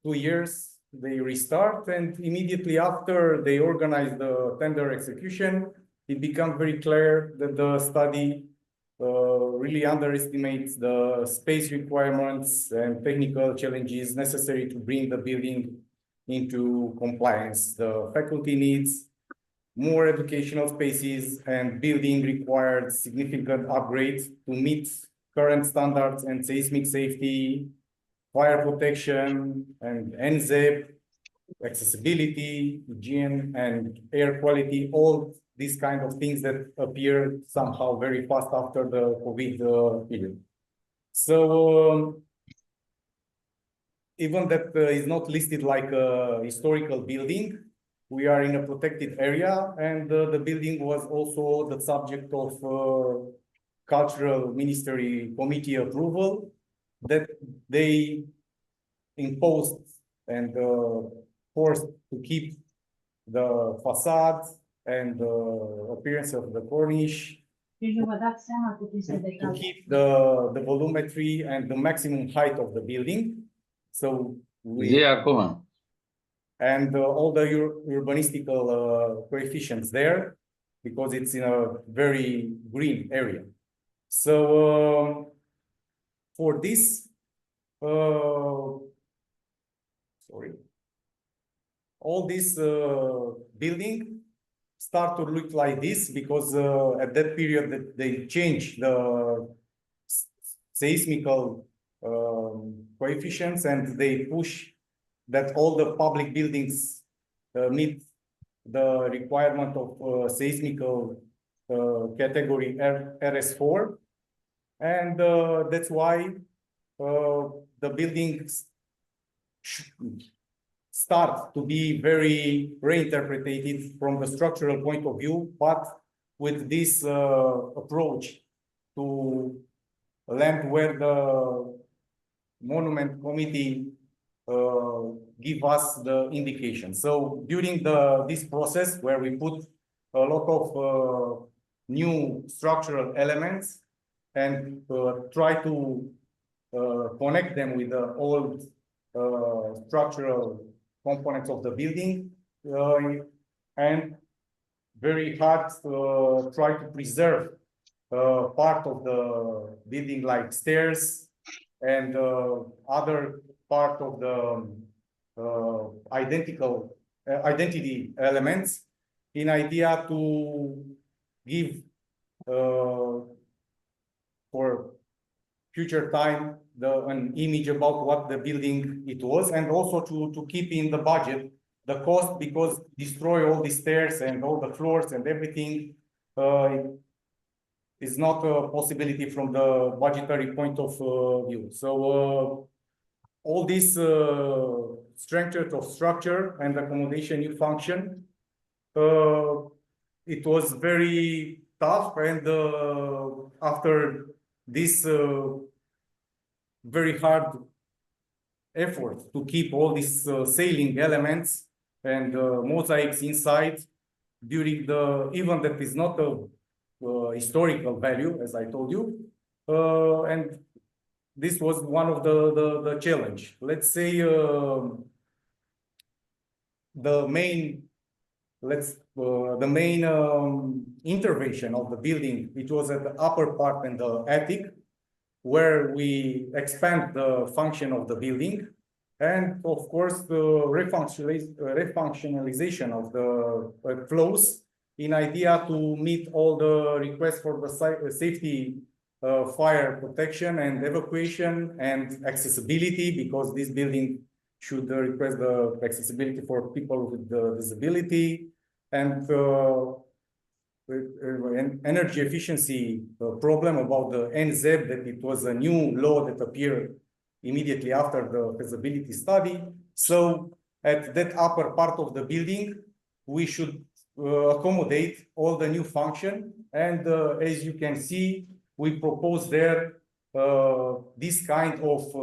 2 years, they restart, and immediately after they organize the tender execution, it becomes very clear that the study really underestimates the space requirements and technical challenges necessary to bring the building into compliance. The faculty needs more educational spaces, and building required significant upgrades to meet current standards and seismic safety, fire protection, and NZEP, accessibility, hygiene, and air quality, all these kind of things that appear somehow very fast after the COVID period. So even that is not listed like a historical building, we are in a protected area, and the building was also the subject of Cultural Ministry Committee approval that they imposed and forced to keep the facade and the appearance of the cornice, to keep the volumetry and the maximum height of the building. So and all the urbanistical coefficients there, because it's in a very green area. So for this, all this building start to look like this, because at that period they changed the seismical coefficients, and they push that all the public buildings meet the requirement of seismical category RS4, and that's why the buildings start to be very reinterpreted from the structural point of view, but with this approach to land where the monument committee give us the indication. So during this process, where we put a lot of new structural elements and try to connect them with the old structural components of the building, and very hard try to preserve part of the building like stairs and other part of the identity elements, in idea to give for future time an image about what the building it was, and also to keep in the budget the cost, because destroy all the stairs and all the floors and everything is not a possibility from the budgetary point of view. So all this strength of structure and accommodation new function, it was very tough, and after this very hard effort to keep all these sailing elements and mosaics inside, during the, even that is not a historical value, as I told you, and this was one of the challenge. Let's say the main intervention of the building, it was at the upper part and the attic, where we expand the function of the building, and of course the refunctionalization of the flows, in idea to meet all the requests for the safety, fire protection and evacuation and accessibility, because this building should request the accessibility for people with disability, and energy efficiency problem about the NZEB, that it was a new law that appeared immediately after the feasibility study. So at that upper part of the building, we should accommodate all the new function. And as you can see, we propose there this kind of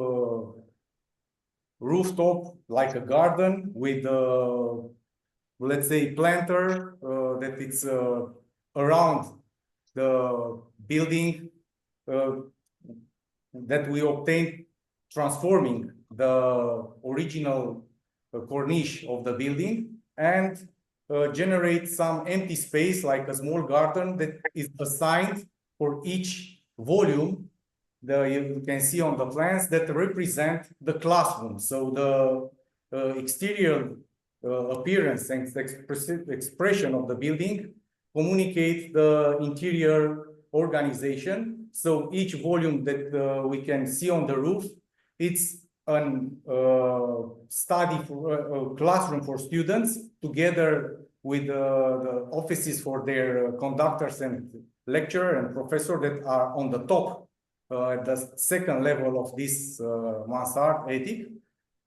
rooftop, like a garden with, let's say, planter that it's around the building, that we obtained transforming the original cornice of the building, and generate some empty space like a small garden that is assigned for each volume. You can see on the plans that represent the classroom. So the exterior appearance and expression of the building communicate the interior organization. So each volume that we can see on the roof, it's an study for a classroom for students, together with the offices for their conductors and lecturer and professor that are on the top, at the second level of this mansard attic,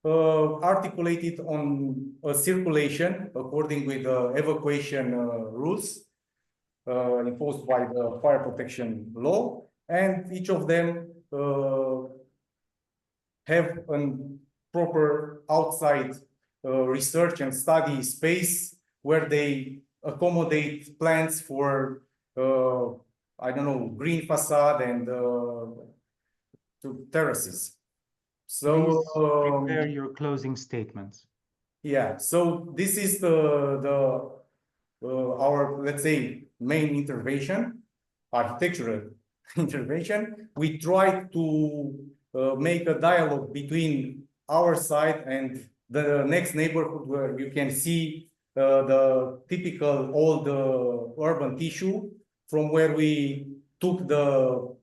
articulated on a circulation according with the evacuation rules imposed by the fire protection law, and each of them have a proper outside research and study space where they accommodate plants for, I don't know, green facade and to terraces. So prepare your closing statements. yeah, so this is our, let's say, main intervention, architectural intervention. We try to make a dialogue between our side and the next neighborhood, where you can see the typical old urban tissue, from where we took the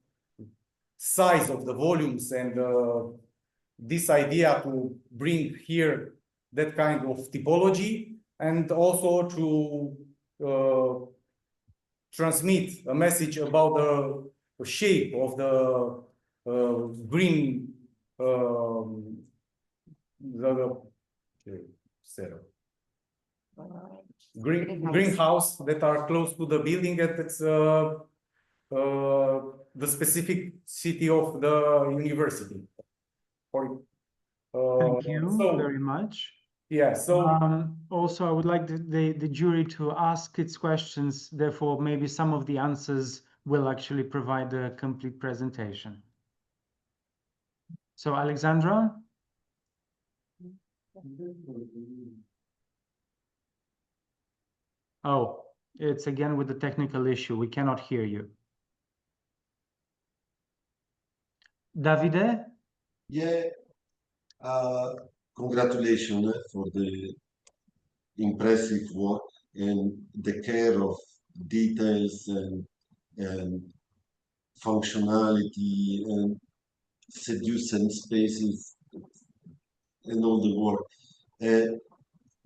size of the volumes and this idea to bring here that kind of typology, and also to transmit a message about the shape of the green greenhouse that are close to the building, and it's the specific city of the university. Thank you very much. Yeah, so also I would like the jury to ask its questions, therefore maybe some of the answers will actually provide a complete presentation. So Alexandra? Oh, it's again with the technical issue, we cannot hear you. Davide? Yeah, congratulations for the impressive work and the care of details and functionality and seducing spaces and all the work.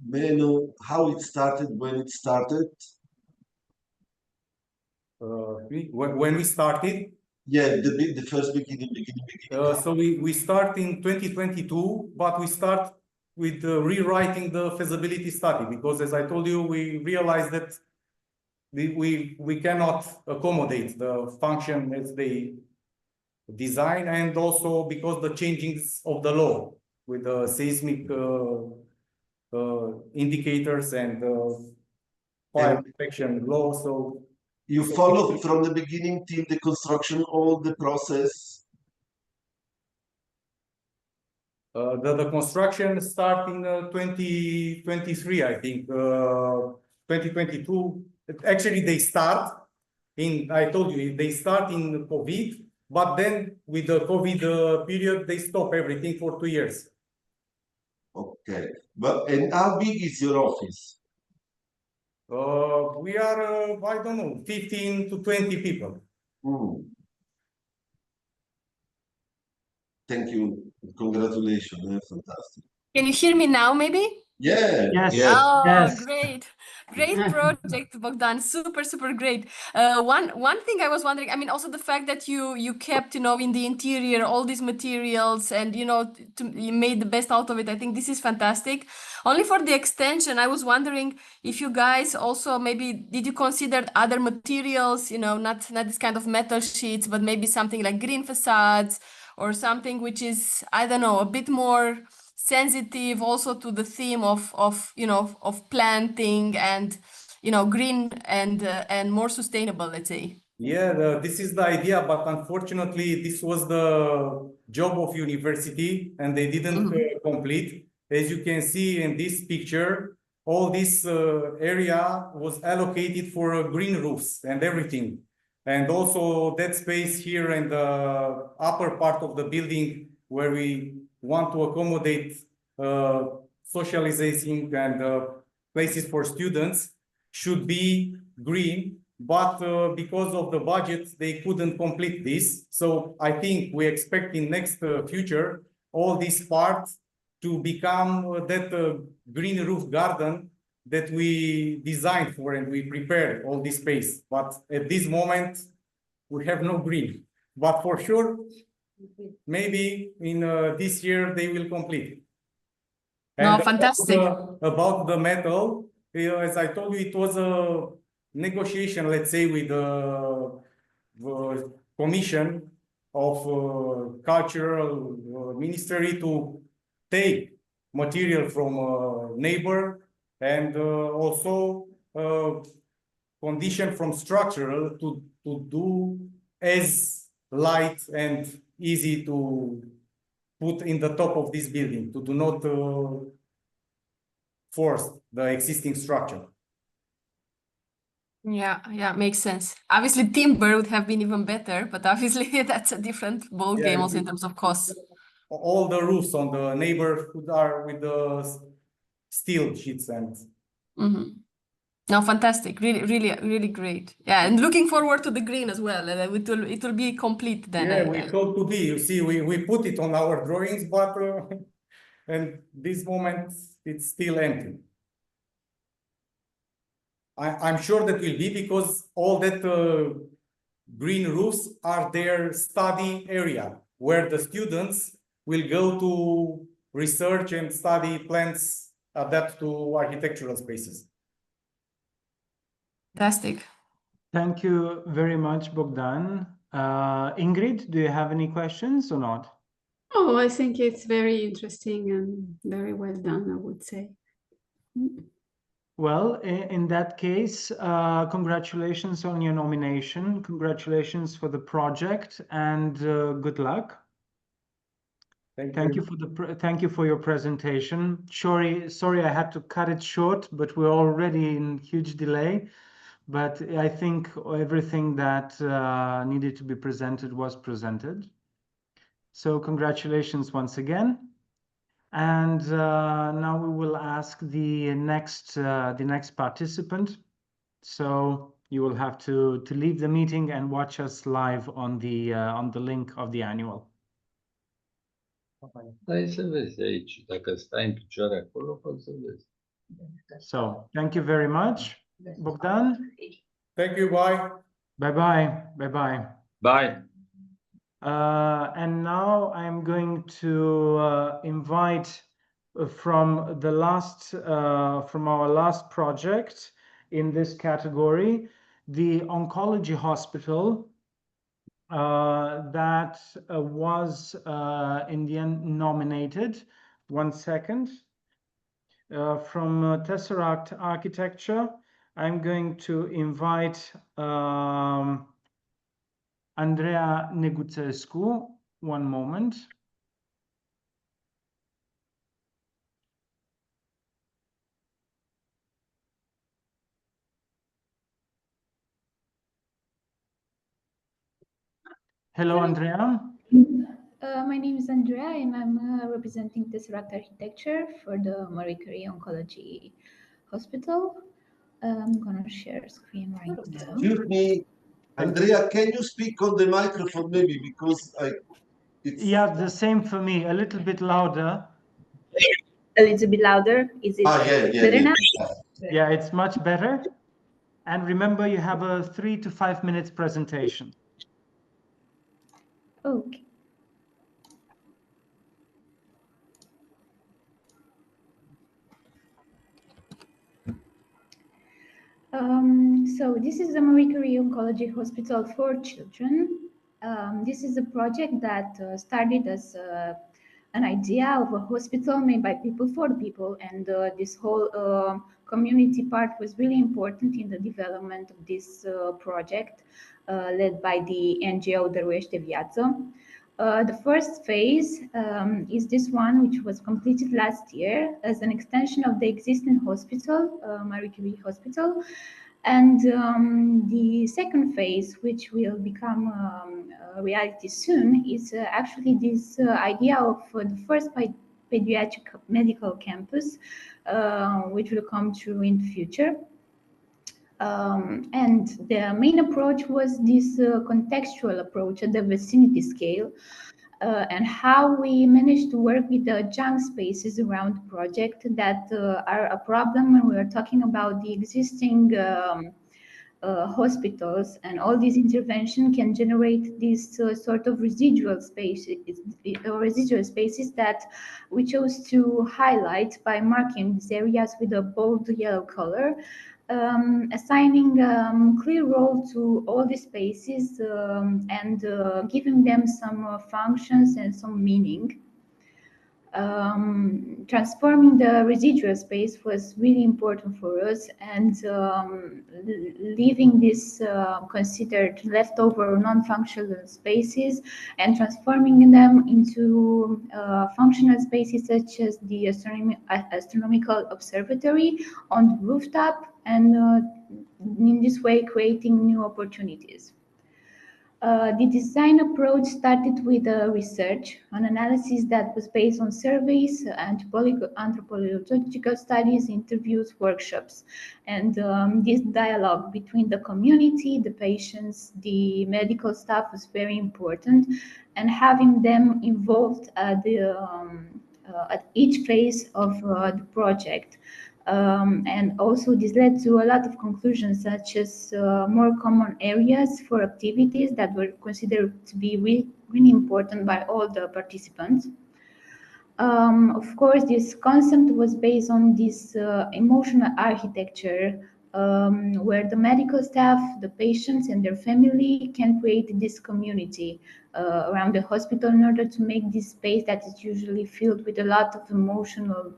May I know how it started, when it started? When we started? Yeah, the first beginning. So we start in 2022, but we start with rewriting the feasibility study, because as I told you, we realized that we cannot accommodate the function as they design, and also because the changings of the law with the seismic indicators and fire protection law. So you follow from the beginning till the construction, all the process? The construction start in 2023, I think. 2022. Actually, they start in, I told you, they start in COVID, but then with the COVID period, they stop everything for 2 years. Okay, and how big is your office? We are, I don't know, 15 to 20 people. Thank you. Congratulations. Fantastic. Can you hear me now, maybe? Yeah. Yes. Oh, yes. great project, Bogdan. Super great. One thing I was wondering, I mean, also the fact that you kept, in the interior all these materials, and you made the best out of it. I think this is fantastic. Only for the extension, I was wondering if you guys also maybe did you consider other materials, not this kind of metal sheets, but maybe something like green facades or something which is, I don't know, a bit more sensitive also to the theme of planting and green and more sustainable, let's say. Yeah, this is the idea, but unfortunately this was the job of university and they didn't complete. As you can see in this picture, all this area was allocated for green roofs and everything, and also that space here in the upper part of the building where we want to accommodate socializing and places for students should be green, but because of the budget, they couldn't complete this. So I think we expect in next future, all these parts to become that green roof garden that we designed for and we prepared all this space. But at this moment, we have no green, but for sure, maybe in this year they will complete. And fantastic. About the metal, as I told you, it was a negotiation, let's say, with the commission of cultural ministry to take material from a neighbor and also condition from structural to do as light and easy to put in the top of this building, to do not force the existing structure. Yeah, makes sense. Obviously, timber would have been even better, but obviously that's a different ball game also in terms of costs. All the roofs on the neighborhood are with the steel sheets and. No, fantastic! Really great. Yeah, and looking forward to the green as well. It will be complete then. Yeah, we hope to be. You see, we put it on our drawings, but and this moment it's still empty. I'm sure that will be because all that green roofs are their study area where the students will go to research and study plants adapt to architectural spaces. Fantastic. Thank you very much, Bogdan. Ingrid, do you have any questions or not? Oh, I think it's very interesting and very well done, I would say. Well, in that case, congratulations on your nomination. Congratulations for the project and good luck. Thank you for your presentation. Sorry, I had to cut it short, but we're already in huge delay. But I think everything that needed to be presented was presented. So congratulations once again. And now we will ask the next participant. So you will have to leave the meeting and watch us live on the link of the annual. Stai să vezi aici, dacă stai în picioare acolo, poți să vezi. So thank you very much, Bogdan. Thank you. Bye. Bye. Bye. And now I'm going to invite from our last project in this category, the oncology hospital that was in the end nominated. 1 second. From Tesseract Architecture, I'm going to invite Andreea Neguțescu. 1 moment. Hello, Andreea. My name is Andreea and I'm representing Tesseract Architecture for the Marie Curie Oncology Hospital. I'm going to share screen right now. Excuse me, Andreea, can you speak on the microphone maybe because Yeah, the same for me. A little bit louder. A little bit louder. Is it better now? Yeah, it's much better. And remember, you have a 3 to 5 minutes presentation. Okay. So this is the Marie Curie Oncology Hospital for Children. This is a project that started as an idea of a hospital made by people for the people, and this whole community part was really important in the development of this project led by the NGO Dăruiește de Viață. The first phase is this one, which was completed last year as an extension of the existing hospital, Marie Curie Hospital. And the second phase, which will become a reality soon, is actually this idea of the first pediatric medical campus, which will come true in the future. And the main approach was this contextual approach at the vicinity scale, and how we managed to work with the junk spaces around the project that are a problem when we are talking about the existing hospitals, and all these interventions can generate these sort of residual spaces that we chose to highlight by marking these areas with a bold yellow color. Assigning clear role to all the spaces and giving them some functions and some meaning. Transforming the residual space was really important for us, and leaving this considered leftover non-functional spaces and transforming them into functional spaces such as the astronomical observatory on the rooftop, and in this way creating new opportunities. The design approach started with research, an analysis that was based on surveys, anthropological studies, interviews, workshops, and this dialogue between the community, the patients, the medical staff was very important, and having them involved at each phase of the project. And also this led to a lot of conclusions, such as more common areas for activities that were considered to be really important by all the participants. Of course, this concept was based on this emotional architecture, where the medical staff, the patients and their family can create this community around the hospital in order to make this space that is usually filled with a lot of emotional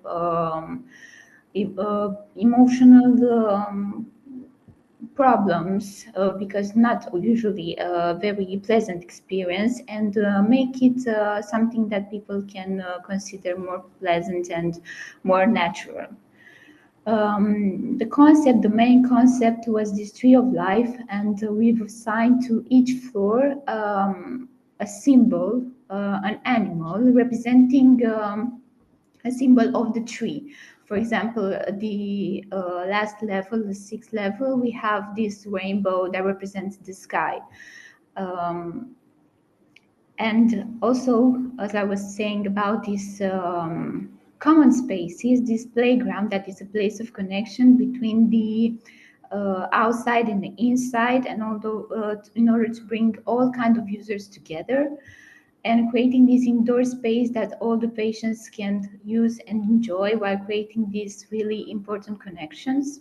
problems, because not usually a very pleasant experience, and make it something that people can consider more pleasant and more natural. The main concept was this tree of life, and we've assigned to each floor a symbol, an animal representing a symbol of the tree. For example, the last level, the 6th level, we have this rainbow that represents the sky. And also, as I was saying about these common spaces, this playground that is a place of connection between the outside and the inside, and although in order to bring all kinds of users together, and creating this indoor space that all the patients can use and enjoy while creating these really important connections.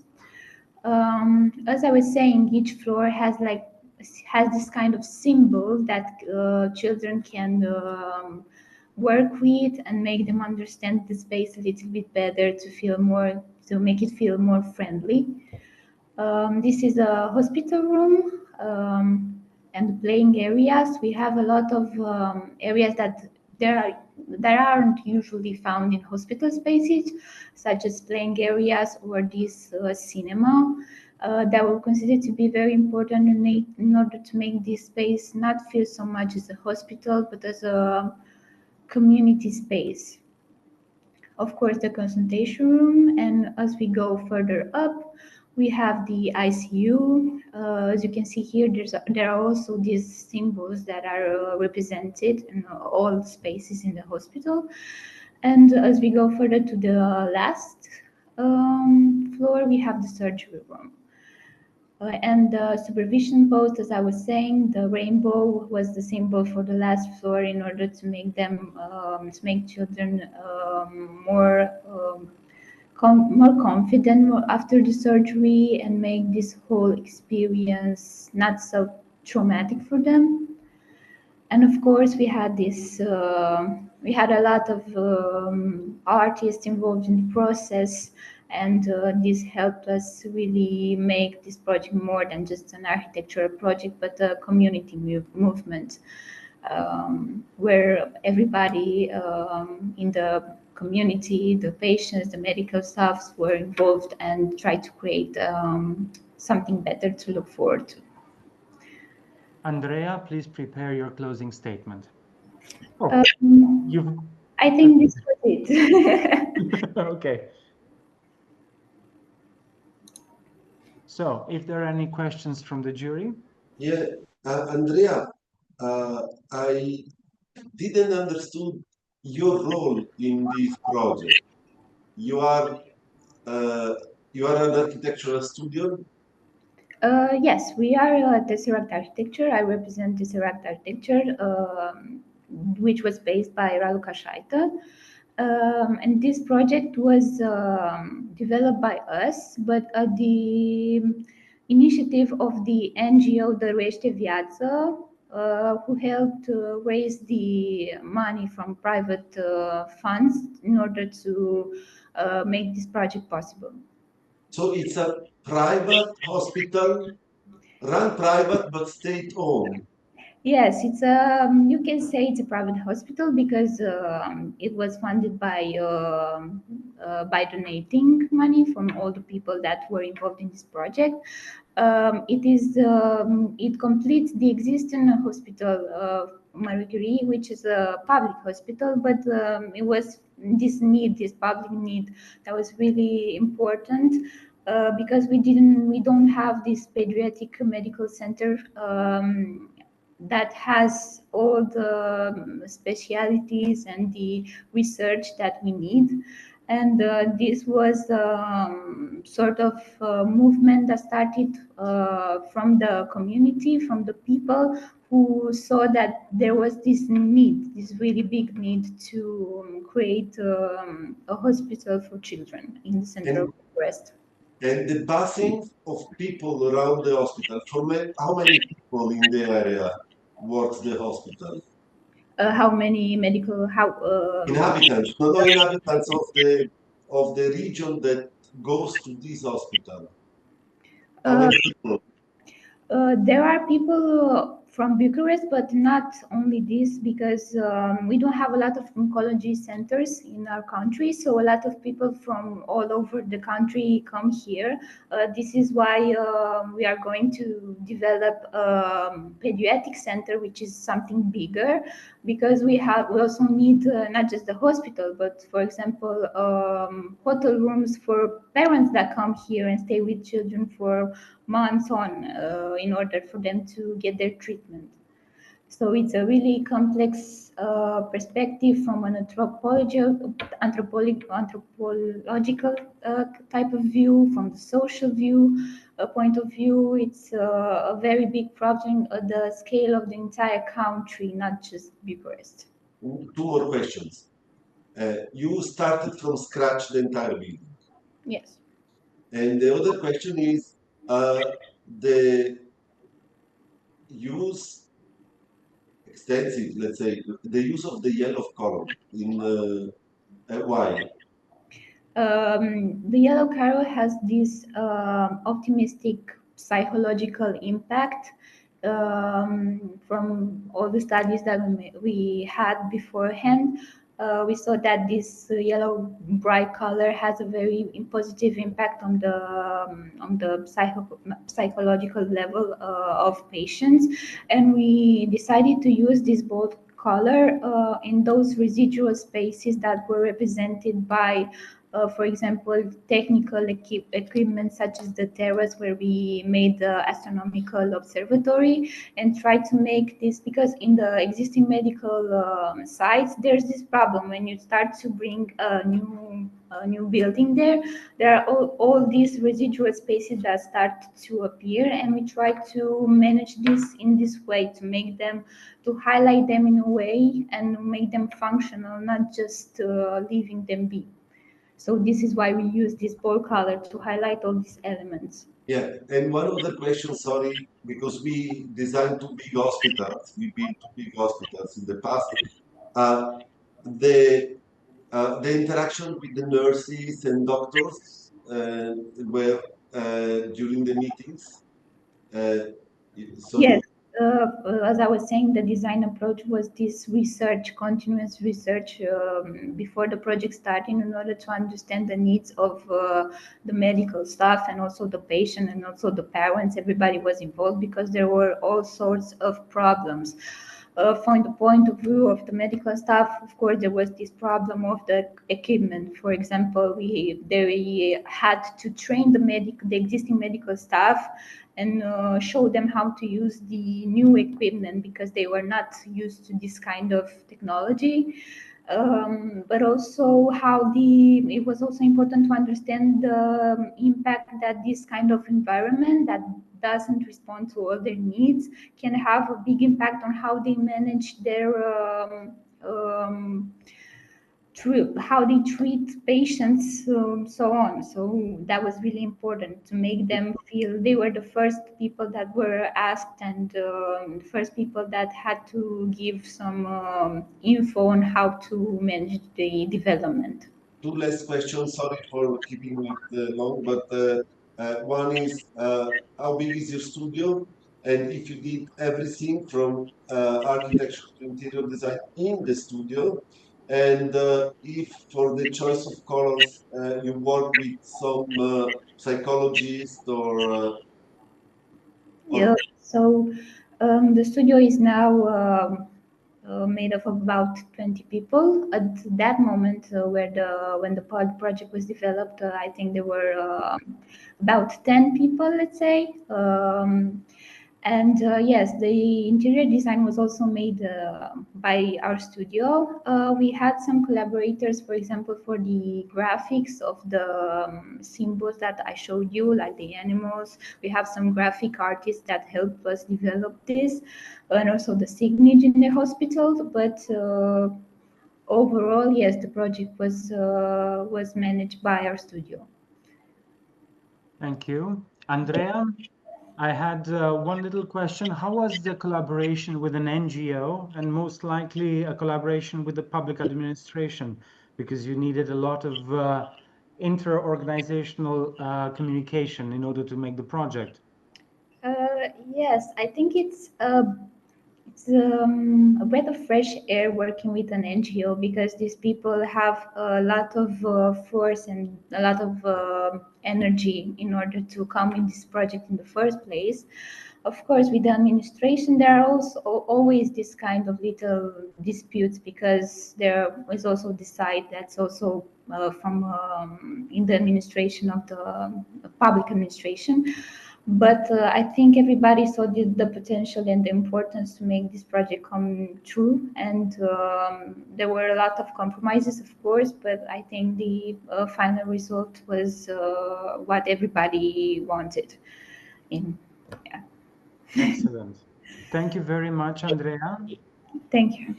As I was saying, each floor has this kind of symbol that children can work with and make them understand the space a little bit better to make it feel more friendly. This is a hospital room. And playing areas, we have a lot of areas that aren't usually found in hospital spaces, such as playing areas or this cinema that were considered to be very important in order to make this space not feel so much as a hospital, but as a community space. Of course, the consultation room, and as we go further up, we have the ICU. As you can see here, there are also these symbols that are represented in all spaces in the hospital. And as we go further to the last floor, we have the surgery room. And the supervision post, as I was saying, the rainbow was the symbol for the last floor in order to make them, to make children more confident after the surgery, and make this whole experience not so traumatic for them. And of course, we had this. We had a lot of artists involved in the process, and this helped us really make this project more than just an architectural project, but a community movement, where everybody in the community, the patients, the medical staffs were involved and tried to create something better to look forward to. Andrea, please prepare your closing statement. I think this was it. Okay. So, if there are any questions from the jury? Yeah, Andrea, I didn't understood your role in this project. You are an architectural studio? Yes, we are Tesseract Architecture. I represent Tesseract Architecture, which was based by Raluca Șaită. And this project was developed by us, but at the initiative of the NGO Dăruiește Viață, who helped raise the money from private funds in order to make this project possible. So it's a private hospital, run private but state-owned. Yes, it's you can say it's a private hospital because it was funded by donating money from all the people that were involved in this project. It completes the existing hospital Marie Curie, which is a public hospital, but it was this public need that was really important. Because we don't have this pediatric medical center that has all the specialities and the research that we need. And this was sort of movement that started from the community, from the people who saw that there was this need, this really big need to create a hospital for children in the center of Bucharest. And the passing of people around the hospital, how many people in the area works the hospital? How many medical inhabitants? No, inhabitants of the region that goes to this hospital. How many people? There are people from Bucharest, but not only this, because we don't have a lot of oncology centers in our country. So a lot of people from all over the country come here. This is why we are going to develop a pediatric center, which is something bigger, because we also need not just the hospital, but for example, hotel rooms for parents that come here and stay with children for months on in order for them to get their treatment. So it's a really complex perspective from an anthropological type of view, from the social view point of view. It's a very big problem at the scale of the entire country, not just Bucharest. Two more questions. You started from scratch the entire building. Yes. And the other question is, the use, extensive, let's say, the use of the yellow color in why? The yellow color has this optimistic psychological impact from all the studies that we had beforehand. We saw that this yellow bright color has a very positive impact on the psychological level of patients, and we decided to use this bold color in those residual spaces that were represented by for example, technical equipment such as the terrace where we made the astronomical observatory, and try to make this, because in the existing medical sites, there's this problem when you start to bring a new building there are all these residual spaces that start to appear, and we try to manage this in this way to make them, to highlight them in a way and make them functional, not just leaving them be. So this is why we use this bold color to highlight all these elements. Yeah, and one other question, sorry, because we designed two big hospitals, we built two big hospitals in the past. The interaction with the nurses and doctors were during the meetings. Yes. As I was saying, the design approach was this research, continuous research before the project started, in order to understand the needs of the medical staff and also the patient and also the parents. Everybody was involved because there were all sorts of problems. From the point of view of the medical staff, of course, there was this problem of the equipment. For example, they had to train the existing medical staff and show them how to use the new equipment because they were not used to this kind of technology. But also it was also important to understand the impact that this kind of environment that doesn't respond to all their needs can have a big impact on how they manage their how they treat patients, so on. So that was really important to make them feel they were the first people that were asked and first people that had to give some info on how to manage the development. Two last questions. Sorry for keeping it long, but one is how big is your studio? And if you did everything from architecture to interior design in the studio, and if for the choice of colors you work with some psychologist or yeah. So the studio is now made of about 20 people. At that moment, when the project was developed, I think there were about 10 people, let's say. And yes, the interior design was also made by our studio. We had some collaborators, for example, for the graphics of the symbols that I showed you, like the animals. We have some graphic artists that helped us develop this, and also the signage in the hospital. But overall, yes, the project was managed by our studio. Thank you. Andrea, I had one little question. How was the collaboration with an NGO and most likely a collaboration with the public administration? Because you needed a lot of inter-organizational communication in order to make the project. Yes, I think it's a breath of fresh air working with an NGO, because these people have a lot of force and a lot of energy in order to come in this project in the first place. Of course, with the administration, there are also always this kind of little disputes, because there is also the side that's also from in the administration of the public administration. But I think everybody saw the potential and the importance to make this project come true. And there were a lot of compromises, of course, but I think the final result was what everybody wanted. Yeah. Excellent. Thank you very much, Andrea. Thank you.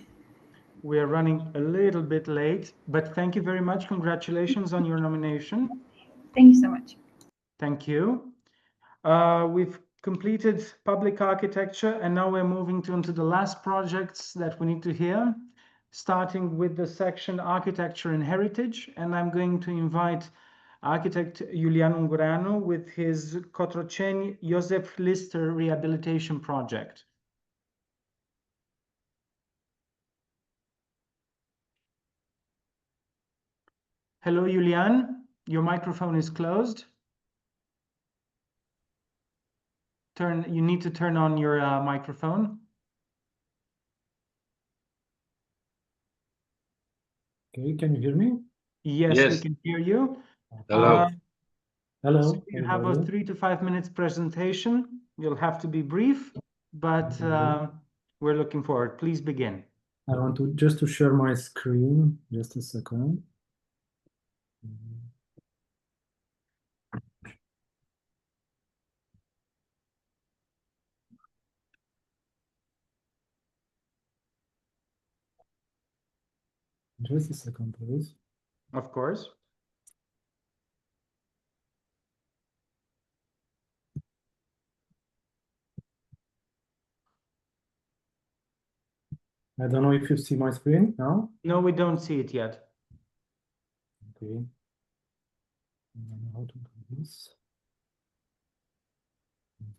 We are running a little bit late, but thank you very much. Congratulations on your nomination. Thank you so much. Thank you. We've completed public architecture, and now we're moving into the last projects that we need to hear, starting with the section Architecture and Heritage. And I'm going to invite architect Iulian Ungureanu with his Cotroceni Joseph Lister Rehabilitation Project. Hello, Iulian. Your microphone is closed. You need to turn on your microphone. Okay, can you hear me? Yes, we can hear you. Hello. Hello. So you have a 3 to 5 minutes presentation. You'll have to be brief, but we're looking forward. Please begin. I want to just to share my screen. Just a second. Just a second, please. Of course. I don't know if you see my screen now. No, we don't see it yet. Okay. I don't know how to do this.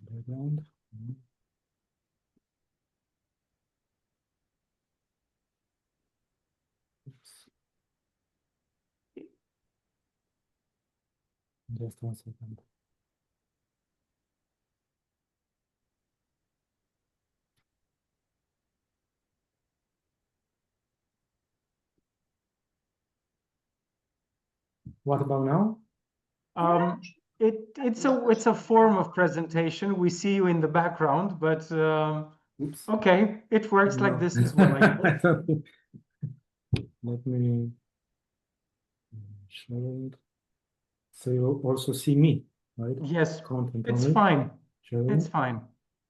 Background. Just 1 second. What about now? It's a form of presentation. We see you in the background, but okay, it works like this as well. Let me show it. So you also see me, right? Yes, Content it's only. fine. Sharing. It's fine.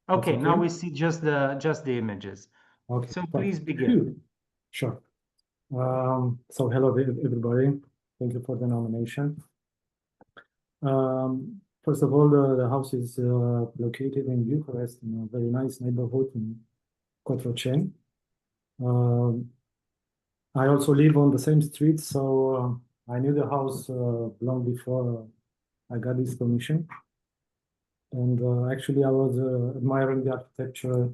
Okay, now we see just the images. Okay, so fine. please begin. Sure. So hello everybody. Thank you for the nomination. First of all, the house is located in Bucharest, in a very nice neighborhood in Cotroceni. I also live on the same street, so I knew the house long before I got this commission. And actually, I was admiring the architecture,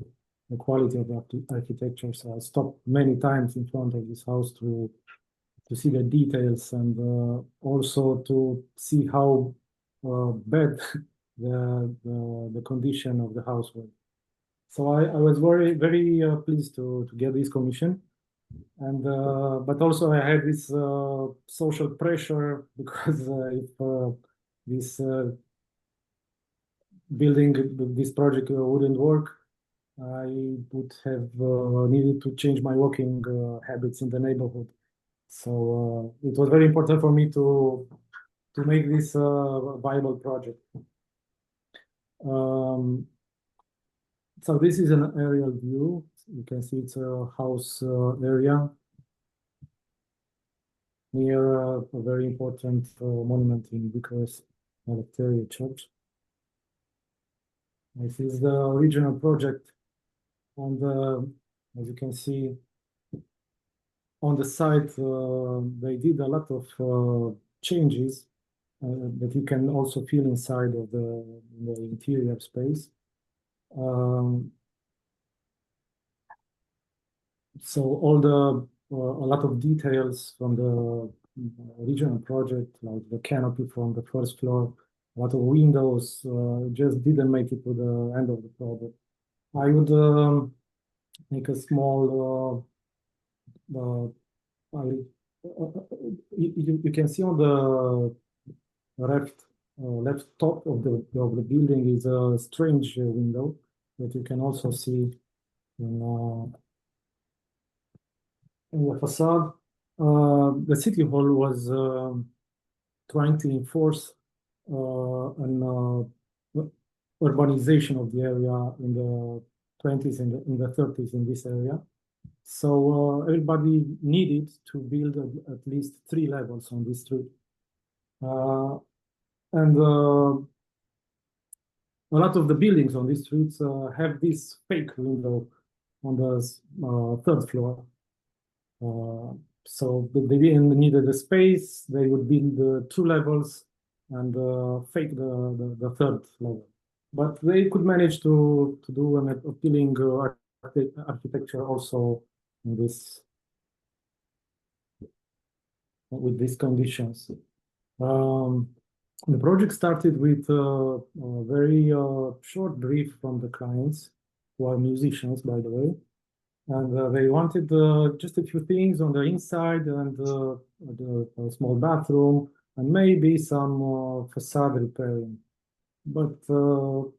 the quality of the architecture. So I stopped many times in front of this house to see the details and also to see how bad the condition of the house was. So I was very pleased to get this commission, and but also I had this social pressure because if this this project wouldn't work, I would have needed to change my walking habits in the neighborhood. So it was very important for me to make this a viable project. So this is an aerial view. You can see it's a house area near a very important monument in Bucharest, Arhitectura Church. This is the original project, and as you can see on the site, they did a lot of changes that you can also feel inside of the interior space. So all a lot of details from the original project, like the canopy from the first floor, a lot of windows, just didn't make it to the end of the project. I would make a small, you can see on the left top of the building is a strange window that you can also see in the facade. The city hall was trying to enforce an urbanization of the area in the 20s and in the 30s in this area. So everybody needed to build at least 3 levels on this street. And a lot of the buildings on these streets have this fake window on the 3rd floor. So they didn't need the space. They would build 2 levels and fake the 3rd level. But they could manage to do an appealing architecture also in this with these conditions. The project started with a very short brief from the clients, who are musicians, by the way. And they wanted just a few things on the inside and a small bathroom and maybe some facade repairing. But the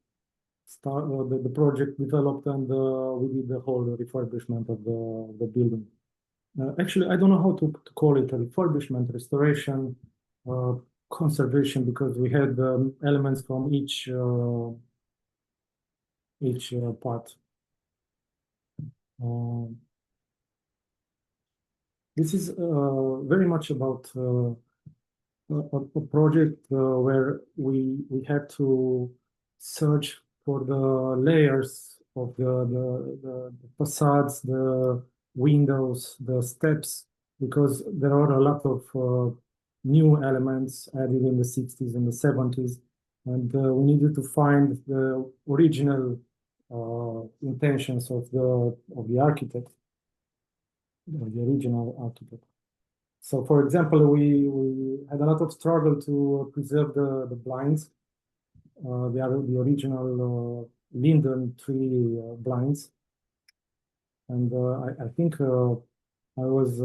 project developed and we did the whole refurbishment of the building. Actually, I don't know how to call it, a refurbishment, restoration, conservation, because we had elements from each part. This is very much about a project where we had to search for the layers of the facades, the windows, the steps, because there are a lot of new elements added in the 60s and the 70s, and we needed to find the original intentions of the architect, the original architect. So, for example, we had a lot of struggle to preserve the blinds. They are the original linden tree blinds, and I think I was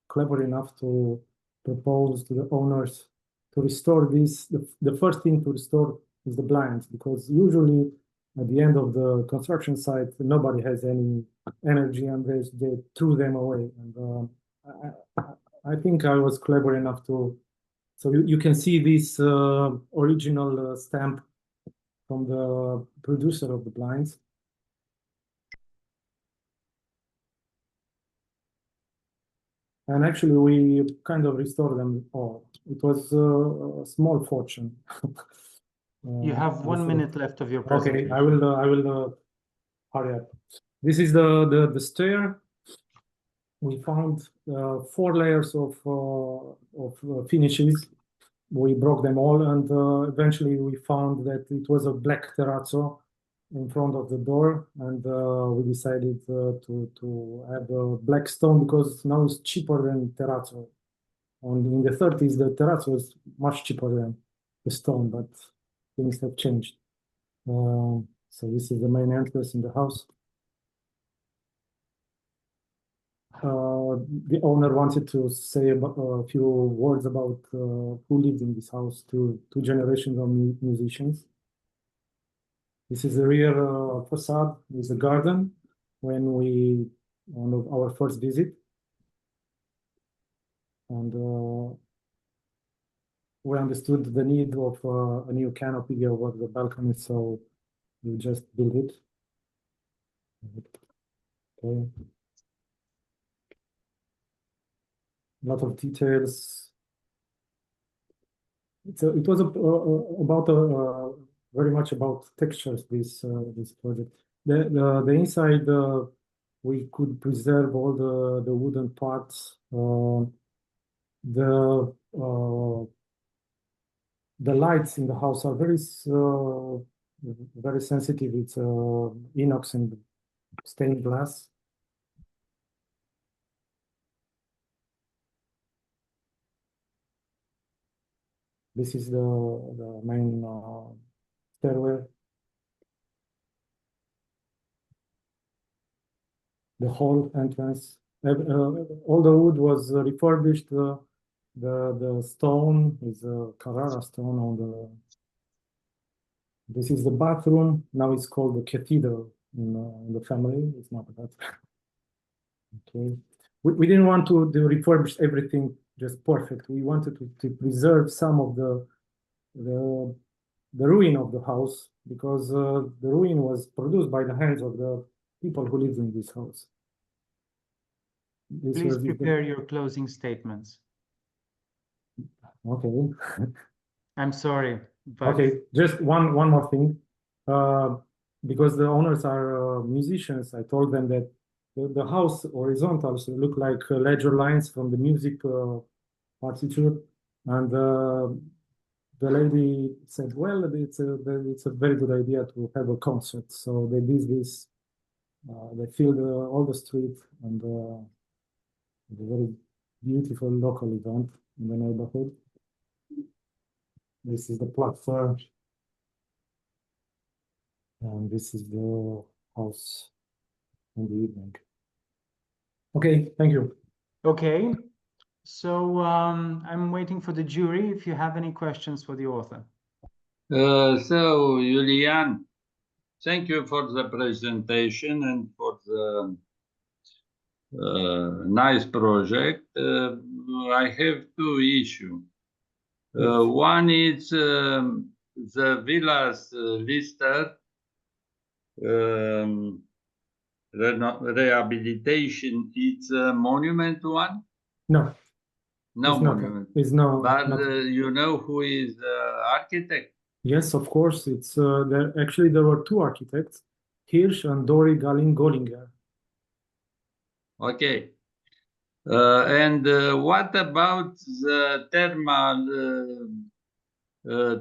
clever enough to propose to the owners to restore this. The first thing to restore is the blinds, because usually at the end of the construction site, nobody has any energy and they threw them away. And I think I was clever enough to, so you can see this original stamp from the producer of the blinds. And actually, we kind of restored them all. It was a small fortune. You have 1 minute left of your presentation. Okay, I will hurry up. This is the stair. We found 4 layers of finishes. We broke them all, and eventually we found that it was a black terrazzo in front of the door, and we decided to add a black stone because now it's cheaper than terrazzo. In the 30s, the terrazzo was much cheaper than the stone, but things have changed. So this is the main entrance in the house. The owner wanted to say a few words about who lived in this house, two generations of musicians. This is the rear facade with the garden on our first visit. And we understood the need of a new canopy over the balcony, so we just built it. Okay. A lot of details. It was very much about textures. This project. The inside we could preserve all the wooden parts. The lights in the house are very sensitive. It's inox and stained glass. This is the main stairway. The hall entrance. All the wood was refurbished. The stone is a Carrara stone on the. This is the bathroom. Now it's called the cathedral in the family. It's not that. Okay. We didn't want to refurbish everything just perfect. We wanted to preserve some of the ruin of the house, because the ruin was produced by the hands of the people who lived in this house. Please prepare your closing statements. Okay. I'm sorry. But... Okay, just one more thing. Because the owners are musicians, I told them that the house horizontals look like ledger lines from the music partiture, and the lady said, "Well, it's a very good idea to have a concert." So they did this. They filled all the street, and a very beautiful local event in the neighborhood. This is the platform, and this is the house in the evening. Okay, thank you. Okay, so I'm waiting for the jury if you have any questions for the author. So, Julian, thank you for the presentation and for the nice project. I have 2 issues. One is the villas listed. Rehabilitation, it's a monument one? No. No it's monument. It's no. But you know who is the architect? Yes, of course. It's there were 2 architects, Hirsch and Dori Gollinger. Okay. And what about the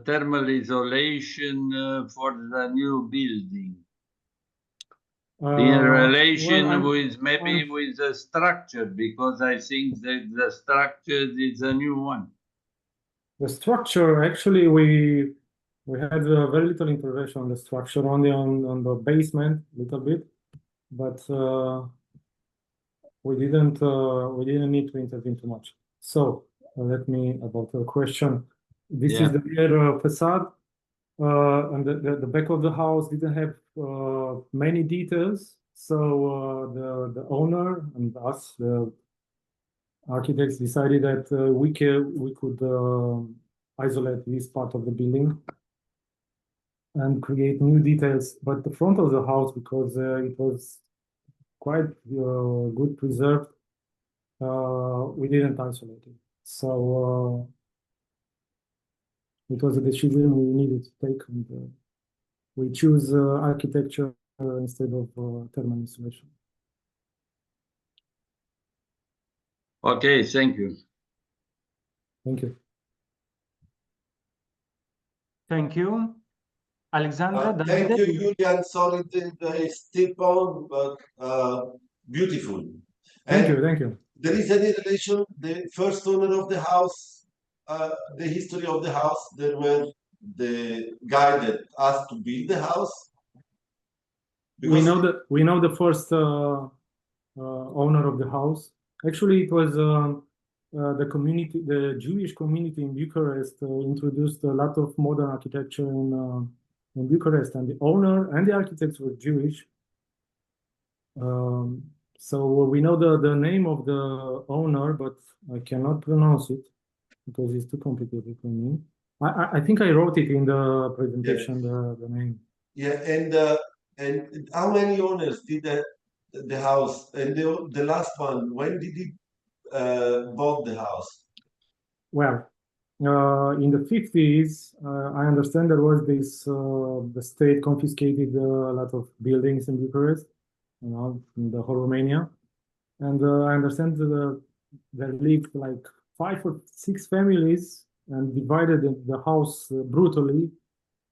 thermal isolation for the new building? In relation with maybe with the structure, because I think that the structure is a new one. The structure, actually, we had very little intervention on the structure, only on the basement, a little bit, but we didn't need to intervene too much. So let me about the question. This is the rear facade. And the back of the house didn't have many details, so the owner and us, the architects, decided that we could isolate this part of the building and create new details. But the front of the house, because it was quite good preserved, we didn't isolate it. So it was a decision we needed to take, and we choose architecture instead of thermal insulation. Okay, thank you. Thank you. Thank you. Alexandra, thank Davide? you, Julian. Sorry, the steep on, but beautiful. Thank And you, thank you. there is any relation, the first owner of the house, the history of the house, there were the guy that asked to build the house? We know the first owner of the house. Actually, it was the community, the Jewish community in Bucharest introduced a lot of modern architecture in Bucharest, and the owner and the architects were Jewish. So we know the name of the owner, but I cannot pronounce it because it's too complicated for me. I think I wrote it in the presentation, the name. Yeah, and how many owners did the house? And the last one, when did he bought the house? Well, in the 50s, I understand there was this, the state confiscated a lot of buildings in Bucharest, you know, in the whole Romania. And I understand there lived like 5 or 6 families and divided the house brutally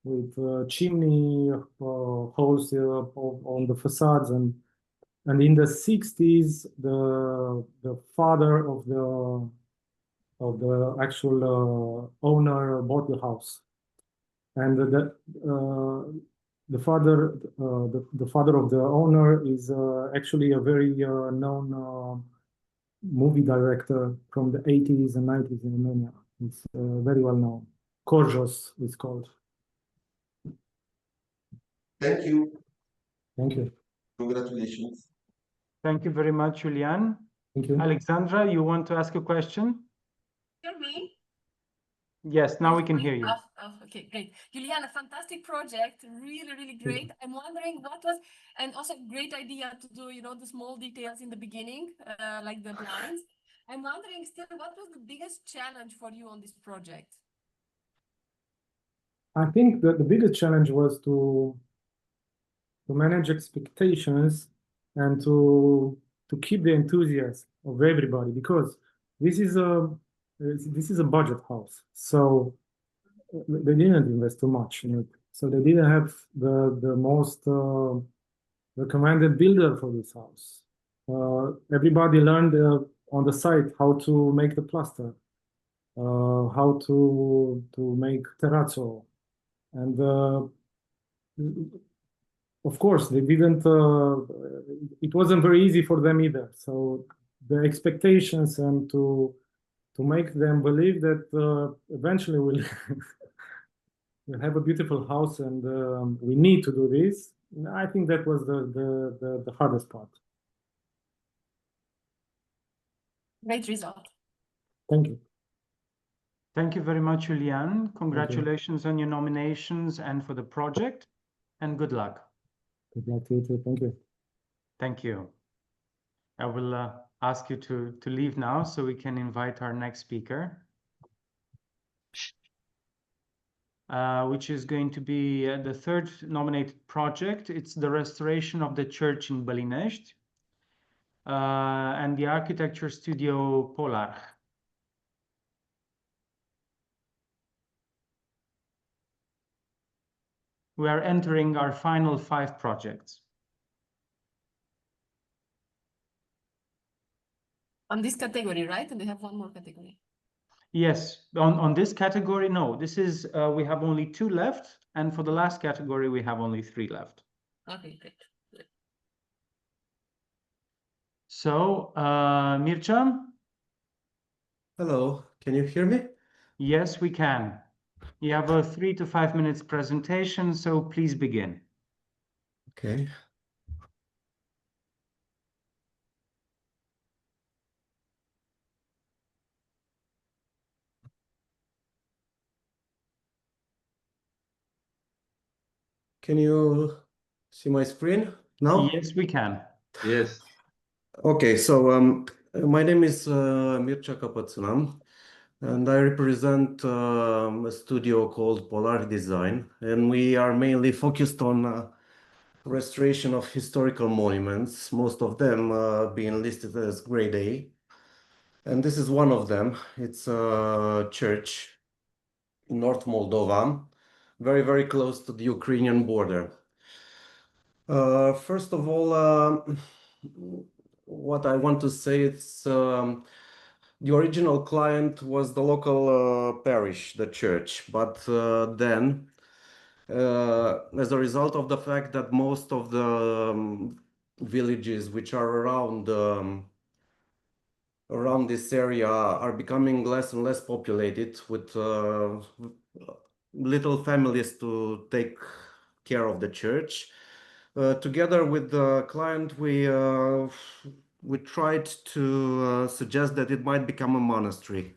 with chimney holes on the facades. And in the 60s, the father of the actual owner bought the house, and the father of the owner is actually a very known movie director from the 80s and 90s in Romania. It's very well known. Korjos is called. Thank you. Thank you. Congratulations. Thank you very much, Julian. Thank you. Alexandra, you want to ask a question? Hear me? Yes, now we can hear you. Okay, great. Julian, a fantastic project, really, really great. I'm wondering what was, and also great idea to do, you know, the small details in the beginning, like the blinds. I'm wondering still, what was the biggest challenge for you on this project? I think that the biggest challenge was to manage expectations and to keep the enthusiasm of everybody, because this is a budget house, so they didn't invest too much in it. So they didn't have the most recommended builder for this house. Everybody learned on the site how to make the plaster, how to make terrazzo, and of course they didn't. It wasn't very easy for them either. So the expectations and to make them believe that eventually we'll have a beautiful house and we need to do this. I think that was the hardest part. Great result. Thank you. Thank you very much, Julian. Congratulations on your nominations and for the project, and good luck. Good luck to you too. Thank you. Thank you. I will ask you to leave now so we can invite our next speaker, which is going to be the third nominated project. It's the restoration of the church in Bălinești and the architecture studio Polar. We are entering our final 5 projects. On this category, right? And they have one more category. Yes, on this category, no. This is, we have only 2 left. And for the last category, we have only 3 left. Okay, great. So, Mircea? Hello, can you hear me? Yes, we can. You have a 3 to 5 minutes presentation, so please begin. Okay. Can you see my screen now? Yes, we can. Yes. Okay, so My name is Mircea Căpățână, and I represent a studio called Polar Design, and we are mainly focused on restoration of historical monuments, most of them being listed as Grade A. And this is one of them. It's a church in North Moldova, very, very close to the Ukrainian border. First of all, what I want to say is the original client was the local parish, the church, but then as a result of the fact that most of the villages which are around this area are becoming less and less populated with little families to take care of the church. Together with the client, we tried to suggest that it might become a monastery.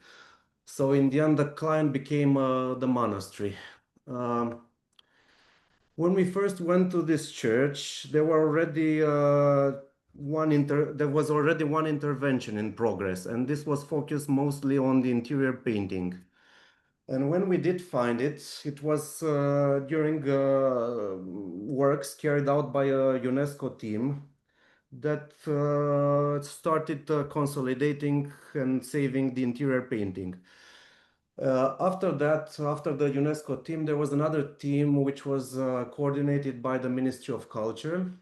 So in the end, the client became the monastery. When we first went to this church, there was already one intervention in progress, and this was focused mostly on the interior painting. And when we did find it, it was during works carried out by a UNESCO team that started consolidating and saving the interior painting. After that, after the UNESCO team, there was another team which was coordinated by the Ministry of Culture.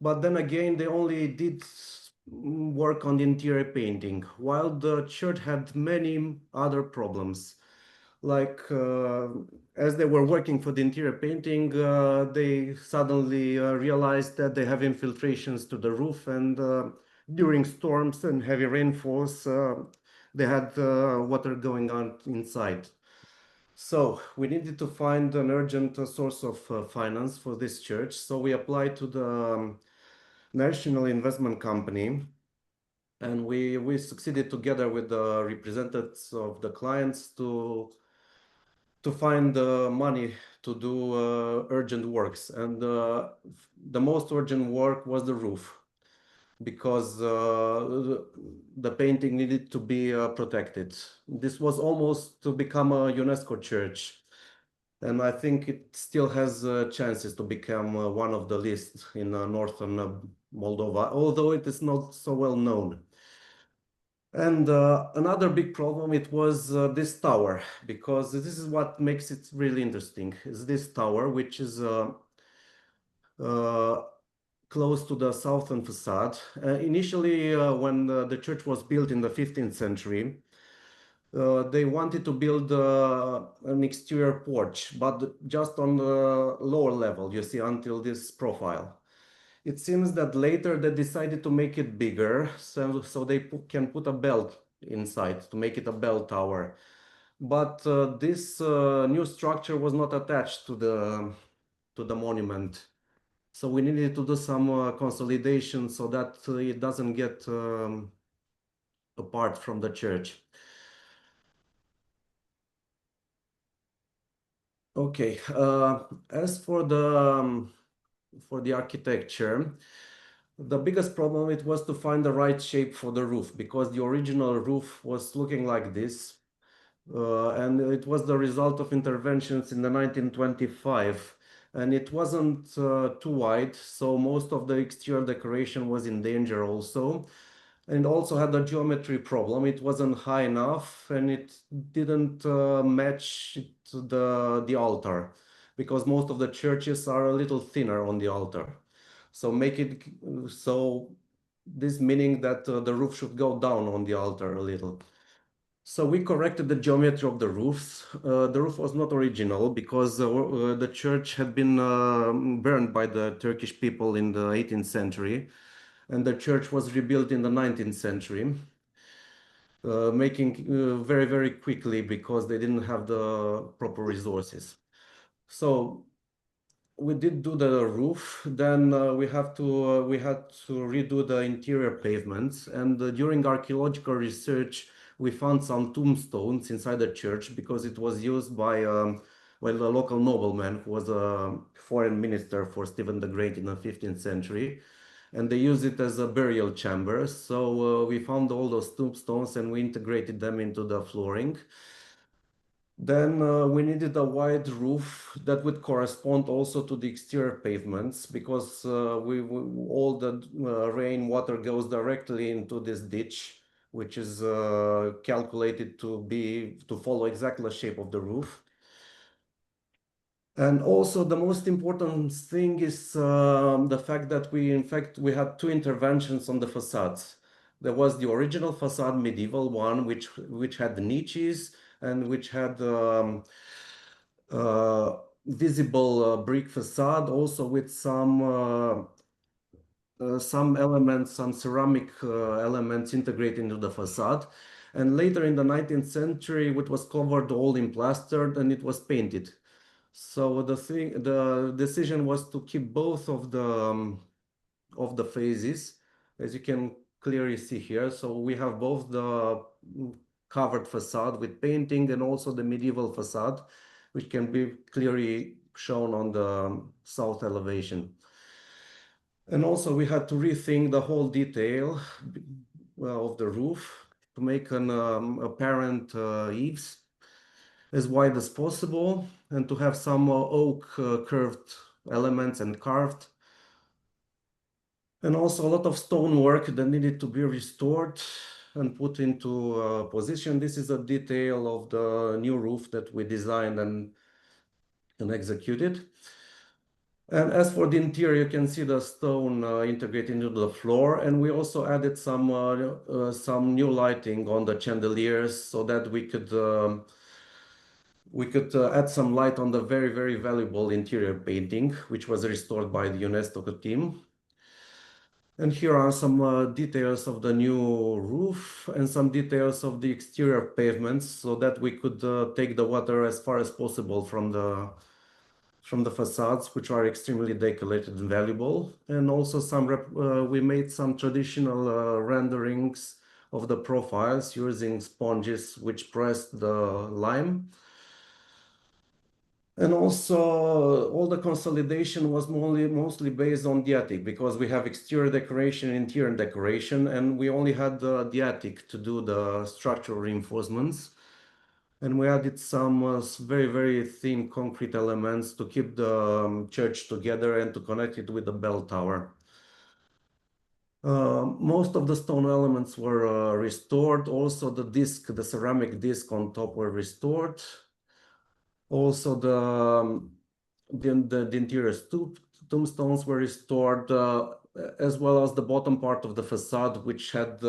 But then again, they only did work on the interior painting, while the church had many other problems. Like as they were working for the interior painting, they suddenly realized that they have infiltrations to the roof, and during storms and heavy rainfalls, they had water going on inside. So we needed to find an urgent source of finance for this church. So we applied to the National Investment Company, and we succeeded together with the representatives of the clients to find the money to do urgent works. And the most urgent work was the roof, because the painting needed to be protected. This was almost to become a UNESCO church, and I think it still has chances to become one of the lists in northern Moldova, although it is not so well known. And another big problem, it was this tower, because this is what makes it really interesting, is this tower, which is close to the southern facade. Initially, when the church was built in the 15th century, they wanted to build an exterior porch, but just on the lower level, you see, until this profile. It seems that later they decided to make it bigger, so they can put a bell inside to make it a bell tower. But this new structure was not attached to the monument. So we needed to do some consolidation so that it doesn't get apart from the church. Okay, as for the architecture, the biggest problem it was to find the right shape for the roof, because the original roof was looking like this, and it was the result of interventions in the 1925. And it wasn't too wide, so most of the exterior decoration was in danger also. And also had a geometry problem. It wasn't high enough, and it didn't match the altar, because most of the churches are a little thinner on the altar. So this meaning that the roof should go down on the altar a little. So we corrected the geometry of the roofs. The roof was not original, because the church had been burned by the Turkish people in the 18th century, and the church was rebuilt in the 19th century, making very, very quickly, because they didn't have the proper resources. So we did do the roof. Then we had to redo the interior pavements, and during archaeological research, we found some tombstones inside the church, because it was used by a local nobleman who was a foreign minister for Stephen the Great in the 15th century. and they use it as a burial chamber. So we found all those tombstones and we integrated them into the flooring. Then we needed a wide roof that would correspond also to the exterior pavements, because all the rainwater goes directly into this ditch, which is calculated to follow exactly the shape of the roof. And also the most important thing is the fact that we had two interventions on the facades. There was the original facade, medieval one, which had niches and which had visible brick facade, also with some elements, some ceramic elements integrated into the facade. And later in the 19th century, it was covered all in plastered and it was painted. So the decision was to keep both of the phases, as you can clearly see here. So we have both the covered facade with painting and also the medieval facade, which can be clearly shown on the south elevation. And also we had to rethink the whole detail of the roof to make an apparent eaves as wide as possible, and to have some oak curved elements and carved. And also a lot of stonework that needed to be restored and put into position. This is a detail of the new roof that we designed and executed. And as for the interior, you can see the stone integrated into the floor. And we also added some new lighting on the chandeliers so that we could add some light on the very, very valuable interior painting, which was restored by the UNESCO team. And here are some details of the new roof and some details of the exterior pavements so that we could take the water as far as possible from the facades, which are extremely decorated and valuable. And also we made some traditional renderings of the profiles using sponges which pressed the lime. And also all the consolidation was mostly based on the attic, because we have exterior decoration, interior decoration, and we only had the attic to do the structural reinforcements. And we added some very, very thin concrete elements to keep the church together and to connect it with the bell tower. Most of the stone elements were restored. Also the ceramic disc on top were restored. Also the interior tombstones were restored, as well as the bottom part of the facade, which had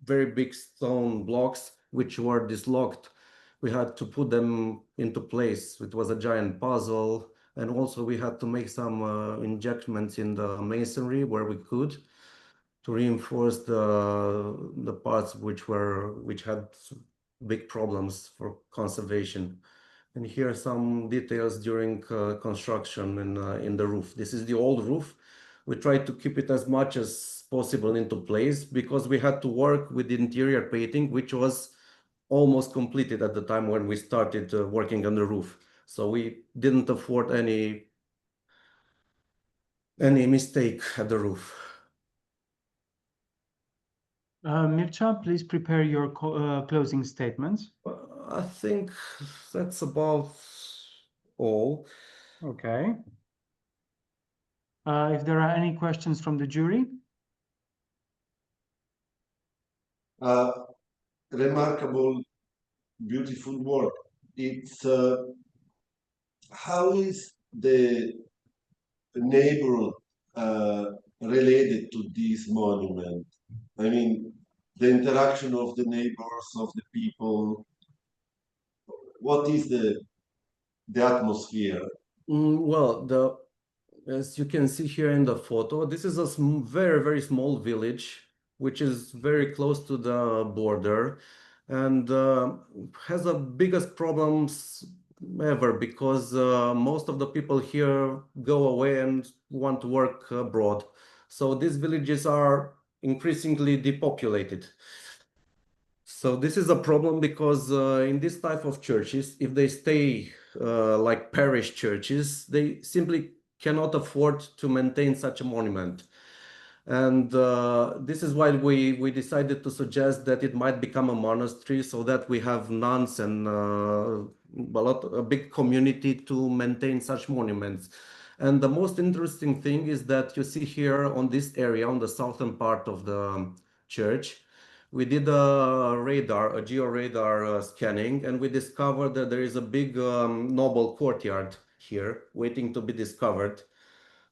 very big stone blocks which were dislocked. We had to put them into place. It was a giant puzzle. And also we had to make some injections in the masonry where we could, to reinforce the parts which had big problems for conservation. And here are some details during construction in the roof. This is the old roof. We tried to keep it as much as possible into place because we had to work with the interior painting, which was almost completed at the time when we started working on the roof. So we didn't afford any mistake at the roof. Mircea, please prepare your closing statements. I think that's about all. Okay. If there are any questions from the jury? Remarkable, beautiful work. It's how is the neighborhood related to this monument? I mean, the interaction of the neighbors, of the people. What is the atmosphere? Well, as you can see here in the photo, this is a very, very small village, which is very close to the border, and has the biggest problems ever, because most of the people here go away and want to work abroad. So these villages are increasingly depopulated. So this is a problem because in this type of churches, if they stay like parish churches, they simply cannot afford to maintain such a monument. And this is why we decided to suggest that it might become a monastery, so that we have nuns and a big community to maintain such monuments. And the most interesting thing is that you see here on this area, on the southern part of the church, we did a geo-radar scanning, and we discovered that there is a big noble courtyard here waiting to be discovered.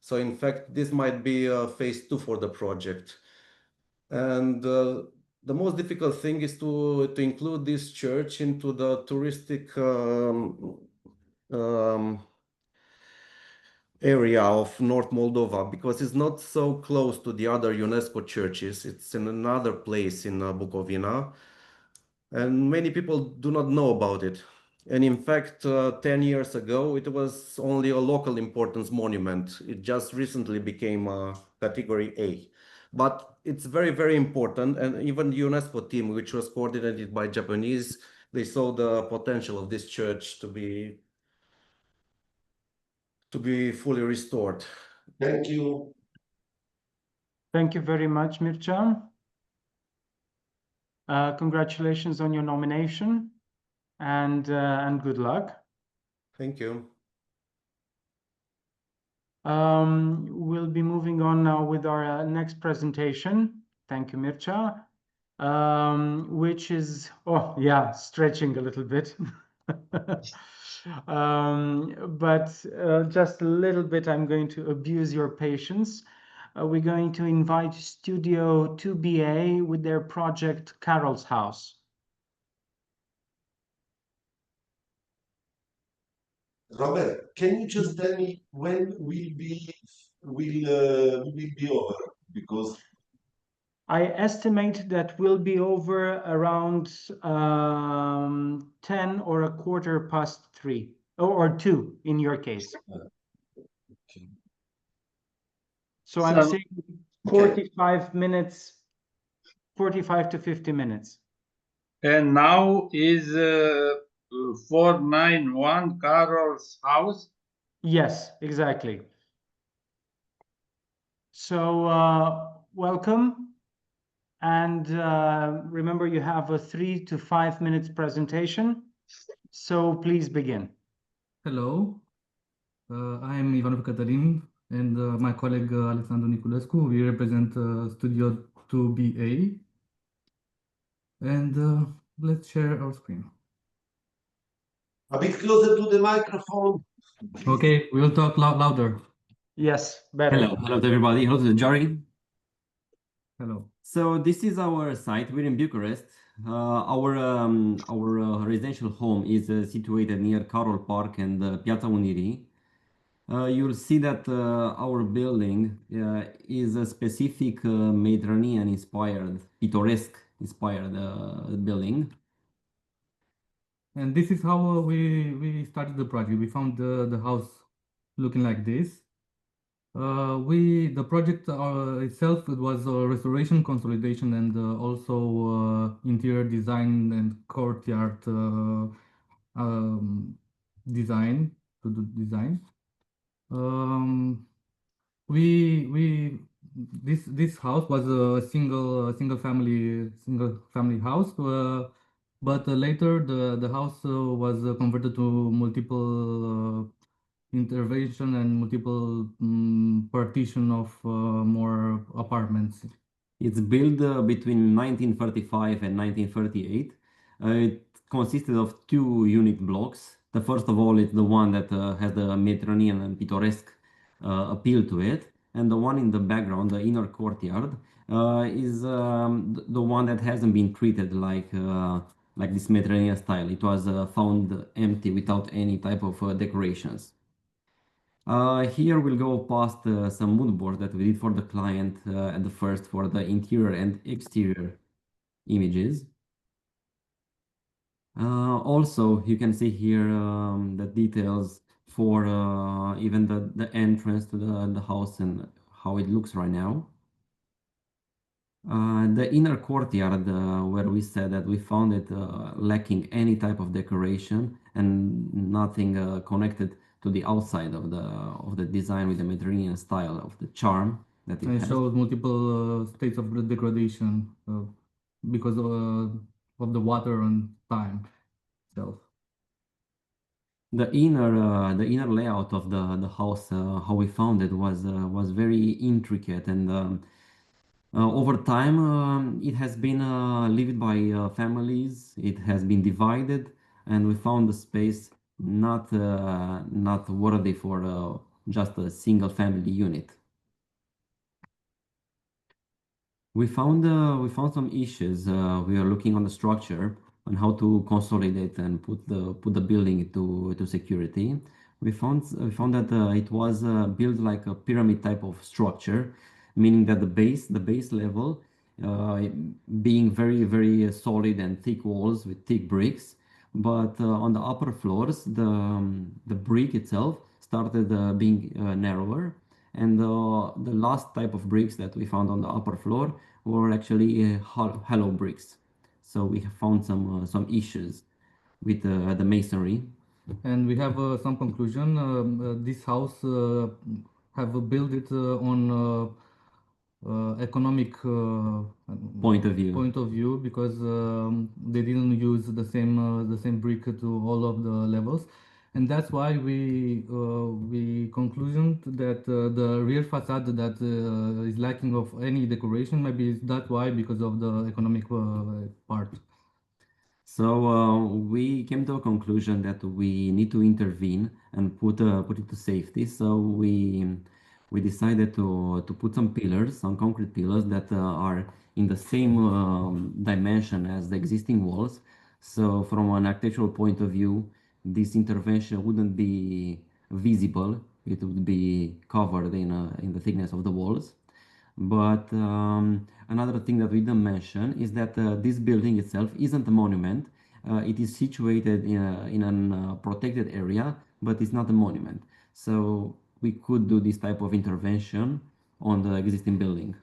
So in fact, this might be phase 2 for the project. And the most difficult thing is to include this church into the touristic area of North Moldova, because it's not so close to the other UNESCO churches. It's in another place in Bukovina, and many people do not know about it. And in fact, 10 years ago, it was only a local importance monument. It just recently became a category A. But it's very, very important. And even the UNESCO team, which was coordinated by Japanese, they saw the potential of this church to be fully restored. Thank you. Thank you very much, Mircea. Congratulations on your nomination, and good luck. Thank you. We'll be moving on now with our next presentation. Thank you, Mircea. Which is, oh yeah, stretching a little bit. But just a little bit, I'm going to abuse your patience. We're going to invite Studio 2BA with their project Carol's House. Robert, can you just tell me when will be over? Because I estimate that will be over around 10 or a quarter past 3, or 2 in your case. Okay. So I'm saying 45 minutes, 45 to 50 minutes. And now is 491 Carol's House? Yes, exactly. So welcome. And remember, you have a 3 to 5 minutes presentation. So please begin. Hello, I'm Ivan Cătălin, and my colleague Alexandru Niculescu. We represent Studio 2BA. And let's share our screen. A bit closer to the microphone. Okay, we will talk louder. Yes, better. Hello to everybody. Hello to the jury. Hello. So this is our site. We're in Bucharest. Our residential home is situated near Carol Park and Piața Unirii. You'll see that our building is a specific Mediterranean-inspired, picturesque-inspired building. And this is how we started the project. We found the house looking like this. The project itself, it was restoration, consolidation, and also interior design and courtyard design to do design. This house was a single family house, but later the house was converted to multiple intervention and multiple partition of more apartments. It's built between 1935 and 1938. It consisted of 2 unit blocks. The first of all is the one that has the Mediterranean and picturesque appeal to it, and the one in the background, the inner courtyard, is the one that hasn't been treated like this Mediterranean style. It was found empty without any type of decorations. Here we'll go past some mood boards that we did for the client at the first for the interior and exterior images. Also, you can see here the details for even the entrance to the house and how it looks right now. The inner courtyard, where we said that we found it lacking any type of decoration and nothing connected to the outside of the design with the Mediterranean style of the charm. that it And has. shows multiple states of degradation because of the water and time itself. The inner layout of the house, how we found it, was very intricate, and over time it has been lived by families. It has been divided, and we found the space not worthy for just a single family unit. We found some issues. We are looking on the structure on how to consolidate and put the building into security. We found that it was built like a pyramid type of structure, meaning that the base level being very solid and thick walls with thick bricks, but on the upper floors the brick itself started being narrower, and the last type of bricks that we found on the upper floor were actually hollow bricks. So we have found some issues with the masonry. And we have some conclusion. This house have built it on economic point of view because they didn't use the same brick to all of the levels, and that's why we conclusion that the rear facade that is lacking of any decoration, maybe that's why because of the economic part. So we came to a conclusion that we need to intervene and put it to safety. So we decided to put some pillars, some concrete pillars that are in the same dimension as the existing walls. So from an architectural point of view, this intervention wouldn't be visible. It would be covered in the thickness of the walls. But another thing that we didn't mention is that this building itself isn't a monument. It is situated in a protected area, but it's not a monument. So we could do this type of intervention on the existing building.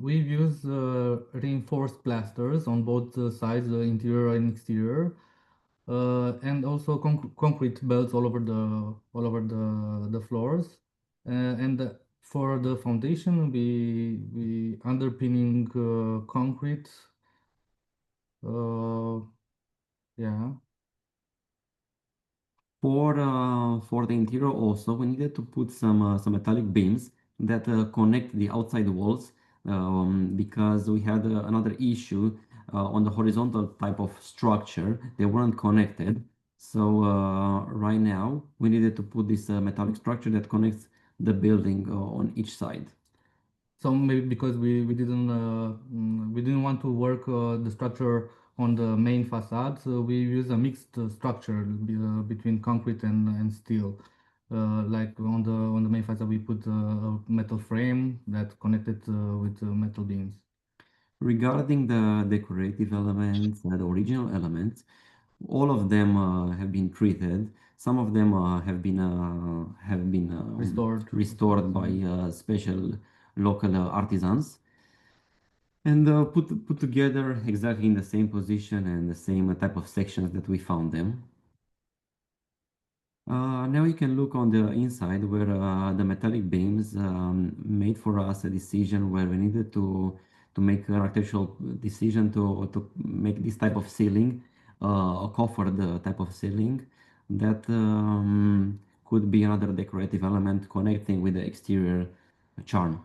We've used reinforced plasters on both sides, the interior and exterior, and also concrete belts all over the floors. And for the foundation, we underpinning concrete. Yeah. For the interior also, we needed to put some metallic beams that connect the outside walls because we had another issue on the horizontal type of structure. They weren't connected. So right now we needed to put this metallic structure that connects the building on each side. So maybe because we didn't want to work the structure on the main facade, so we use a mixed structure between concrete and steel. Like on the main facade, we put a metal frame that connected with metal beams. Regarding the decorative elements, the original elements, all of them have been treated. Some of them have been restored by special local artisans and put together exactly in the same position and the same type of sections that we found them. Now you can look on the inside where the metallic beams made for us a decision where we needed to make an architectural decision to make this type of ceiling, a coffered type of ceiling that could be another decorative element connecting with the exterior charm.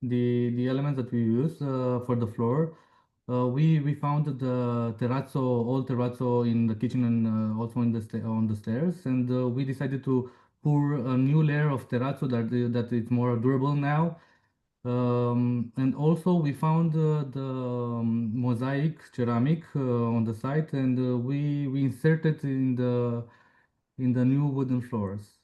The elements that we use for the floor, we found the terrazzo, old terrazzo in the kitchen and also in on the stairs, and we decided to pour a new layer of terrazzo that is more durable now. And also we found the mosaic ceramic on the site, and we inserted in the new wooden floors.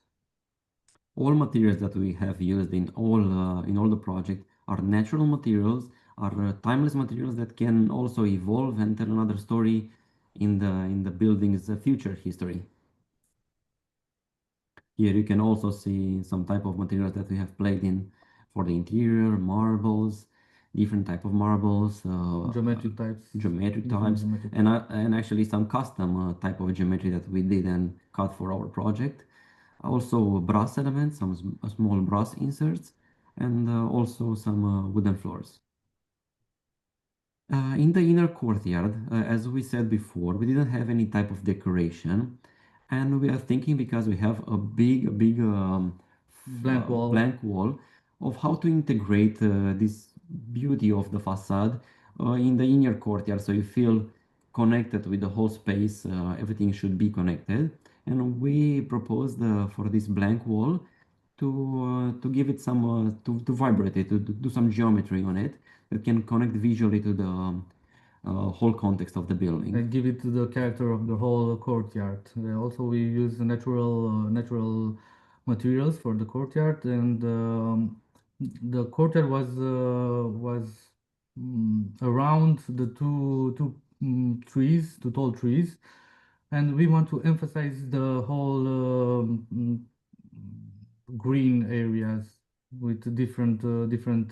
All materials that we have used in all the project are natural materials, are timeless materials that can also evolve and tell another story in the building's future history. Here you can also see some type of materials that we have played in for the interior, marbles, different type of marbles, geometric types, and actually some custom type of geometry that we did and cut for our project. also brass elements, some small brass inserts, and also some wooden floors. In the inner courtyard, as we said before, we didn't have any type of decoration, and we are thinking, because we have a big Blank wall of how to integrate this beauty of the facade in the inner courtyard, so you feel connected with the whole space. Everything should be connected, and we proposed for this blank wall to give it some to vibrate it, to do some geometry on it that can connect visually to the whole context of the building and give it the character of the whole courtyard. Also, we use natural materials for the courtyard, and the courtyard was around the two tall trees, and we want to emphasize the whole green areas with different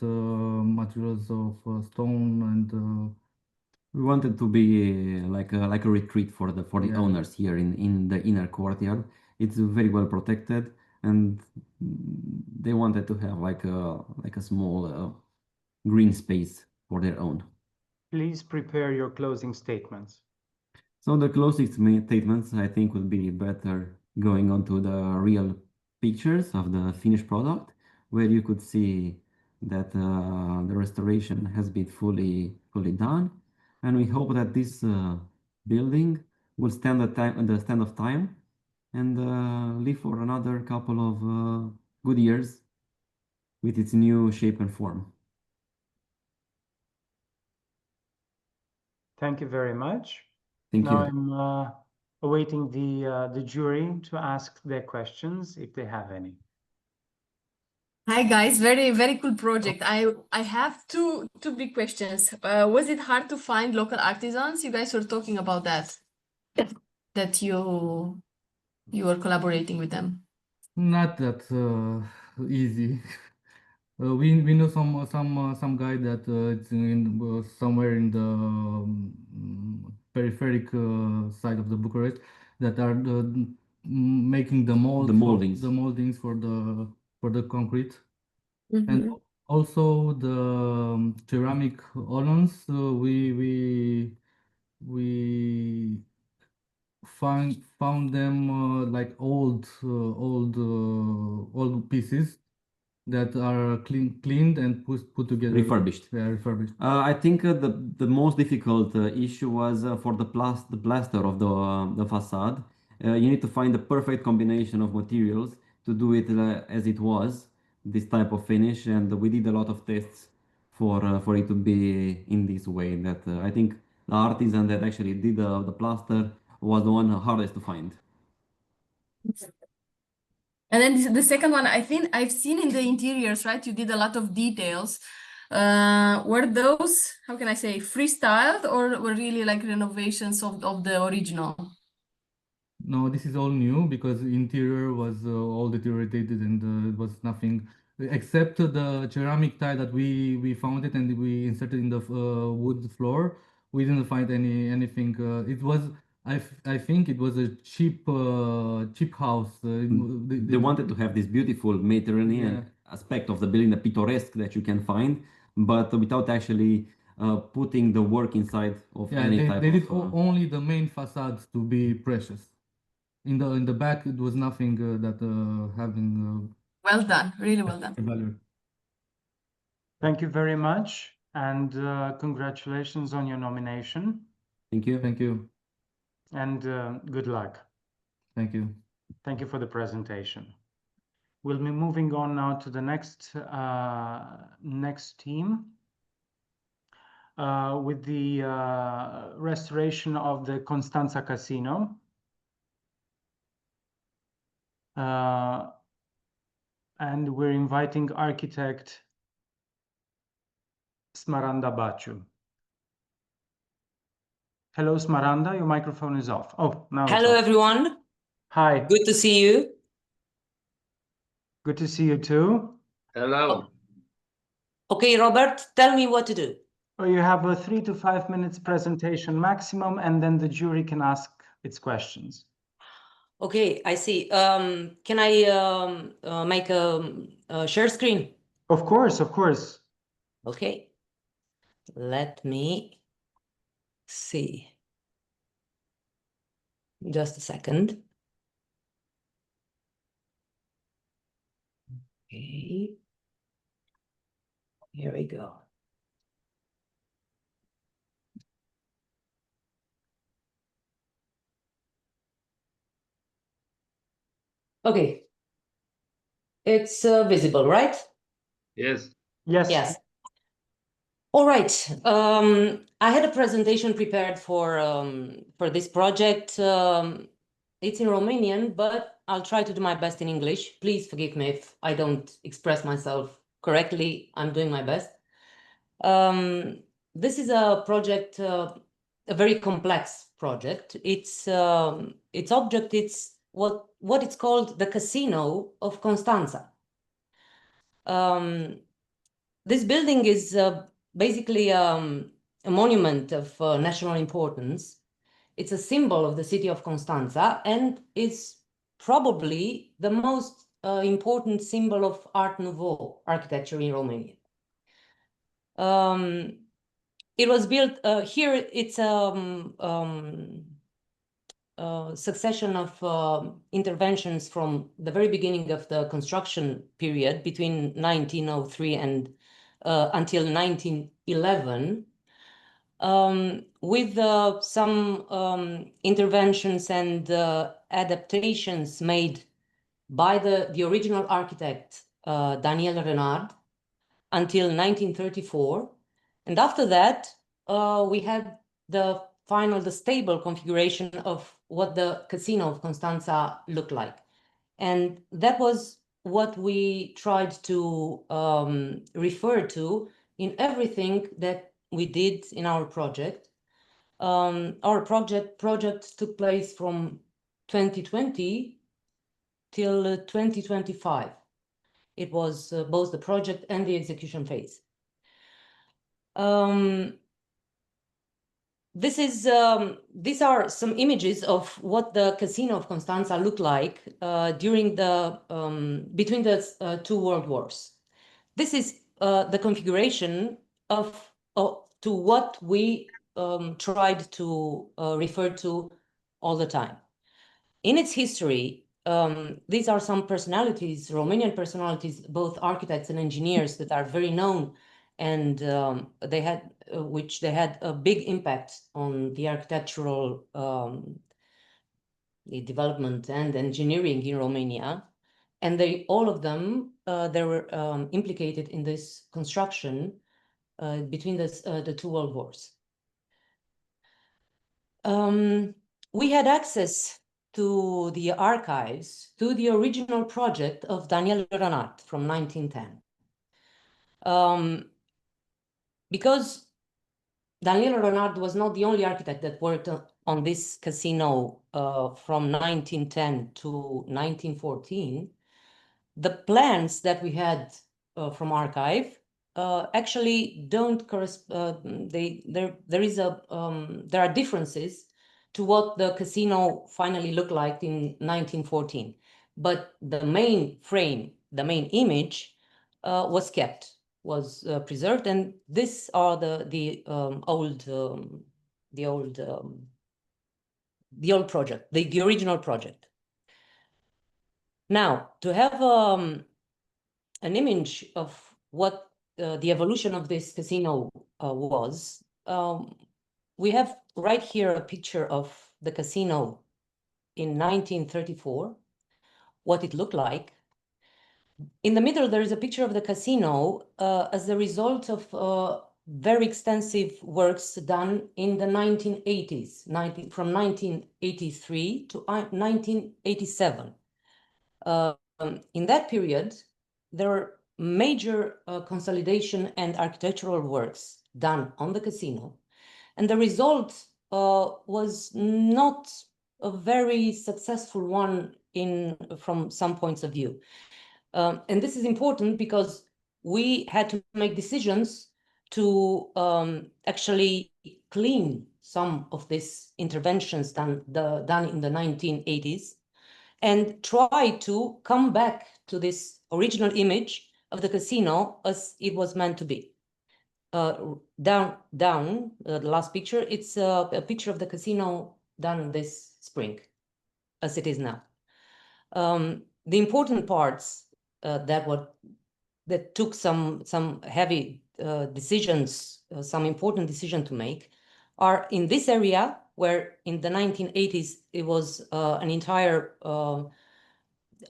materials of stone, and we wanted to be like a retreat for the owners here in the inner courtyard. It's very well protected, and they wanted to have like a small green space for their own. Please prepare your closing statements. So the closing statements, I think, would be better going on to the real pictures of the finished product, where you could see that the restoration has been fully done, and we hope that this building will stand the stand of time and live for another couple of good years with its new shape and form. Thank you very much. Thank you. Now I'm awaiting the jury to ask their questions if they have any. Hi guys, very cool project. I have two big questions. Was it hard to find local artisans? You guys were talking about that you were collaborating with them. Not that easy. We know some guy that it's in somewhere in the peripheric side of the Bucharest that are making the moldings for the concrete, and also the ceramic ovens. We found them like old pieces that are cleaned and put together. Refurbished. Yeah, refurbished. I think the most difficult issue was for the plaster of the facade. You need to find the perfect combination of materials to do it as it was, this type of finish, and we did a lot of tests for it to be in this way. That I think the artisan that actually did the plaster was the one hardest to find. And then the second one, I think I've seen in the interiors, right? You did a lot of details. Were those, how can I say, freestyled, or were really like renovations of the original? No, this is all new because the interior was all deteriorated, and it was nothing except the ceramic tile that we found it and we inserted in the wood floor. We didn't find anything. It was, I think it was a cheap house. They wanted to have this beautiful Mediterranean aspect of the building, the picturesque that you can find, but without actually putting the work inside of any type of... They did only the main facades to be precious. In the back, it was nothing that having... Well done, really well done. Value. Thank you very much, and congratulations on your nomination. Thank you. Thank you. And good luck. Thank you. Thank you for the presentation. We'll be moving on now to the next team with the restoration of the Constanța Casino. And we're inviting architect Smaranda Baciu. Hello, Smaranda, your microphone is off. Oh, now Hello, everyone. Hi. Good to see you. Good to see you too. Hello. Okay, Robert, tell me what to do. Oh, you have a 3 to 5 minutes presentation maximum, and then the jury can ask its questions. Okay, I see. Can I make a share screen? Of course, of course. Okay. Let me see. Just a second. Okay. Here we go. Okay. It's visible, right? Yes. Yes. Yes. All right. I had a presentation prepared for this project. It's in Romanian, but I'll try to do my best in English. Please forgive me if I don't express myself correctly. I'm doing my best. This is a project, a very complex project. Its object, it's what it's called the Casino of Constanța. This building is basically a monument of national importance. It's a symbol of the city of Constanța, and it's probably the most important symbol of Art Nouveau architecture in Romania. It was built here. It's a succession of interventions from the very beginning of the construction period between 1903 and until 1911, with some interventions and adaptations made by the original architect, Daniel Renard, until 1934. And after that, we had the stable configuration of what the Casino of Constanța looked like. And that was what we tried to refer to in everything that we did in our project. Our project took place from 2020 till 2025. It was both the project and the execution phase. These are some images of what the Casino of Constanța looked like during between the two world wars. This is the configuration to what we tried to refer to all the time. In its history, these are some personalities, Romanian personalities, both architects and engineers that are very known, and they had a big impact on the architectural development and engineering in Romania. And all of them, they were implicated in this construction between the two world wars. We had access to the archives, to the original project of Daniel Renard from 1910. Because Daniel Renard was not the only architect that worked on this casino from 1910 to 1914, the plans that we had from archive actually don't correspond. There are differences to what the casino finally looked like in 1914, but the main frame, the main image, was kept, was preserved, and these are the old project, the original project. Now, to have an image of what the evolution of this casino was, we have right here a picture of the casino in 1934, what it looked like. In the middle, there is a picture of the casino as a result of very extensive works done in the 1980s, from 1983 to 1987. In that period, there were major consolidation and architectural works done on the casino, and the result was not a very successful one from some points of view. And this is important because we had to make decisions to actually clean some of these interventions done in the 1980s and try to come back to this original image of the casino as it was meant to be. Down, the last picture, it's a picture of the casino done this spring, as it is now. The important parts that took some heavy decisions, some important decision to make, are in this area where in the 1980s it was an entire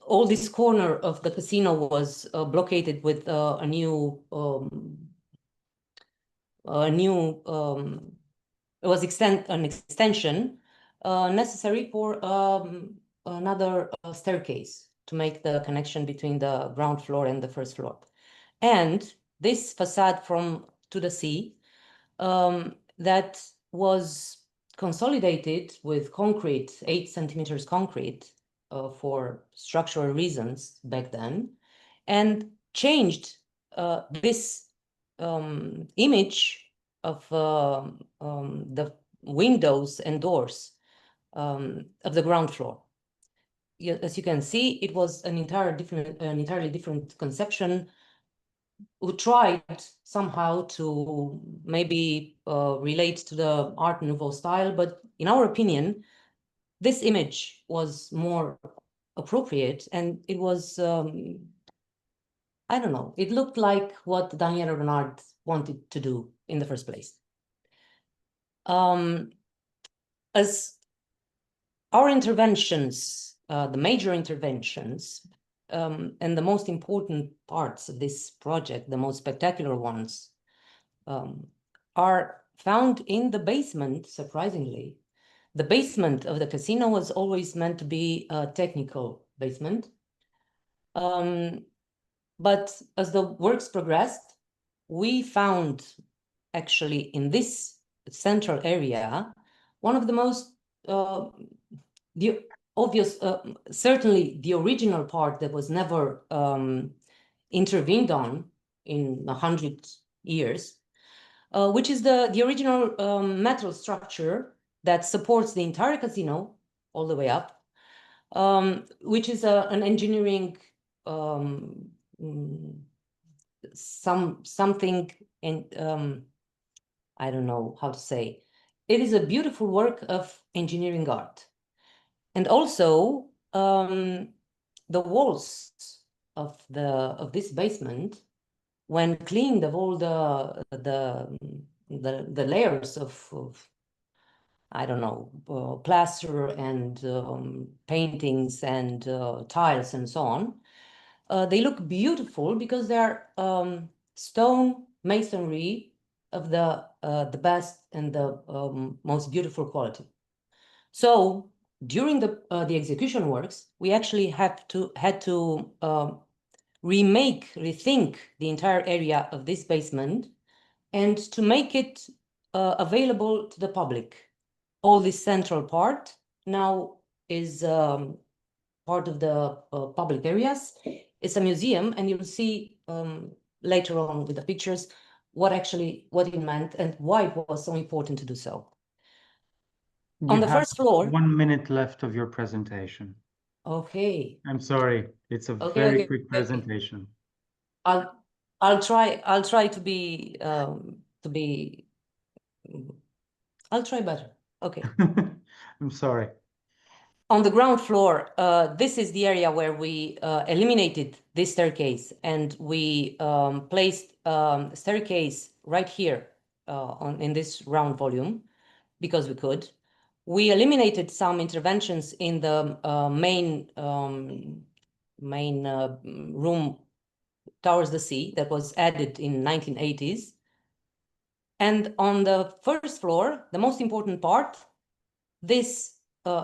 all this corner of the casino was blockaded with an extension necessary for another staircase to make the connection between the ground floor and the first floor. And this facade to the sea that was consolidated with concrete, 8 centimeters concrete for structural reasons back then, and changed this image of the windows and doors of the ground floor. As you can see, it was an entirely different conception. We tried somehow to maybe relate to the Art Nouveau style, but in our opinion, this image was more appropriate, and it was, I don't know, it looked like what Daniel Renard wanted to do in the first place. As our interventions, the major interventions, and the most important parts of this project, the most spectacular ones, are found in the basement, surprisingly. The basement of the casino was always meant to be a technical basement. But as the works progressed, we found actually in this central area, one of the most the obvious, certainly the original part that was never intervened on in 100 years, which is the original metal structure that supports the entire casino all the way up, which is an engineering something, and I don't know how to say. It is a beautiful work of engineering art. And also, the walls of this basement, when cleaned of all the layers of I don't know, plaster and paintings and tiles and so on, they look beautiful because they're stone masonry of the best and the most beautiful quality. So during the execution works, we actually had to rethink the entire area of this basement, and to make it available to the public. All this central part now is part of the public areas. It's a museum, and you'll see later on with the pictures what it meant and why it was so important to do so. On the first floor, 1 minute left of your presentation. Okay. I'm sorry, it's a very quick presentation. I'll try to be I'll try better. Okay. I'm sorry. On the ground floor, this is the area where we eliminated this staircase, and we placed staircase right here in this round volume because we could. We eliminated some interventions in the main room towards the sea that was added in 1980s. And on the first floor, the most important part, this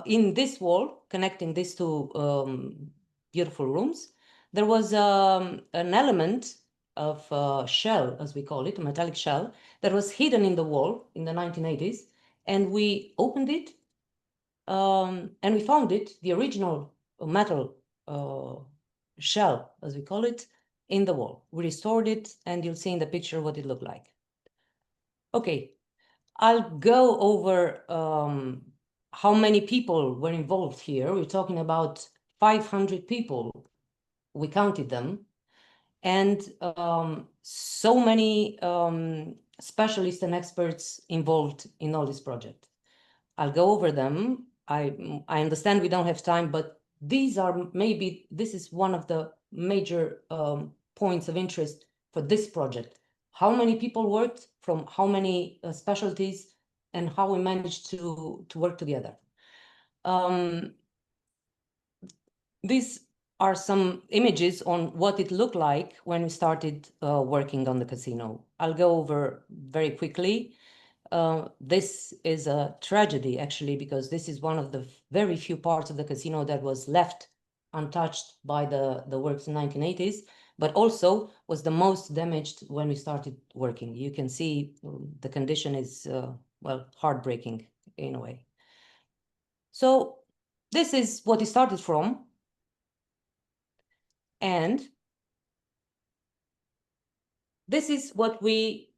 in this wall connecting these two beautiful rooms, there was an element of shell, as we call it, a metallic shell, that was hidden in the wall in the 1980s. And we opened it, and we found it, the original metal shell, as we call it, in the wall. We restored it, and you'll see in the picture what it looked like. Okay, I'll go over how many people were involved here. We're talking about 500 people, we counted them, and so many specialists and experts involved in all this project. I'll go over them. I understand we don't have time, but these are maybe, this is one of the major points of interest for this project. How many people worked from how many specialties, and how we managed to work together. These are some images on what it looked like when we started working on the casino. I'll go over very quickly. This is a tragedy, actually, because this is one of the very few parts of the casino that was left untouched by the works in the 1980s, but also was the most damaged when we started working. You can see the condition is, well, heartbreaking in a way. So this is what it started from. And this is what we,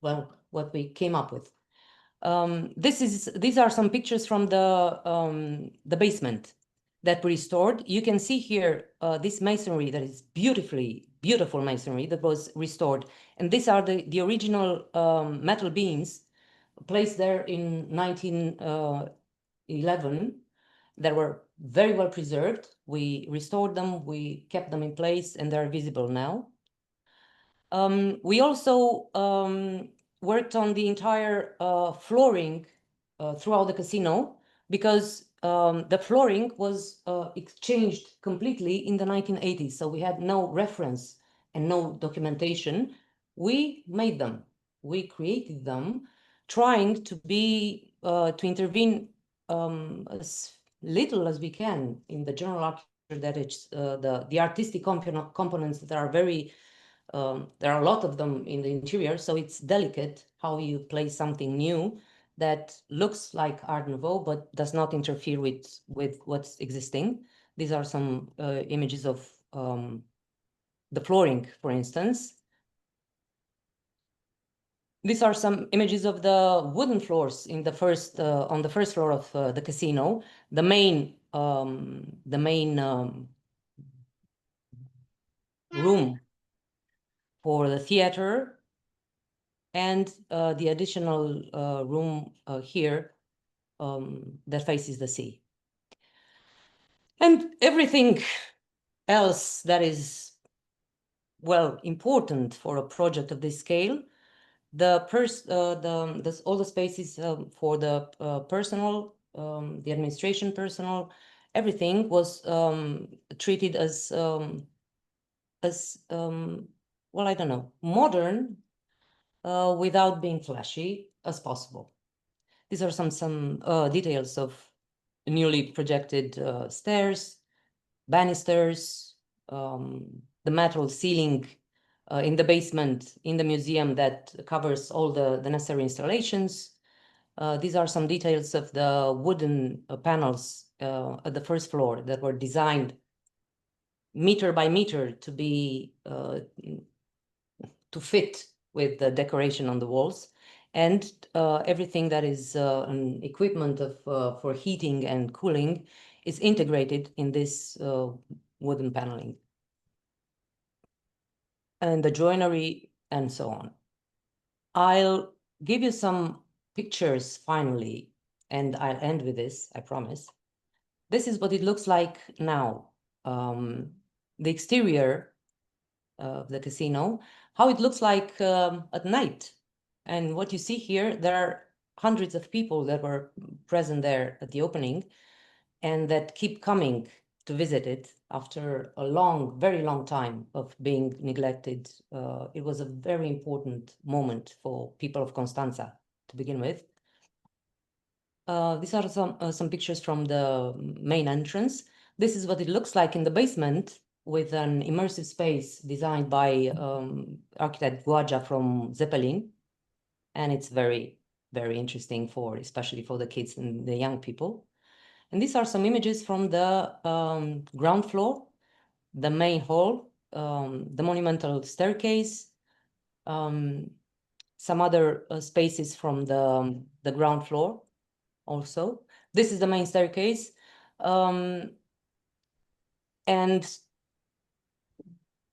what we came up with. These are some pictures from the basement that we restored. You can see here this masonry that is beautiful masonry that was restored. And these are the original metal beams placed there in 1911 that were very well preserved. We restored them, we kept them in place, and they're visible now. We also worked on the entire flooring throughout the casino, because the flooring was exchanged completely in the 1980s. So we had no reference and no documentation. We made them, we created them, trying to intervene as little as we can in the general architecture, that it's the artistic components that are very, there are a lot of them in the interior, so it's delicate how you place something new that looks like Art Nouveau but does not interfere with what's existing. These are some images of the flooring, for instance. These are some images of the wooden floors in the first on the first floor of the casino. The main room for the theater, and the additional room here that faces the sea. And everything else that is, well, important for a project of this scale, all the spaces for the personnel, the administration personnel, everything was treated as well, I don't know, modern, without being flashy as possible. These are some details of newly projected stairs, banisters, the metal ceiling in the basement in the museum that covers all the necessary installations. These are some details of the wooden panels at the first floor that were designed meter by meter to be to fit with the decoration on the walls, and everything that is an equipment for heating and cooling is integrated in this wooden paneling, and the joinery and so on. I'll give you some pictures finally, and I'll end with this, I promise. This is what it looks like now. The exterior of the casino, how it looks like at night. And what you see here, there are hundreds of people that were present there at the opening and that keep coming to visit it after a long, very long time of being neglected. It was a very important moment for people of Constanța to begin with. These are some pictures from the main entrance. This is what it looks like in the basement, with an immersive space designed by architect Guaja from Zeppelin. And it's very, very interesting especially for the kids and the young people. And these are some images from the ground floor, the main hall, the monumental staircase, some other spaces from the ground floor also. This is the main staircase. And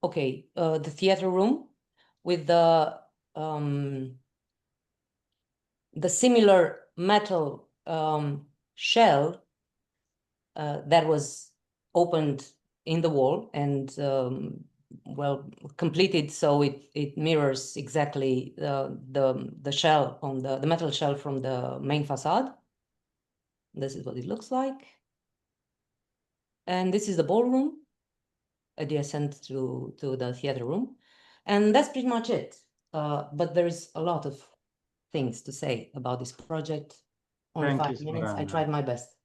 okay, the theater room with the similar metal shell that was opened in the wall and well completed, so it mirrors exactly the shell on the metal shell from the main facade. This is what it looks like, and this is the ballroom adjacent to the theater room, and that's pretty much it. But there's a lot of things to say about this project. Only 5 minutes. I tried my best.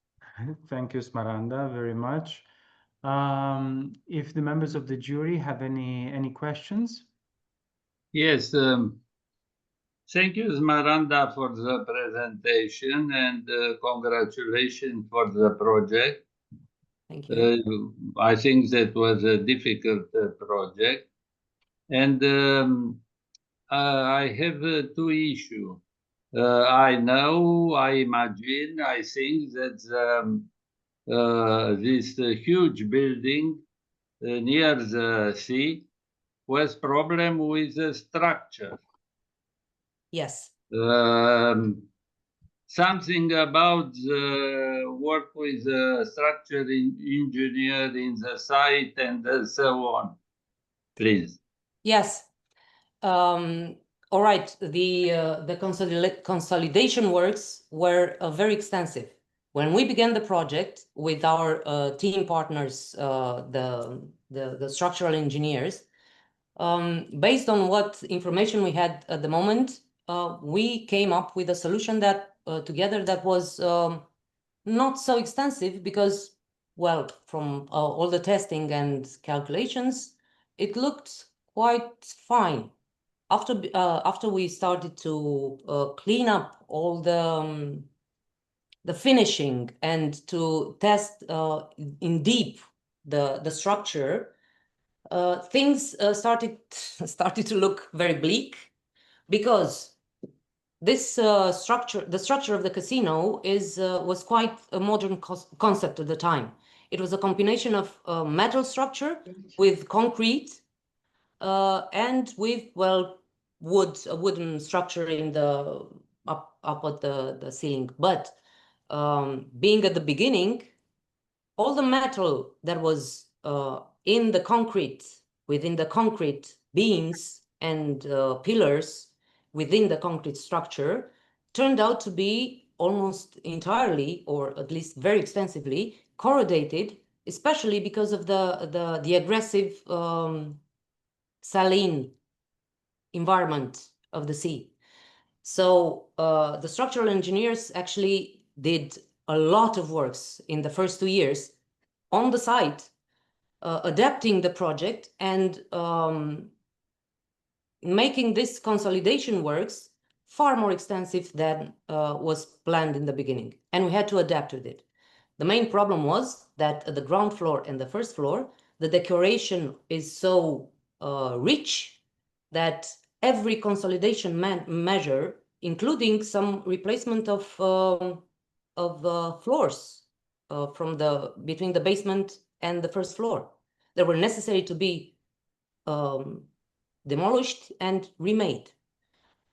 Thank you, Smaranda, very much. If the members of the jury have any questions? Yes, thank you, Smaranda, for the presentation, and congratulations for the project. Thank you. I think that was a difficult project, and I have two issues. I know, I imagine, I think that this huge building near the sea was problem with the structure. Yes. Something about the work with the structure engineer in the site and so on, please. Yes. All right. The consolidation works were very extensive. When we began the project with our team partners, the structural engineers, based on what information we had at the moment, we came up with a solution that together that was not so extensive because, well, from all the testing and calculations, it looked quite fine. After we started to clean up all the finishing and to test in deep the structure, things started to look very bleak, because this structure, the structure of the casino, was quite a modern concept at the time. It was a combination of metal structure with concrete and with, well, a wooden structure in the up at the ceiling. But being at the beginning, all the metal that was in the concrete, within the concrete beams and pillars within the concrete structure, turned out to be almost entirely, or at least very extensively, corrodated, especially because of the aggressive saline environment of the sea. So the structural engineers actually did a lot of works in the first 2 years on the site, adapting the project and making this consolidation works far more extensive than was planned in the beginning. And we had to adapt with it. The main problem was that at the ground floor and the first floor, the decoration is so rich that every consolidation measure, including some replacement of floors from between the basement and the first floor, that were necessary to be demolished and remade.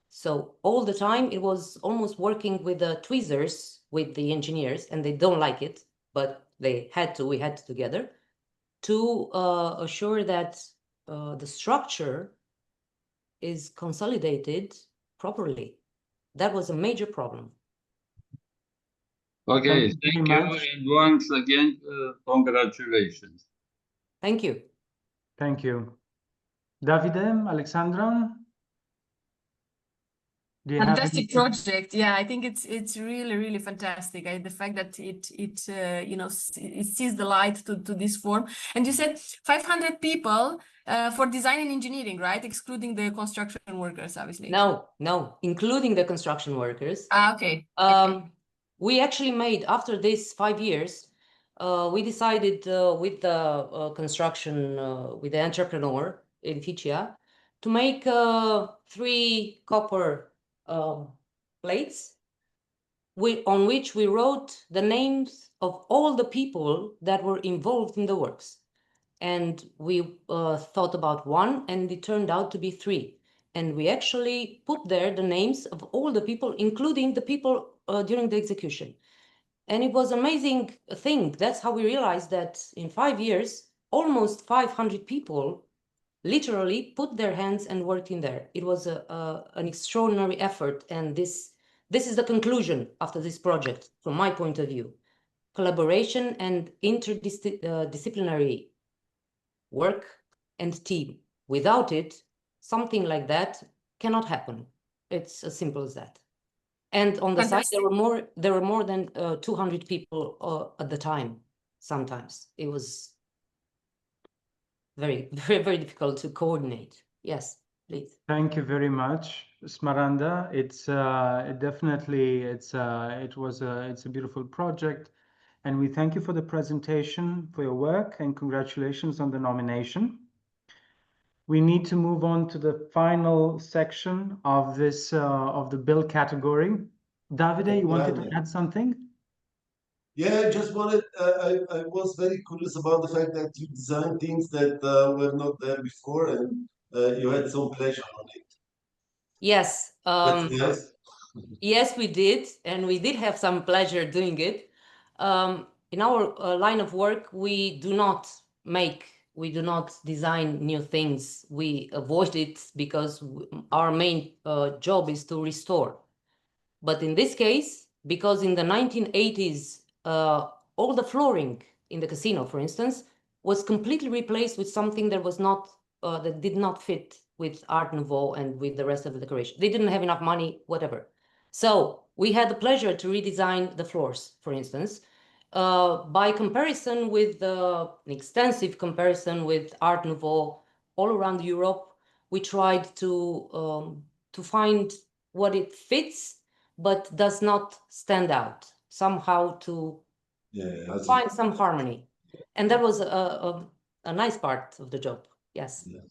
So all the time it was almost working with the tweezers with the engineers, and they don't like it, but we had to together to assure that the structure is consolidated properly. That was a major problem. Okay, thank you. And once again, congratulations. Thank you. Thank you. Davide, Alexandra? Fantastic project. Yeah, I think it's really fantastic. The fact that it sees the light to this form. And you said 500 people for design and engineering, right? Excluding the construction workers, obviously. No, including the construction workers. Okay. We actually made, after this 5 years, we decided with the construction, with the entrepreneur in Ficia, to make 3 copper plates on which we wrote the names of all the people that were involved in the works. And we thought about one, and it turned out to be 3. And we actually put there the names of all the people, including the people during the execution. And it was an amazing thing. That's how we realized that in 5 years, almost 500 people literally put their hands and worked in there. It was an extraordinary effort. And this is the conclusion after this project, from my point of view. Collaboration and interdisciplinary work and team. Without it, something like that cannot happen. It's as simple as that. And on the site, there were more than 200 people at the time. Sometimes it was very, very, very difficult to coordinate. Yes, please. Thank you very much, Smaranda. It's a beautiful project, and we thank you for the presentation, for your work, and congratulations on the nomination. We need to move on to the final section of this of the bill category. Davide, you wanted to add something? Yeah, I just wanted. I was very curious about the fact that you designed things that were not there before, and you had some pleasure on it. Yes. Yes. Yes, we did, and we did have some pleasure doing it. In our line of work, we do not design new things. We avoid it because our main job is to restore. But in this case, because in the 1980s, all the flooring in the casino, for instance, was completely replaced with something that was not, that did not fit with Art Nouveau and with the rest of the decoration. They didn't have enough money, whatever. So we had the pleasure to redesign the floors, for instance, by comparison with an extensive comparison with Art Nouveau all around Europe. We tried to find what it fits, but does not stand out, somehow to find some harmony. And that was a nice part of the job. Yes. Yeah.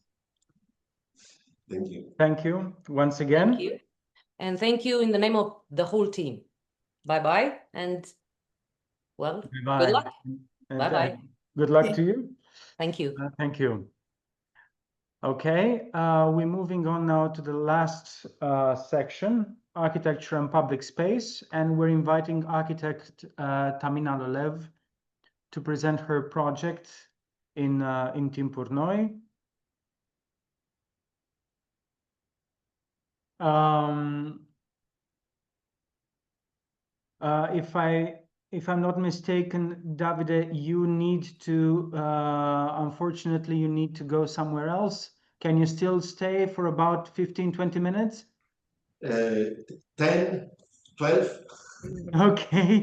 Thank you. Thank you once again. Thank you. And thank you in the name of the whole team. Bye-bye. And well, Bye-bye. good luck. Bye-bye. Good luck to you. Thank you. Thank you. Okay, we're moving on now to the last section, architecture and public space, and we're inviting architect Tamina Lolev to present her project in Timpuri Noi. If I'm not mistaken, Davide, you need to, unfortunately, you need to go somewhere else. Can you still stay for about 15, 20 minutes? 10, 12. Okay.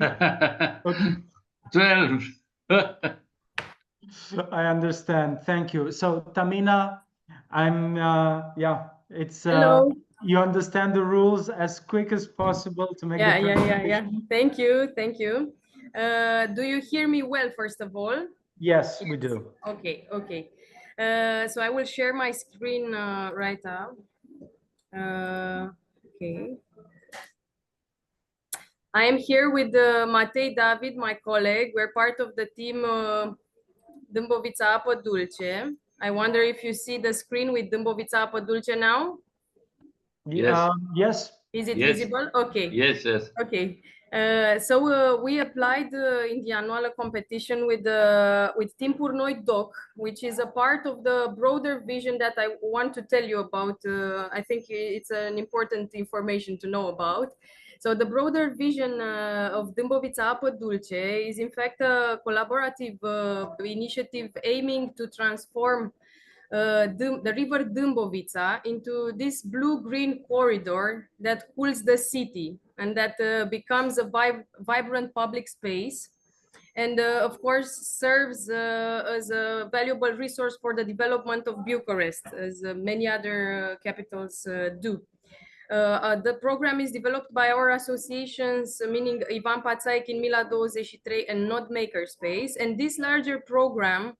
Okay. 12. I understand. Thank you. So, Tamina, I'm, it's, Hello. You understand the rules as quick as possible to make the presentation. Thank you. Do you hear me well, first of all? Yes, we do. Okay. So I will share my screen right now. Okay. I am here with Matei David, my colleague. We're part of the team Dâmbovița Apă Dulce. I wonder if you see the screen with Dâmbovița Apă Dulce now? Yes. Yes. Is it visible? Okay. Yes. Okay. So we applied in the Anuala competition with Timpuri Noi Doc, which is a part of the broader vision that I want to tell you about. I think it's an important information to know about. So the broader vision of Dâmbovița Apă Dulce is in fact a collaborative initiative aiming to transform the river Dâmbovița into this blue-green corridor that cools the city and that becomes a vibrant public space and of course serves as a valuable resource for the development of Bucharest, as many other capitals do. The program is developed by our associations, meaning Ivan Pațaic in Mila 23 and Nod Makerspace, and this larger program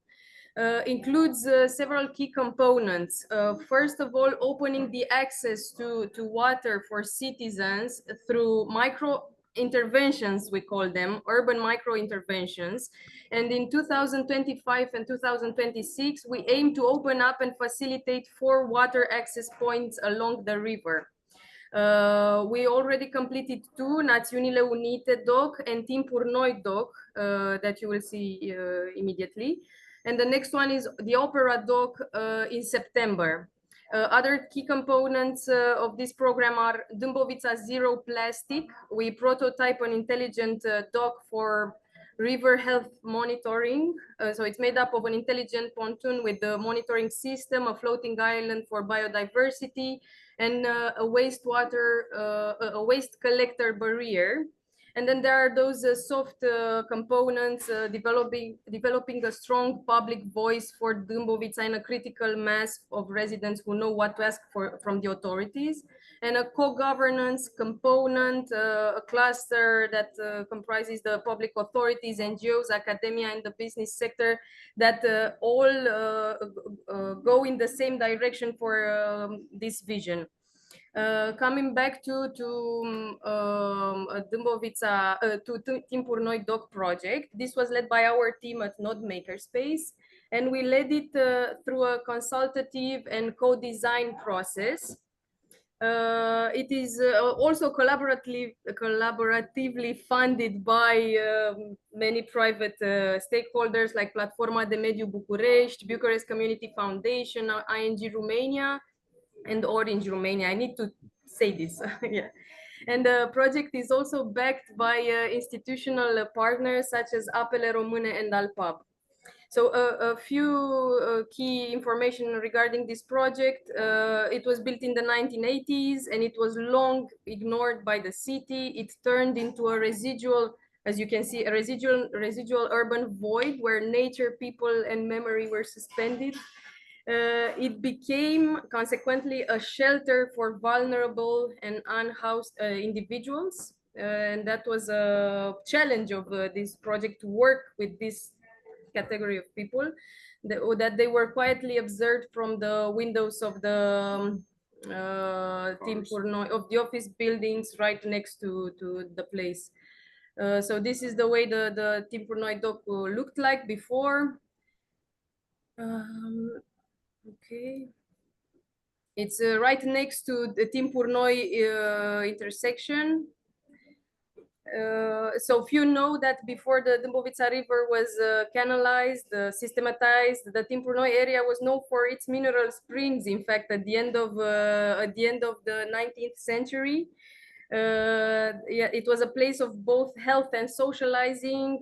includes several key components. First of all, opening the access to water for citizens through micro interventions, we call them, urban micro interventions. And in 2025 and 2026, we aim to open up and facilitate 4 water access points along the river. We already completed 2, Națiunile Unite dock and Timpuri Noi dock, that you will see immediately. And the next one is the Opera dock in September. Other key components of this program are Dâmbovița Zero Plastic. We prototype an intelligent dock for river health monitoring. So it's made up of an intelligent pontoon with the monitoring system, a floating island for biodiversity, and a waste collector barrier. And then there are those soft components, developing a strong public voice for Dâmbovița in a critical mass of residents who know what to ask for from the authorities, and a co-governance component, a cluster that comprises the public authorities, NGOs, academia, and the business sector that all go in the same direction for this vision. Coming back to Dâmbovița, to Timpuri Noi dock project, this was led by our team at Node Makerspace, and we led it through a consultative and co-design process. It is also collaboratively funded by many private stakeholders like Platforma de Mediu București, Bucharest Community Foundation, ING Romania, and Orange Romania. I need to say this. Yeah. And the project is also backed by institutional partners such as Apele Române and Alpab. So a few key information regarding this project. It was built in the 1980s and it was long ignored by the city. It turned into a residual, as you can see, a residual urban void where nature, people, and memory were suspended. It became consequently a shelter for vulnerable and unhoused individuals. And that was a challenge of this project, to work with this category of people, that they were quietly observed from the windows of the Timpuri Noi, of the office buildings right next to the place. So this is the way the Timpuri Noi dock looked like before. Okay, it's right next to the Timpuri Noi intersection. So few know that before the Dâmbovița River was canalized, systematized, the Timpuri Noi area was known for its mineral springs. In fact, at the end of the 19th century, yeah, it was a place of both health and socializing.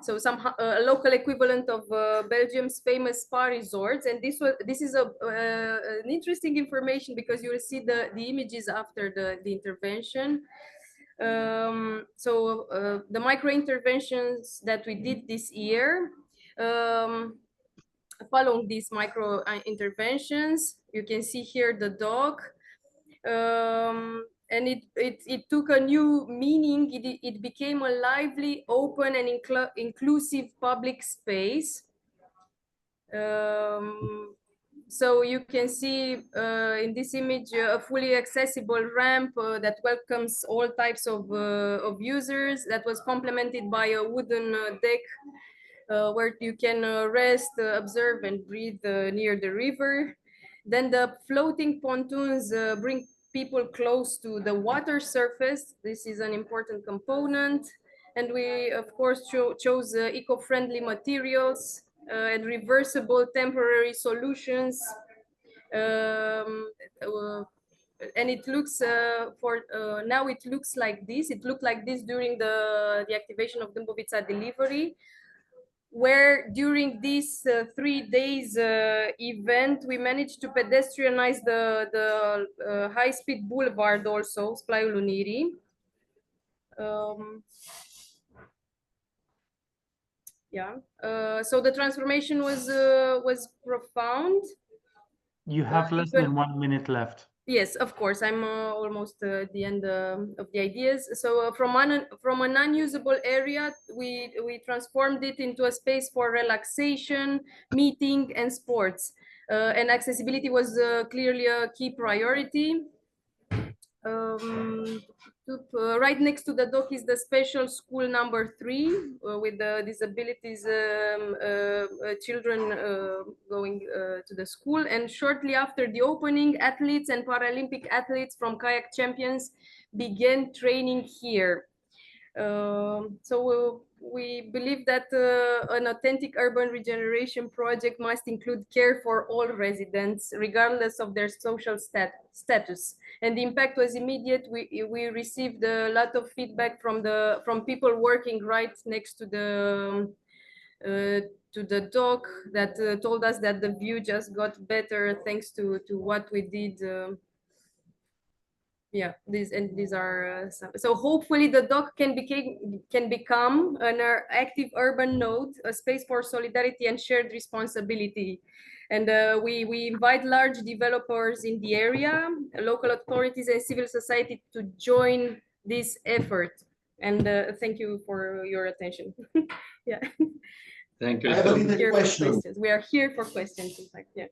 So some local equivalent of Belgium's famous spa resorts, and this is an interesting information because you will see the images after the intervention. So the micro interventions that we did this year, following these micro interventions, you can see here the dock. And it took a new meaning. It became a lively, open, and inclusive public space. So you can see in this image a fully accessible ramp that welcomes all types of users, that was complemented by a wooden deck where you can rest, observe, and breathe near the river. Then the floating pontoons bring people close to the water surface. This is an important component. And we, of course, chose eco-friendly materials and reversible temporary solutions. And it looks, now it looks like this. It looked like this during the activation of Dâmbovița delivery, where during this 3 days event, we managed to pedestrianize the high-speed boulevard also, Splaiul Unirii. Yeah, so the transformation was profound. You have less than 1 minute left. Yes, of course, I'm almost at the end of the ideas. So from an unusable area, we transformed it into a space for relaxation, meeting, and sports. And accessibility was clearly a key priority. Right next to the dock is the special school number 3 with the disabilities children going to the school. And shortly after the opening, athletes and Paralympic athletes from kayak champions began training here. So we believe that an authentic urban regeneration project must include care for all residents, regardless of their social status. And the impact was immediate. We received a lot of feedback from people working right next to the dock that told us that the view just got better thanks to what we did. Yeah, these are so hopefully the dock can become an active urban node, a space for solidarity and shared responsibility. And we invite large developers in the area, local authorities and civil society to join this effort. And thank you for your attention. Yeah. Thank you. I have a little question. We are here for questions, in fact. Yeah.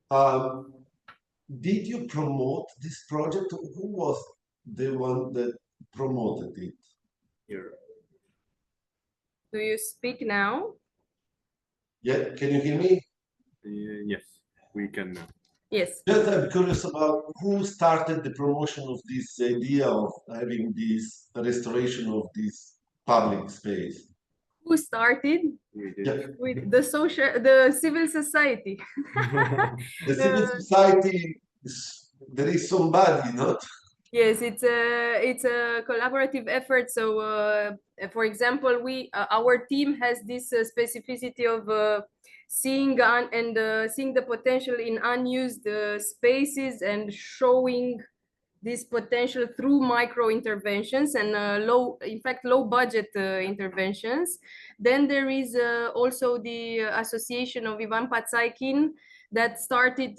Did you promote this project? Who was the one that promoted it here? Do you speak now? Yeah, can you hear me? Yes, we can now. Yes. Just I'm curious about who started the promotion of this idea of having this restoration of this public space. Who started? We did. Yeah. With the civil society. The civil society, there is somebody, not? Yes, it's a collaborative effort. So, for example, our team has this specificity of seeing seeing the potential in unused spaces and showing this potential through micro interventions and low budget interventions. Then there is also the association of Ivan Patsaikin that started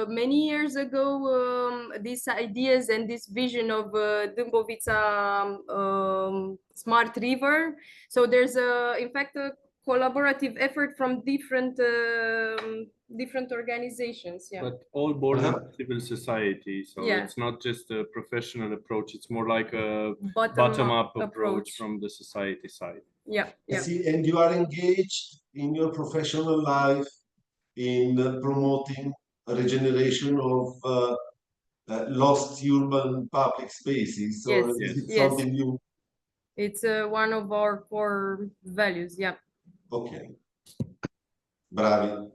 many years ago, these ideas and this vision of Dâmbovița smart river. So there's in fact a collaborative effort from different organizations. Yeah. But all born in civil society, so Yeah. it's not just a professional approach. It's more like a Bottom-up approach from the society side. Yeah. I see, and you are engaged in your professional life in promoting a regeneration of lost urban public spaces. So Yes, is it yes. something you? It's one of our core values. Yeah. Okay. Bravi.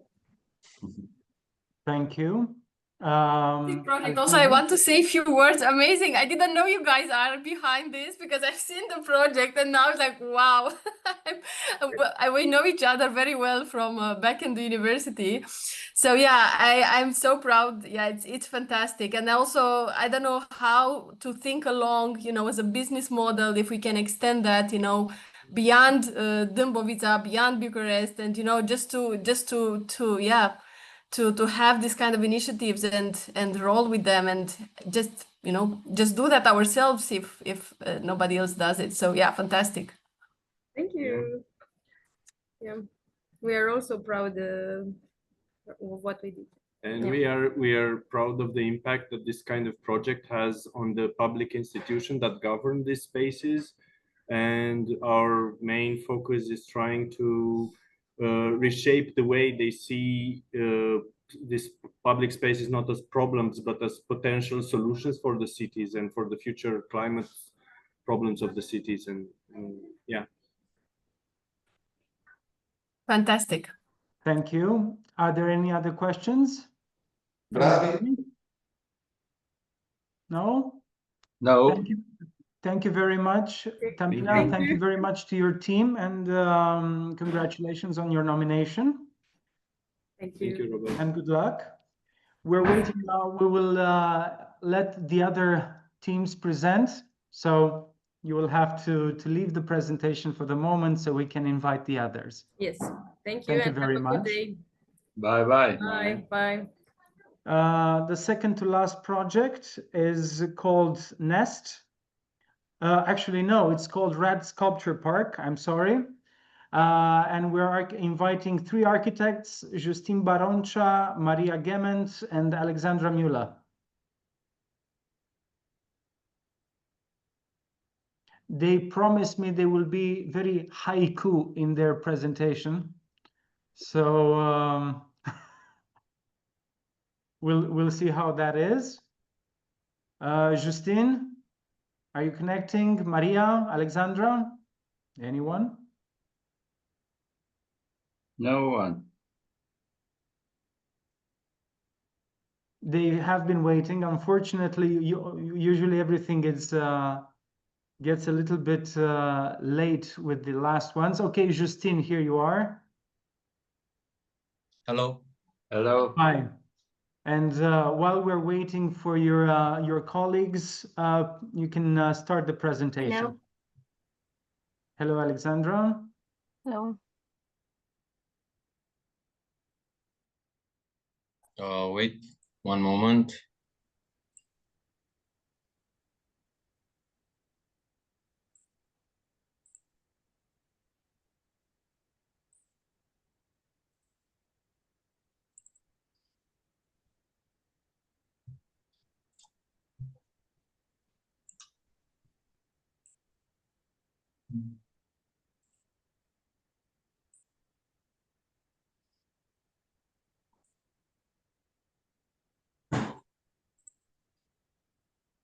Thank you. This project also, I want to say a few words. Amazing. I didn't know you guys are behind this because I've seen the project and now it's like, wow. We know each other very well from back in the university. So yeah, I'm so proud. Yeah, it's fantastic. And also, I don't know how to think along, as a business model, if we can extend that, beyond Dâmbovița, beyond Bucharest, and, just to have this kind of initiatives and roll with them and just do that ourselves if nobody else does it. So yeah, fantastic. Thank you. Yeah, we are also proud of what we did. And Yeah. we are proud of the impact that this kind of project has on the public institution that govern these spaces. And our main focus is trying to reshape the way they see this public spaces, not as problems, but as potential solutions for the cities and for the future climate problems of the cities. And yeah. Fantastic. Thank you. Are there any other questions? Bravi. No? No. Thank you very much, Tamina. Thank you very much to your team, and congratulations on your nomination. Thank you, Robert. And good luck. We're waiting now. We will let the other teams present. So you will have to leave the presentation for the moment so we can invite the others. Yes. Thank you. Thank you and very have a good much. day. Bye-bye. Bye. Bye. The second to last project is called Nest. Actually, no, it's called Rad Sculpture Park. I'm sorry. And we're inviting 3 architects, Justine Baroncia, Maria Gement, and Alexandra Müller. They promised me they will be very haiku in their presentation. So we'll see how that is. Justine, are you connecting? Maria, Alexandra, anyone? No one. They have been waiting. Unfortunately, usually everything gets a little bit late with the last ones. Okay, Justine, here you are. Hello. Hello. Hi. And while we're waiting for your colleagues, you can start the presentation. Hello. Hello, Alexandra. Hello. Wait one moment.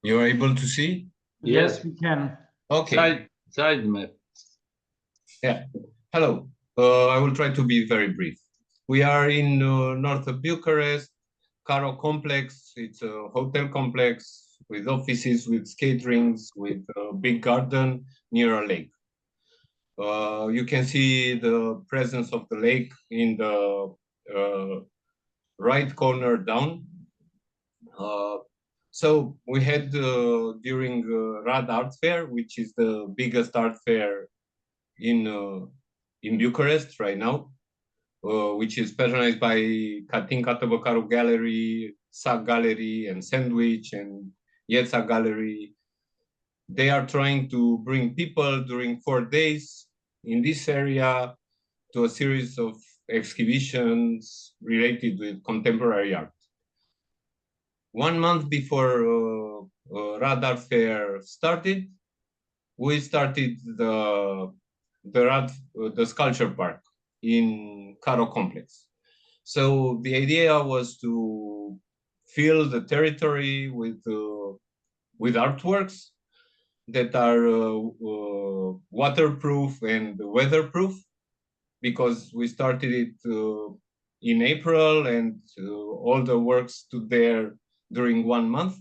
You are able to see? Yes, we can. Okay. Side map. Yeah. Hello. I will try to be very brief. We are in north of Bucharest, Caro complex. It's a hotel complex with offices, with skate rinks, with a big garden near a lake. You can see the presence of the lake in the right corner down. So we had during Rad Art Fair, which is the biggest art fair in Bucharest right now, which is patronized by Katinka Tăbăcaru Gallery, SAC Gallery, and Sandwich, and Yetsa Gallery. They are trying to bring people during 4 days in this area to a series of exhibitions related with contemporary art. 1 month before Rad Art Fair started, we started the sculpture park in Caro complex. So the idea was to fill the territory with artworks that are waterproof and weatherproof, because we started it in April, and all the works stood there during 1 month.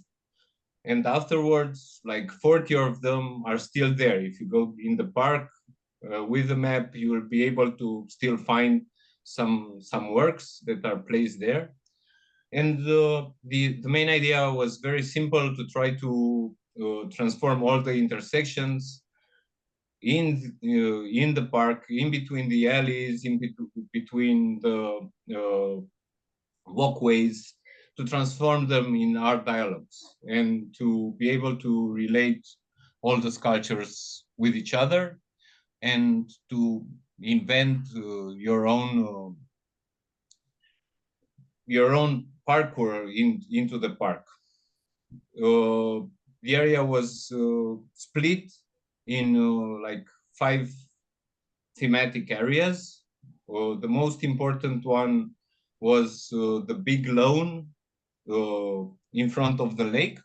And afterwards, like 40 of them are still there. If you go in the park with the map, you will be able to still find some works that are placed there. And the main idea was very simple, to try to transform all the intersections in the park, in between the alleys, in between the walkways, to transform them in art dialogues and to be able to relate all the sculptures with each other and to invent your own parkour into the park. The area was split in like 5 thematic areas. The most important one was the big lawn in front of the lake,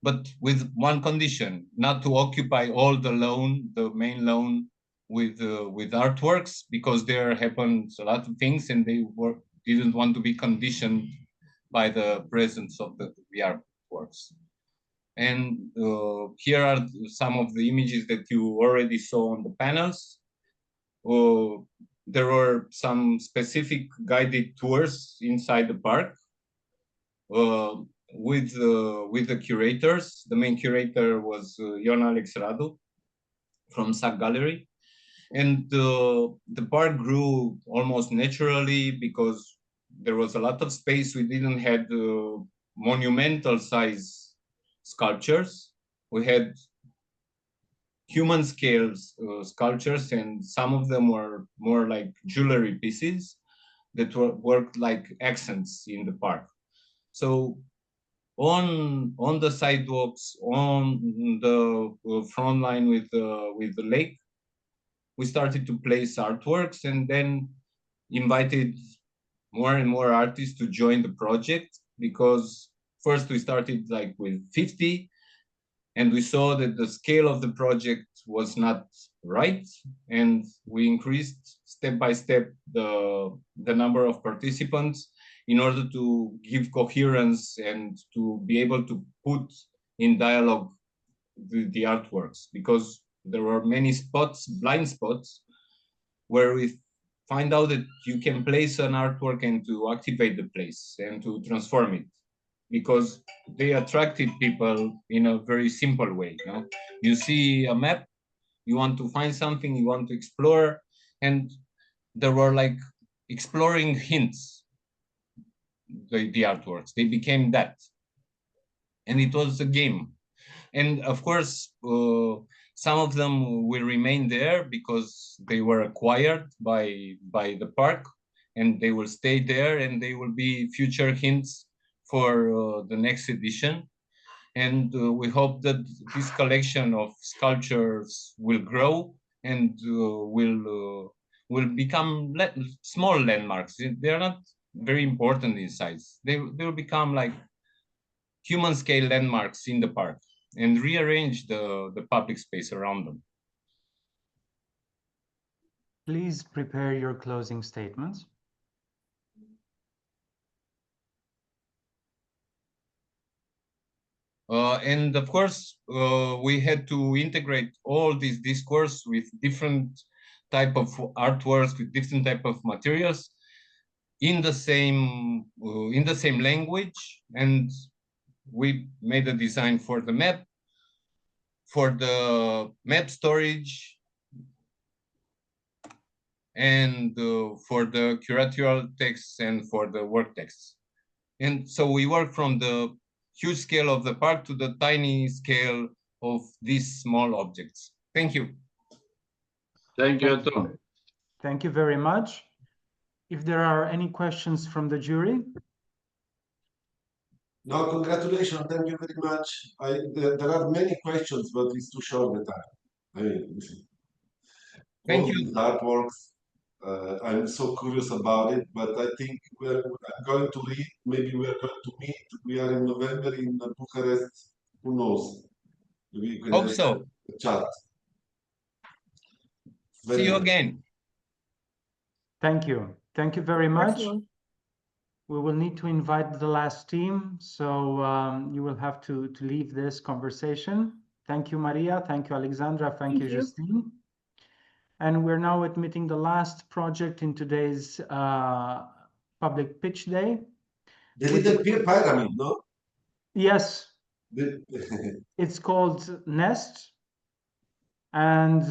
but with one condition: not to occupy all the lawn, the main lawn, with artworks, because there happened a lot of things and they didn't want to be conditioned by the presence of the artworks. And here are some of the images that you already saw on the panels. There were some specific guided tours inside the park with the curators. The main curator was Ion Alex Radu from SAC Gallery. And the park grew almost naturally because there was a lot of space. We didn't have monumental size sculptures. We had human scale sculptures, and some of them were more like jewelry pieces that worked like accents in the park. So on the sidewalks, on the front line with the lake. We started to place artworks and then invited more and more artists to join the project, because first we started like with 50, and we saw that the scale of the project was not right, and we increased step by step the number of participants in order to give coherence and to be able to put in dialogue the artworks, because there were many spots, blind spots, where we find out that you can place an artwork and to activate the place and to transform it, because they attracted people in a very simple way. You know? You see a map, you want to find something, you want to explore, and there were like exploring hints, the artworks. They became that. And it was a game. And of course, some of them will remain there because they were acquired by the park, and they will stay there, and they will be future hints for the next edition. And we hope that this collection of sculptures will grow and will become small landmarks. They're not very important in size. They will become like human scale landmarks in the park and rearrange the public space around them. Please prepare your closing statements. And of course, we had to integrate all this discourse with different type of artworks, with different type of materials in the same language. And we made a design for the map, for the map storage, and for the curatorial texts and for the work texts. And so we work from the huge scale of the park to the tiny scale of these small objects. Thank you. Thank you, Tom. Thank you very much. If there are any questions from the jury? No, congratulations. Thank you very much. There are many questions, but it's too short the time. I mean, thank all you. These artworks. I'm so curious about it, but I think I'm going to read. Maybe we are going to meet. We are in November in Bucharest. Who knows? Maybe we can Hope have so. a chat. See you again. Thank you. Thank you very much. We will need to invite the last team, so you will have to leave this conversation. Thank you, Maria. Thank you, Alexandra. Thank you, Justine. And we're now admitting the last project in today's public pitch day. The Little Pier Pyramid, no? Yes. It's called Nest. And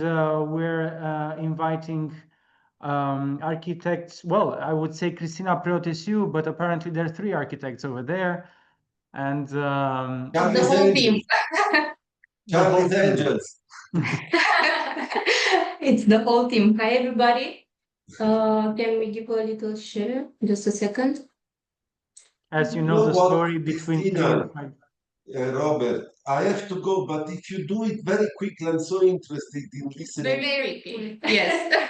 we're inviting architects. Well, I would say Cristina Preotesiu, but apparently there are 3 architects over there. And the whole team. Charlie's Angels. It's the whole team. Hi, everybody. Can we give a little share? Just a second. As you know, the story between Christina, Robert, I have to go, but if you do it very quickly, I'm so interested in listening. Very quickly. Yes.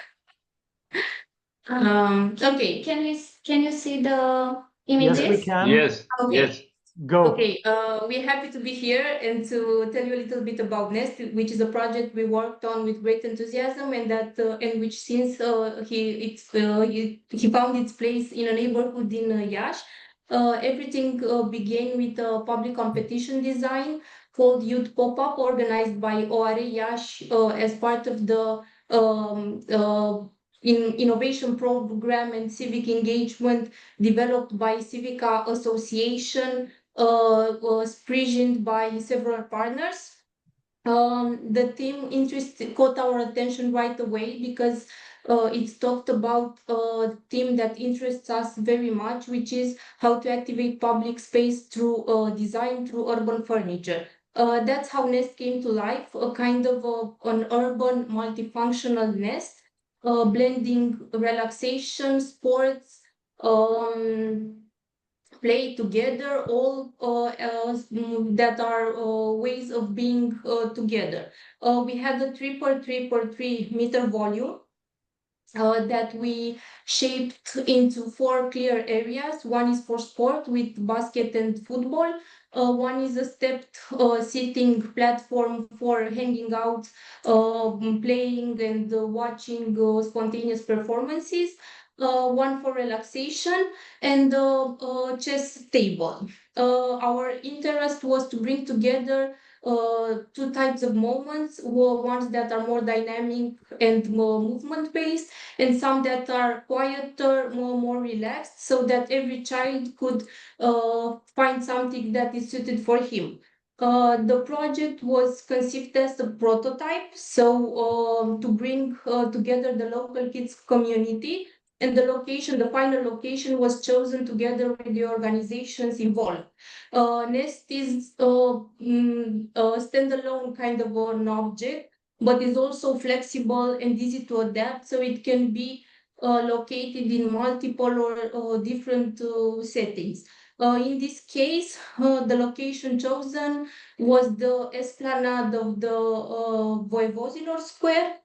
Okay. Can you see the images? Yes, we can. Yes. Okay. Yes. Go. Okay, we're happy to be here and to tell you a little bit about Nest, which is a project we worked on with great enthusiasm, and that and which since he found its place in a neighborhood in Iași. Everything began with a public competition design called Youth Pop-Up, organized by OARE Iași as part of the innovation program and civic engagement developed by Civica Association, sprijined by several partners. The theme interest caught our attention right away because it's talked about a theme that interests us very much, which is how to activate public space through design through urban furniture. That's how Nest came to life, a kind of an urban multifunctional nest, blending relaxation, sports, play together, all that are ways of being together. We had a 3x3x3 meter volume that we shaped into 4 clear areas. One is for sport with basket and football. One is a stepped sitting platform for hanging out, playing and watching spontaneous performances. One for relaxation, and a chess table. Our interest was to bring together 2 types of moments, ones that are more dynamic and more movement based, and some that are quieter, more relaxed, so that every child could find something that is suited for him. The project was conceived as a prototype, so to bring together the local kids community, and the location, the final location, was chosen together with the organizations involved. Nest is a standalone kind of an object, but is also flexible and easy to adapt, so it can be located in multiple or different settings. In this case, the location chosen was the esplanade of the Voivodilor Square,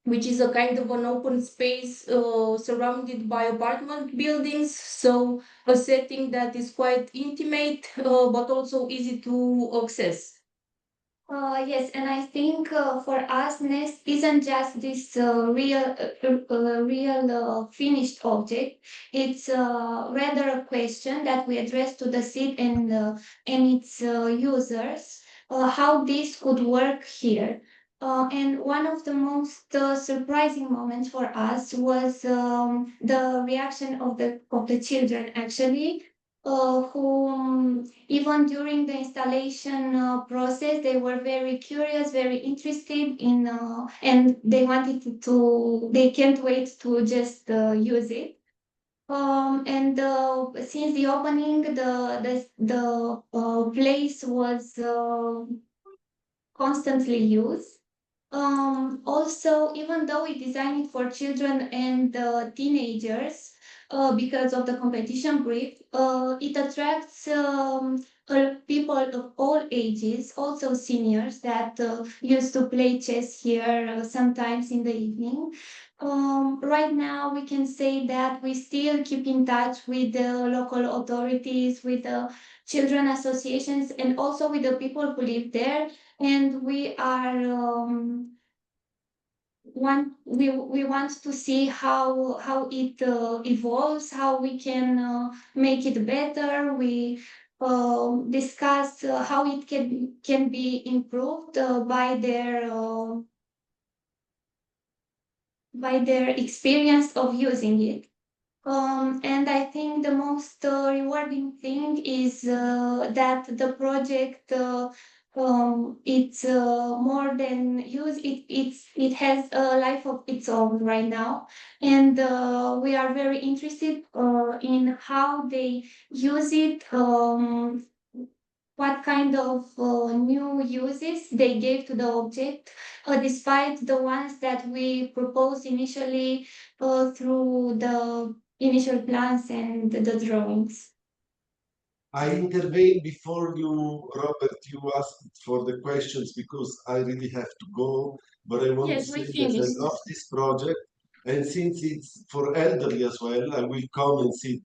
which is a kind of an open space surrounded by apartment buildings. So a setting that is quite intimate, but also easy to access. Yes, and I think for us, Nest isn't just this real finished object. It's rather a question that we address to the seat and its users, how this could work here. And one of the most surprising moments for us was the reaction of the children, actually, who even during the installation process, they were very curious, very interested in, and they wanted they can't wait to just use it. And since the opening, the place was constantly used. Also, even though we designed it for children and teenagers, because of the competition brief, it attracts people of all ages, also seniors that used to play chess here sometimes in the evening. Right now, we can say that we still keep in touch with the local authorities, with the children associations, and also with the people who live there. And we are we want to see how it evolves, how we can make it better. We discuss how it can be improved by their experience of using it. And I think the most rewarding thing is that the project it's more than use. It has a life of its own right now, and we are very interested in how they use it. What kind of new uses they gave to the object, despite the ones that we proposed initially through the initial plans and the drawings. I intervened before you, Robert. You asked for the questions because I really have to go. But I want to say that I love this project, and since it's for elderly as well, I will come and sit.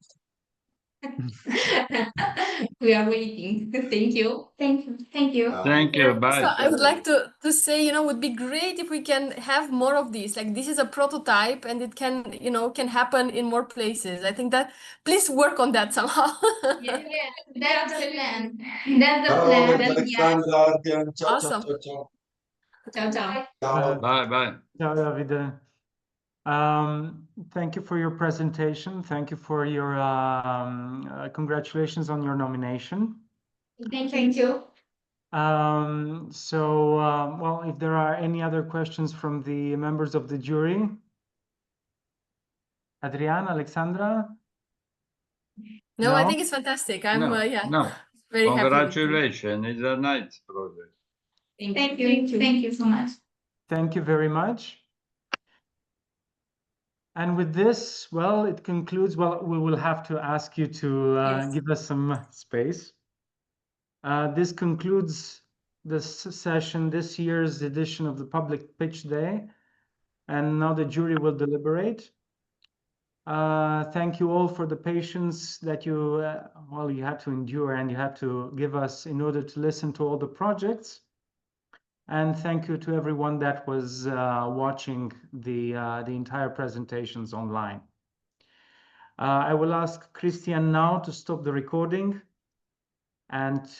We are waiting. Thank you. Thank you. Thank you. Thank you. Bye. So I would like to say, would be great if we can have more of these. Like, this is a prototype, and it can happen in more places. I think that please work on that somehow. Yeah, that's the plan. That's the plan. Awesome. Ciao, ciao. Bye, bye. Ciao, Davide. Thank you for your presentation. Thank you for your congratulations on your nomination. Thank you. Well, if there are any other questions from the members of the jury, Adriana, Alexandra? No, I think it's fantastic. I'm very happy. Congratulations. It's a nice project. Thank you so much. Thank you very much. And with this, well, it concludes. Well, we will have to ask you to Yes. give us some space. This concludes this session, this year's edition of the Public Pitch Day. And now the jury will deliberate. Thank you all for the patience that you, well, you had to endure and you had to give us in order to listen to all the projects. And thank you to everyone that was watching the entire presentations online. I will ask Christian now to stop the recording and